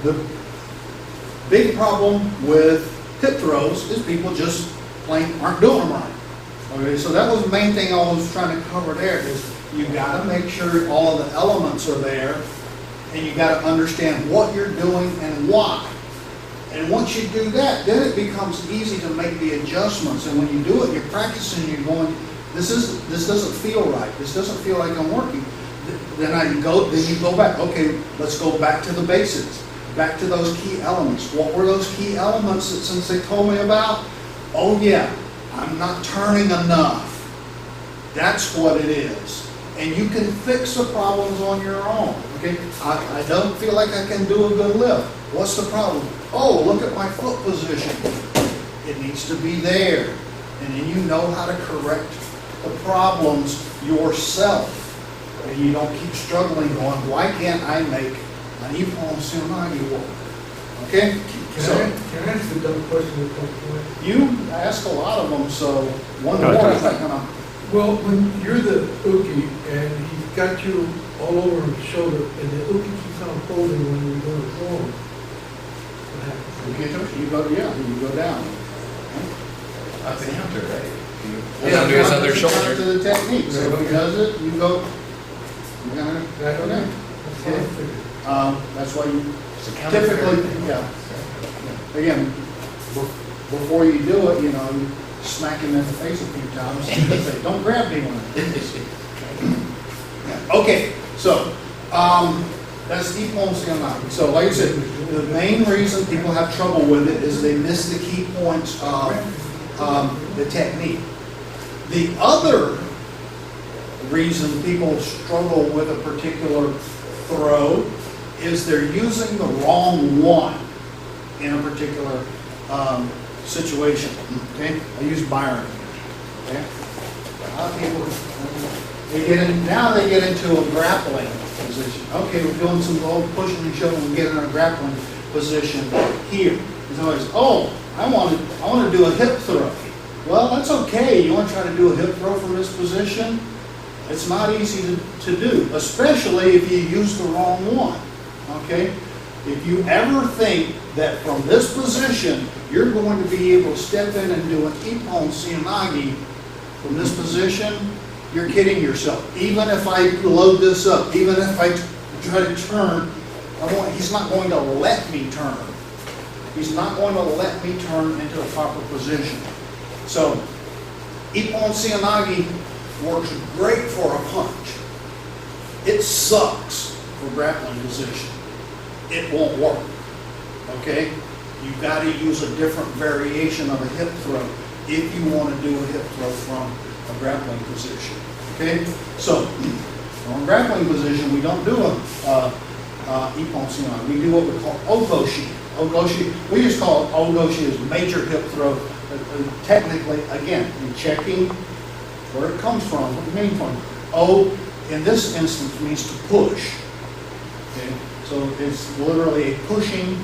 S5: the big problem with hip throws is people just plain aren't doing them right. Okay, so that was the main thing I was trying to cover there, is you gotta make sure all of the elements are there, and you gotta understand what you're doing and why. And once you do that, then it becomes easy to make the adjustments. And when you do it, you're practicing, you're going, this doesn't feel right. This doesn't feel like I'm working. Then you go back. Okay, let's go back to the basics. Back to those key elements. What were those key elements that Sensei told me about? Oh yeah, I'm not turning enough. That's what it is. And you can fix the problems on your own. Okay, I don't feel like I can do a good lift. What's the problem? Oh, look at my foot position. It needs to be there. And then you know how to correct the problems yourself. And you don't keep struggling going, why can't I make an Ippon Tsunagi work? Okay?
S3: Can I ask a dumb question at that point?
S5: You ask a lot of them, so one more is not gonna.
S3: Well, when you're the uke and he's got you all over his shoulder and the uke keeps on folding when you're going to throw him, what happens?
S5: You go down.
S7: That's the answer, right?
S6: Hold on to his other
S5: That's
S6: shoulder.
S5: to the technique. So if he does it, you go. You gotta go down.
S3: That's what I figured.
S5: That's why you typically, yeah. Again, before you do it, you smack him in the face a few times and say, don't grab me one. Okay, so that's Ippon Tsunagi. So like I said, the main reason people have trouble with it is they miss the key points of the technique. The other reason people struggle with a particular throw is they're using the wrong one in a particular situation. Okay, I use Byron. Okay, a lot of people now they get into a grappling position. Okay, we're doing some old pushing and shoving. We get in a grappling position here. It's always, oh, I want to do a hip throw. Well, that's okay. You want to try to do a hip throw from this position? It's not easy to do, especially if you use the wrong one. Okay? If you ever think that from this position, you're going to be able to step in and do an Ippon Tsunagi from this position, you're kidding yourself. Even if I load this up, even if I try to turn, he's not going to let me turn. He's not going to let me turn into the proper position. So, Ippon Tsunagi works great for a punch. It sucks for grappling position. It won't work. Okay? You've got to use a different variation of a hip throw if you want to do a hip throw from a grappling position. Okay? So, from a grappling position, we don't do a Ippon Tsunagi. We do what we call Ogoshi. Ogoshi, we just call it Ogoshi as major hip throw. Technically, again, in checking where it comes from, what it means from. O, in this instance, means to push. Okay? So it's literally a pushing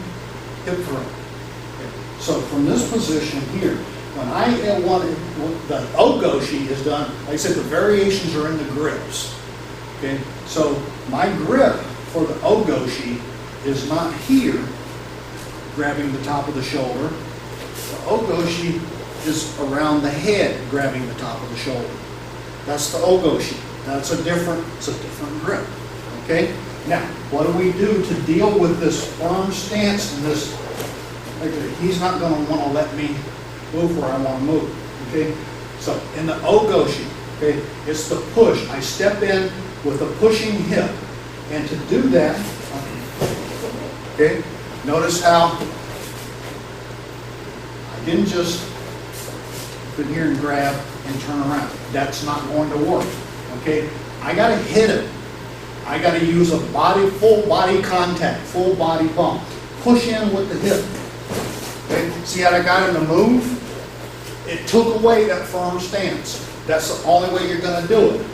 S5: hip throw. Okay? So from this position here, when the Ogoshi is done, like I said, the variations are in the grips. Okay? So my grip for the Ogoshi is not here, grabbing the top of the shoulder. The Ogoshi is around the head, grabbing the top of the shoulder. That's the Ogoshi. It's a different grip. Okay? Now, what do we do to deal with this firm stance and this? He's not going to want to let me move where I want to move. Okay? So, in the Ogoshi, okay, it's the push. I step in with a pushing hip. And to do that, okay, notice how I didn't just put here and grab and turn around. That's not going to work. Okay? I got to hit him. I gotta use a full body contact, full body pump. Push in with the hip. Okay, see how I got him to move? It took away that firm stance. That's the only way you're gonna do it.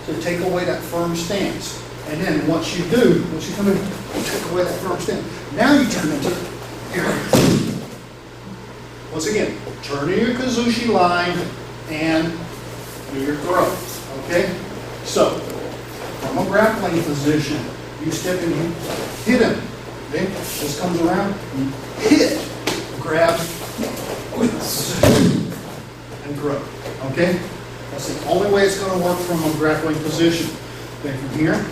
S5: So take away that firm stance. And then once you do, once you come in, take away that firm stance. Now you turn into here. Once again, turn to your Kazushi line and do your throw. Okay? So, from a grappling position, you step in, you hit him. Okay? This comes around, you hit, grab, and throw. Okay? That's the only way it's going to work from a grappling position. Okay, from here,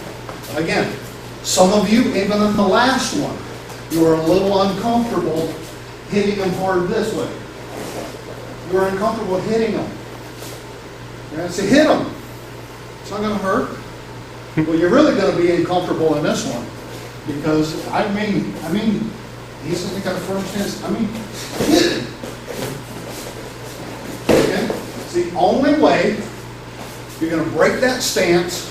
S5: again, some of you, even in the last one, you were a little uncomfortable hitting them hard this way. You were uncomfortable hitting them. Yeah, so hit them. It's not going to hurt. Well, you're really going to be uncomfortable in this one because I mean, he's going to got a firm stance. I mean, hit him. Okay? It's the only way you're going to break that stance.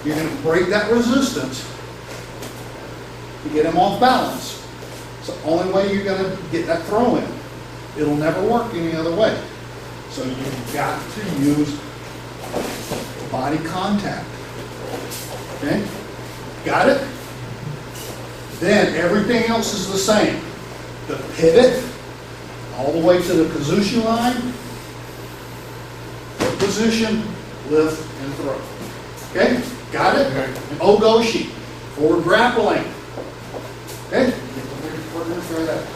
S5: You're going to break that resistance to get him off balance. It's the only way you're going to get that throw in. It'll never work any other way. So you've got to use body contact. Okay? Got it? Then everything else is the same. The pivot, all the way to the Kazushi line, position, lift, and throw. Okay? Got it? And Ogoshi, forward grappling. Okay? We're going to try that.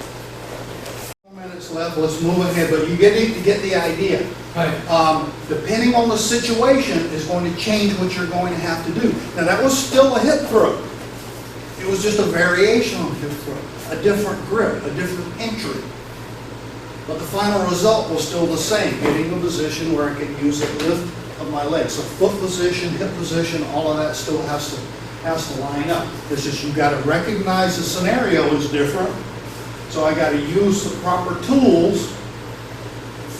S5: 4 minutes left. Let's move ahead, but you get the idea. Depending on the situation is going to change what you're going to have to do. Now that was still a hip throw. It was just a variation on hip throw, a different grip, a different entry. But the final result was still the same, getting a position where I can use the lift of my legs. So foot position, hip position, all of that still has to line up. It's just you've got to recognize the scenario is different. So I got to use the proper tools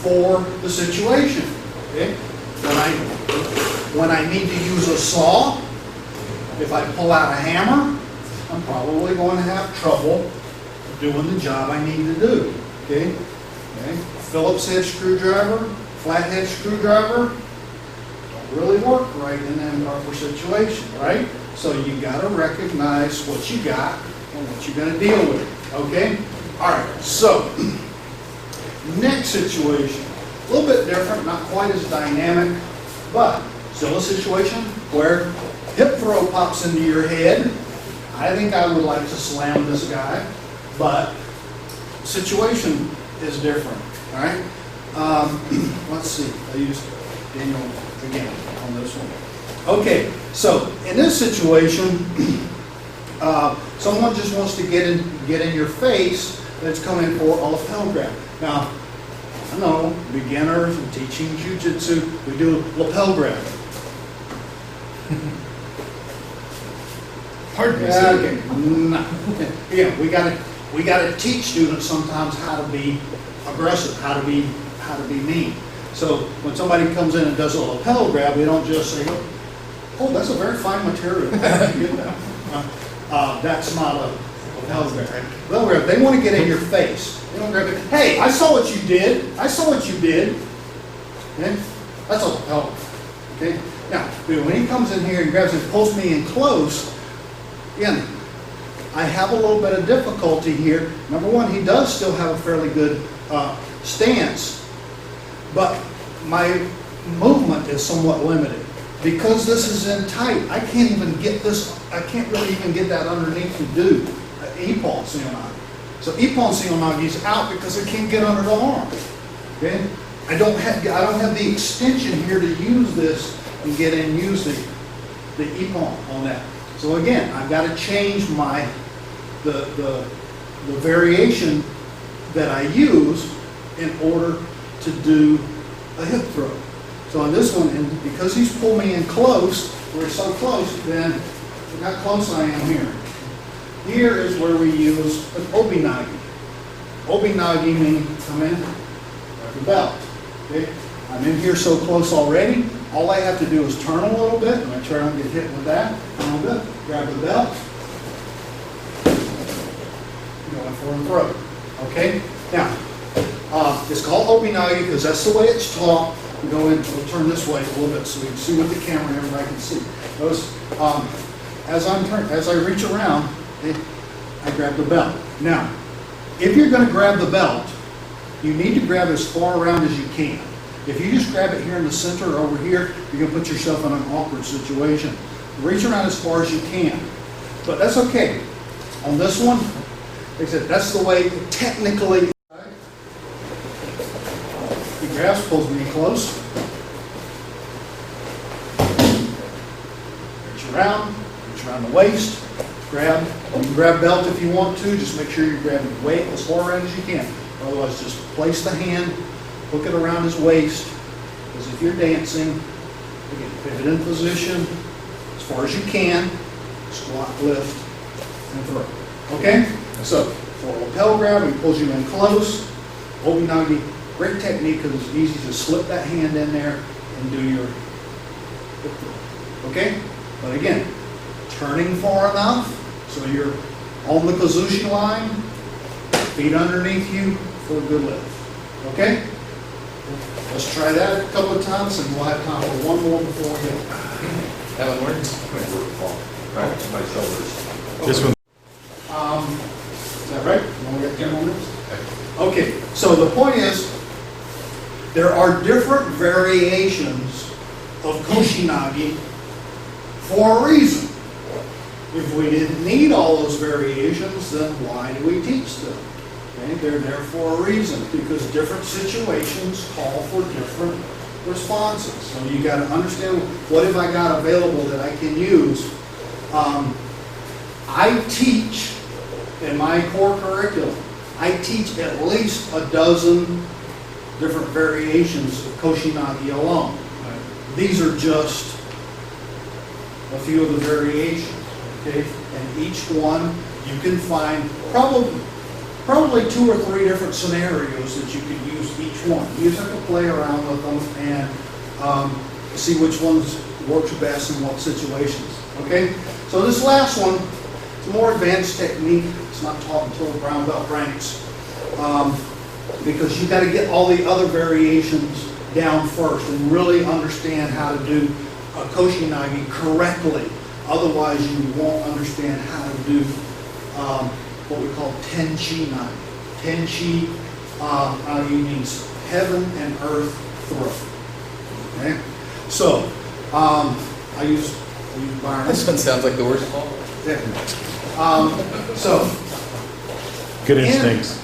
S5: for the situation. Okay? When I need to use a saw, if I pull out a hammer, I'm probably going to have trouble doing the job I need to do. Okay? Okay? Phillips head screwdriver, flathead screwdriver, don't really work right in that proper situation, right? So you got to recognize what you got and what you're going to deal with. Okay? All right. So next situation, a little bit different, not quite as dynamic, but still a situation where hip throw pops into your head. I think I would like to slam this guy, but situation is different. All right. Let's see. I used Daniel again on this one. Okay. So in this situation, someone just wants to get in your face. That's coming for a lapel grab. Now, I know beginners and teaching Jiu-Jitsu, we do lapel grab.
S6: Pardon me,
S5: Yeah,
S6: sir.
S5: okay. No. Yeah, we gotta teach students sometimes how to be aggressive, how to be mean. So when somebody comes in and does a lapel grab, we don't just say, "Oh, that's a very fine material." How'd you get that? That's not a lapel grab. Lapel grab. They want to get in your face. They don't grab it. Hey, I saw what you did. I saw what you did. Okay? That's a lapel. Okay. Now, when he comes in here and grabs and pulls me in close, again, I have a little bit of difficulty here. Number one, he does still have a fairly good stance, but my movement is somewhat limited. Because this is in tight, I can't even get this, I can't really even get that underneath to do Ippon Seonagi. So Ippon Seonagi is out because I can't get under the arm. Okay? I don't have the extension here to use this and get in and use the Ippon on that. So again, I've got to change the variation that I use in order to do a hip throw. So on this one, and because he's pulled me in close, we're so close, then look how close I am here. Here is where we use an obi-nagi. Obi-nagi means come in, grab the belt. Okay? I'm in here so close already. All I have to do is turn a little bit, and make sure I don't get hit with that. And Real good. Grab the belt. Going for the throat. Okay? Now, it's called Obinagi because that's the way it's taught. We go in, we'll turn this way a little bit so we can see with the camera and everybody can see. Notice, as I reach around, I grab the belt. Now, if you're going to grab the belt, you need to grab as far around as you can. If you just grab it here in the center or over here, you're going to put yourself in an awkward situation. Reach around as far as you can. But that's okay. On this one, like I said, that's the way technically. He grabs, pulls me close. Reach around the waist. Grab. You can grab belt if you want to. Just make sure you grab the weight as far around as you can. Otherwise, just place the hand, hook it around his waist. Because if you're dancing, again, pivot in position as far as you can. Squat, lift, and throw. Okay? So, for a lapel grab, he pulls you in close. Obinagi, great technique because it's easy to slip that hand in there and do your hip throw. Okay? But again, turning far enough so you're on the Budoshin line, feet underneath you for a good lift. Okay? Let's try that a couple of times and we'll have time for one more before we go.
S6: That one works?
S10: Right to my shoulders.
S2: This one.
S5: Is that right? You only got 10 more minutes? Okay, so the point is, there are different variations of Koshinagi for a reason. If we didn't need all those variations, then why do we teach them? Okay, they're there for a reason, because different situations call for different responses. So you got to understand, what have I got available that I can use? I teach in my core curriculum, I teach at least a dozen different variations of Koshinagi alone. These are just a few of the variations, okay? And each one you can find probably 2 or 3 different scenarios that you could use each one. You just have to play around with them and see which ones works best in what situations, okay? So this last one, it's a more advanced technique. It's not taught until brown belt ranks because you've got to get all the other variations down first and really understand how to do a Koshinagi correctly. Otherwise, you won't understand how to do what we call Tenchi Nage. Tenchi means heaven and earth throw. Okay? So, I use Byron.
S6: This one sounds like the worst of all.
S5: So,
S2: Good instincts.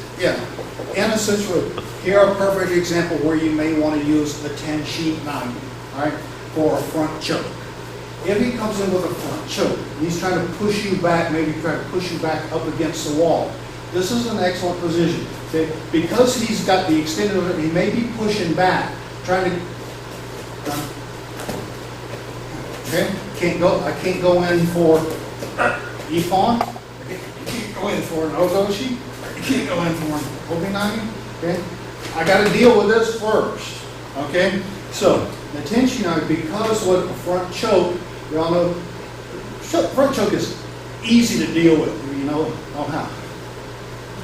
S5: in a situation, here are a perfect example where you may want to use the Tenchi Nage, all right, for a front choke. If he comes in with a front choke, he's trying to push you back, maybe try to push you back up against the wall. This is an excellent position. Okay? Because he's got the extended, he may be pushing back, trying to. Okay, I can't go in for Ippon. I can't go in for an Ogoshi. I can't go in for an Obinagi. Okay, I got to deal with this first. Okay, so the Tenchi, because with a front choke, we all know front choke is easy to deal with. You know how.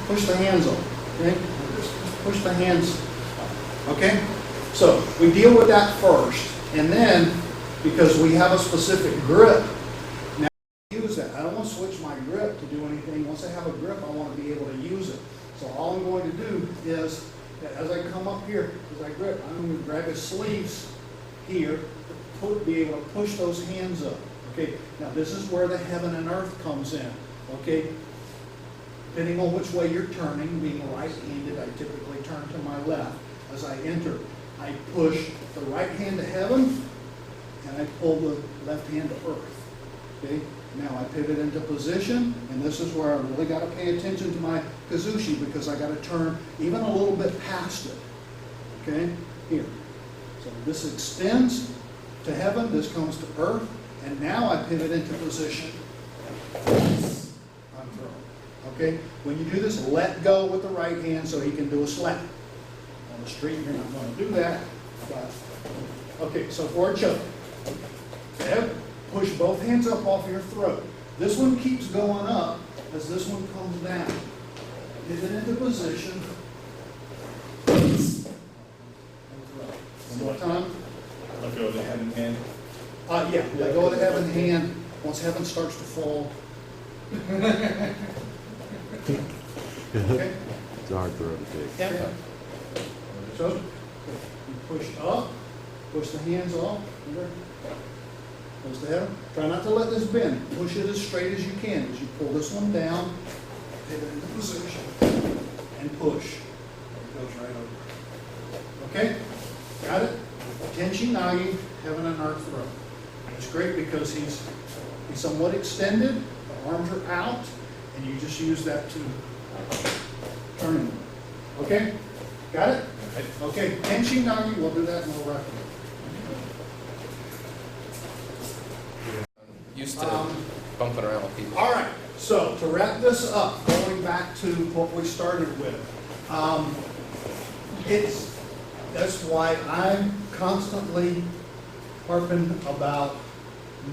S5: Push the hands on. Okay, just push the hands. Okay, so we deal with that first, and then because we have a specific grip. Now use that. I don't want to switch my grip to do anything. Once I have a grip, I want to be able to use it. So all I'm going to do is, as I come up here, as I grip, I'm going to grab his sleeves here, be able to push those hands up. Okay. Now this is where the heaven and earth comes in. Okay. Depending on which way you're turning, being right-handed, I typically turn to my left. As I enter, I push the right hand to heaven, and I pull the left hand to earth. Okay? Now I pivot into position, and this is where I really got to pay attention to my kazushi because I got to turn even a little bit past it. Okay? Here. So this extends to heaven, this comes to earth, and now I pivot into position. I'm thrown. Okay? When you do this, let go with the right hand so he can do a slap. On the street, you're not going to do that. But, okay, so for a choke. Push both hands up off your throat. This one keeps going up as this one comes down. Get it into position. One more time.
S8: Let go of the head and hand.
S5: Yeah, let go of the heaven hand once heaven starts to fall. Okay?
S11: It's a hard throw to take.
S5: Yeah. So, you push up, push the hands off. Push the head. Try not to let this bend. Push it as straight as you can. As you pull this one down, take it into position, and push. It goes right over. Okay? Got it? Tenshi Nage, heaven and earth throw. It's great because he's somewhat extended, the arms are out, and you just use that to turn him. Okay? Got it? Okay, Tenshi Nage, we'll do that and we'll wrap it
S6: Used to bumping around with people.
S5: up. All right, so to wrap this up, going back to what we started with, that's why I'm constantly harping about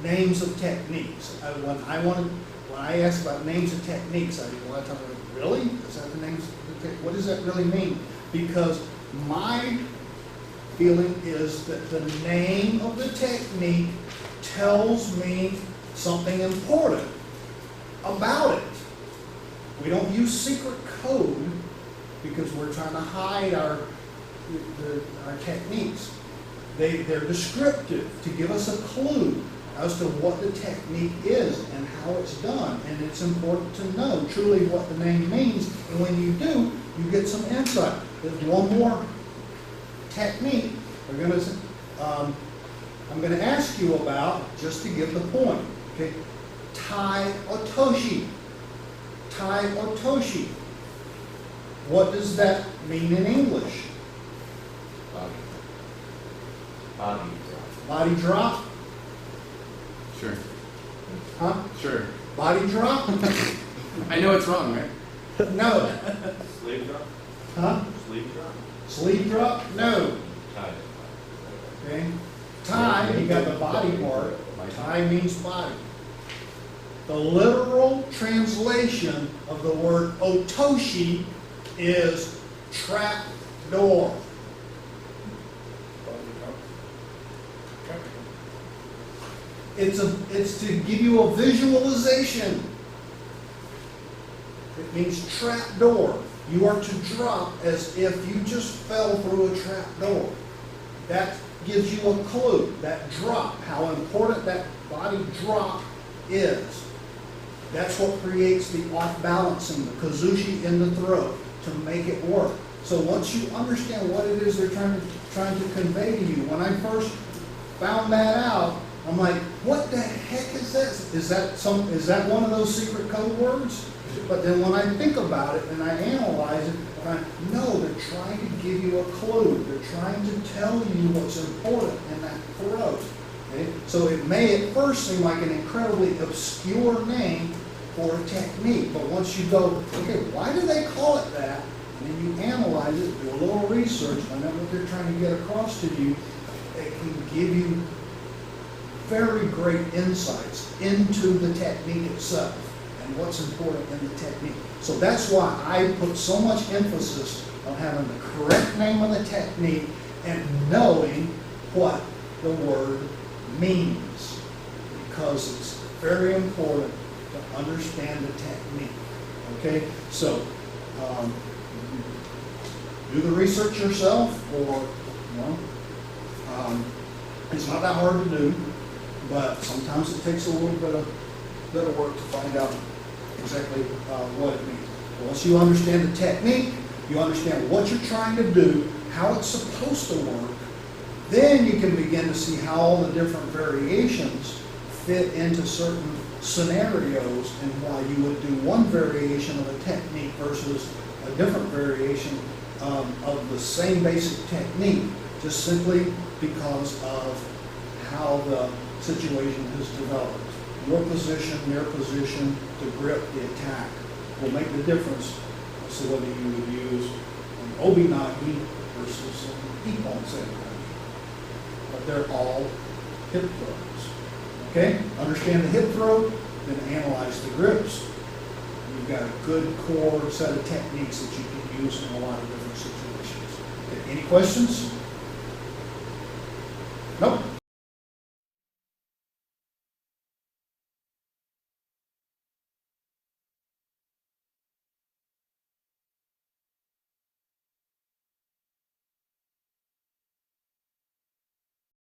S5: names of techniques. When I ask about names of techniques, a lot of times, really? Is that the names? What does that really mean? Because my feeling is that the name of the technique tells me something important about it. We don't use secret code because we're trying to hide our techniques. They're descriptive to give us a clue as to what the technique is and how it's done. And it's important to know truly what the name means. And when you do, you get some insight. There's one more technique I'm going to ask you about just to give the point. Okay, Tai Otoshi. Tai Otoshi. What does that mean in English? Body drop?
S7: Sure.
S5: Huh?
S7: Sure.
S5: Body drop?
S6: I know it's wrong, right?
S5: No.
S9: Sleeve drop?
S5: Huh?
S9: Sleeve drop?
S5: Sleeve drop? No.
S9: Tie.
S5: Okay. Tai, you got the body part. Tai means body. The literal translation of the word otoshi is trap door. It's to give you a visualization. It means trap door. You are to drop as if you just fell through a trap door. That gives you a clue. That drop, how important that body drop is. That's what creates the off balancing, the kazushi in the throat to make it work. So once you understand what it is they're trying to convey to you, when I first found that out, I'm like, what the heck is this? Is that one of those secret code words? But then when I think about it and I analyze it, no, they're trying to give you a clue. They're trying to tell you what's important in that throat. Okay? So it may at first seem like an incredibly obscure name for a technique, but once you go, okay, why do they call it that? And then you analyze it, do a little research, find out what they're trying to get across to you, it can give you very great insights into the technique itself and what's important in the technique. So that's why I put so much emphasis on having the correct name of the technique and knowing what the word means, because it's very important to understand the technique. Okay, so do the research yourself, or it's not that hard to do, but sometimes it takes a little bit of work to find out exactly what it means. Once you understand the technique, you understand what you're trying to do, how it's supposed to work, then you can begin to see how all the different variations fit into certain scenarios and why you would do one variation of a technique versus a different variation of the same basic technique, just simply because of how the situation has developed. Your position, their position to grip the attack will make the difference as to whether you would use an obi-nagi versus an ippon senkai. But they're all hip throws. Okay, understand the hip throw, then analyze the grips. You've got a good core set of techniques that you can use in a lot of different situations. Okay, any questions?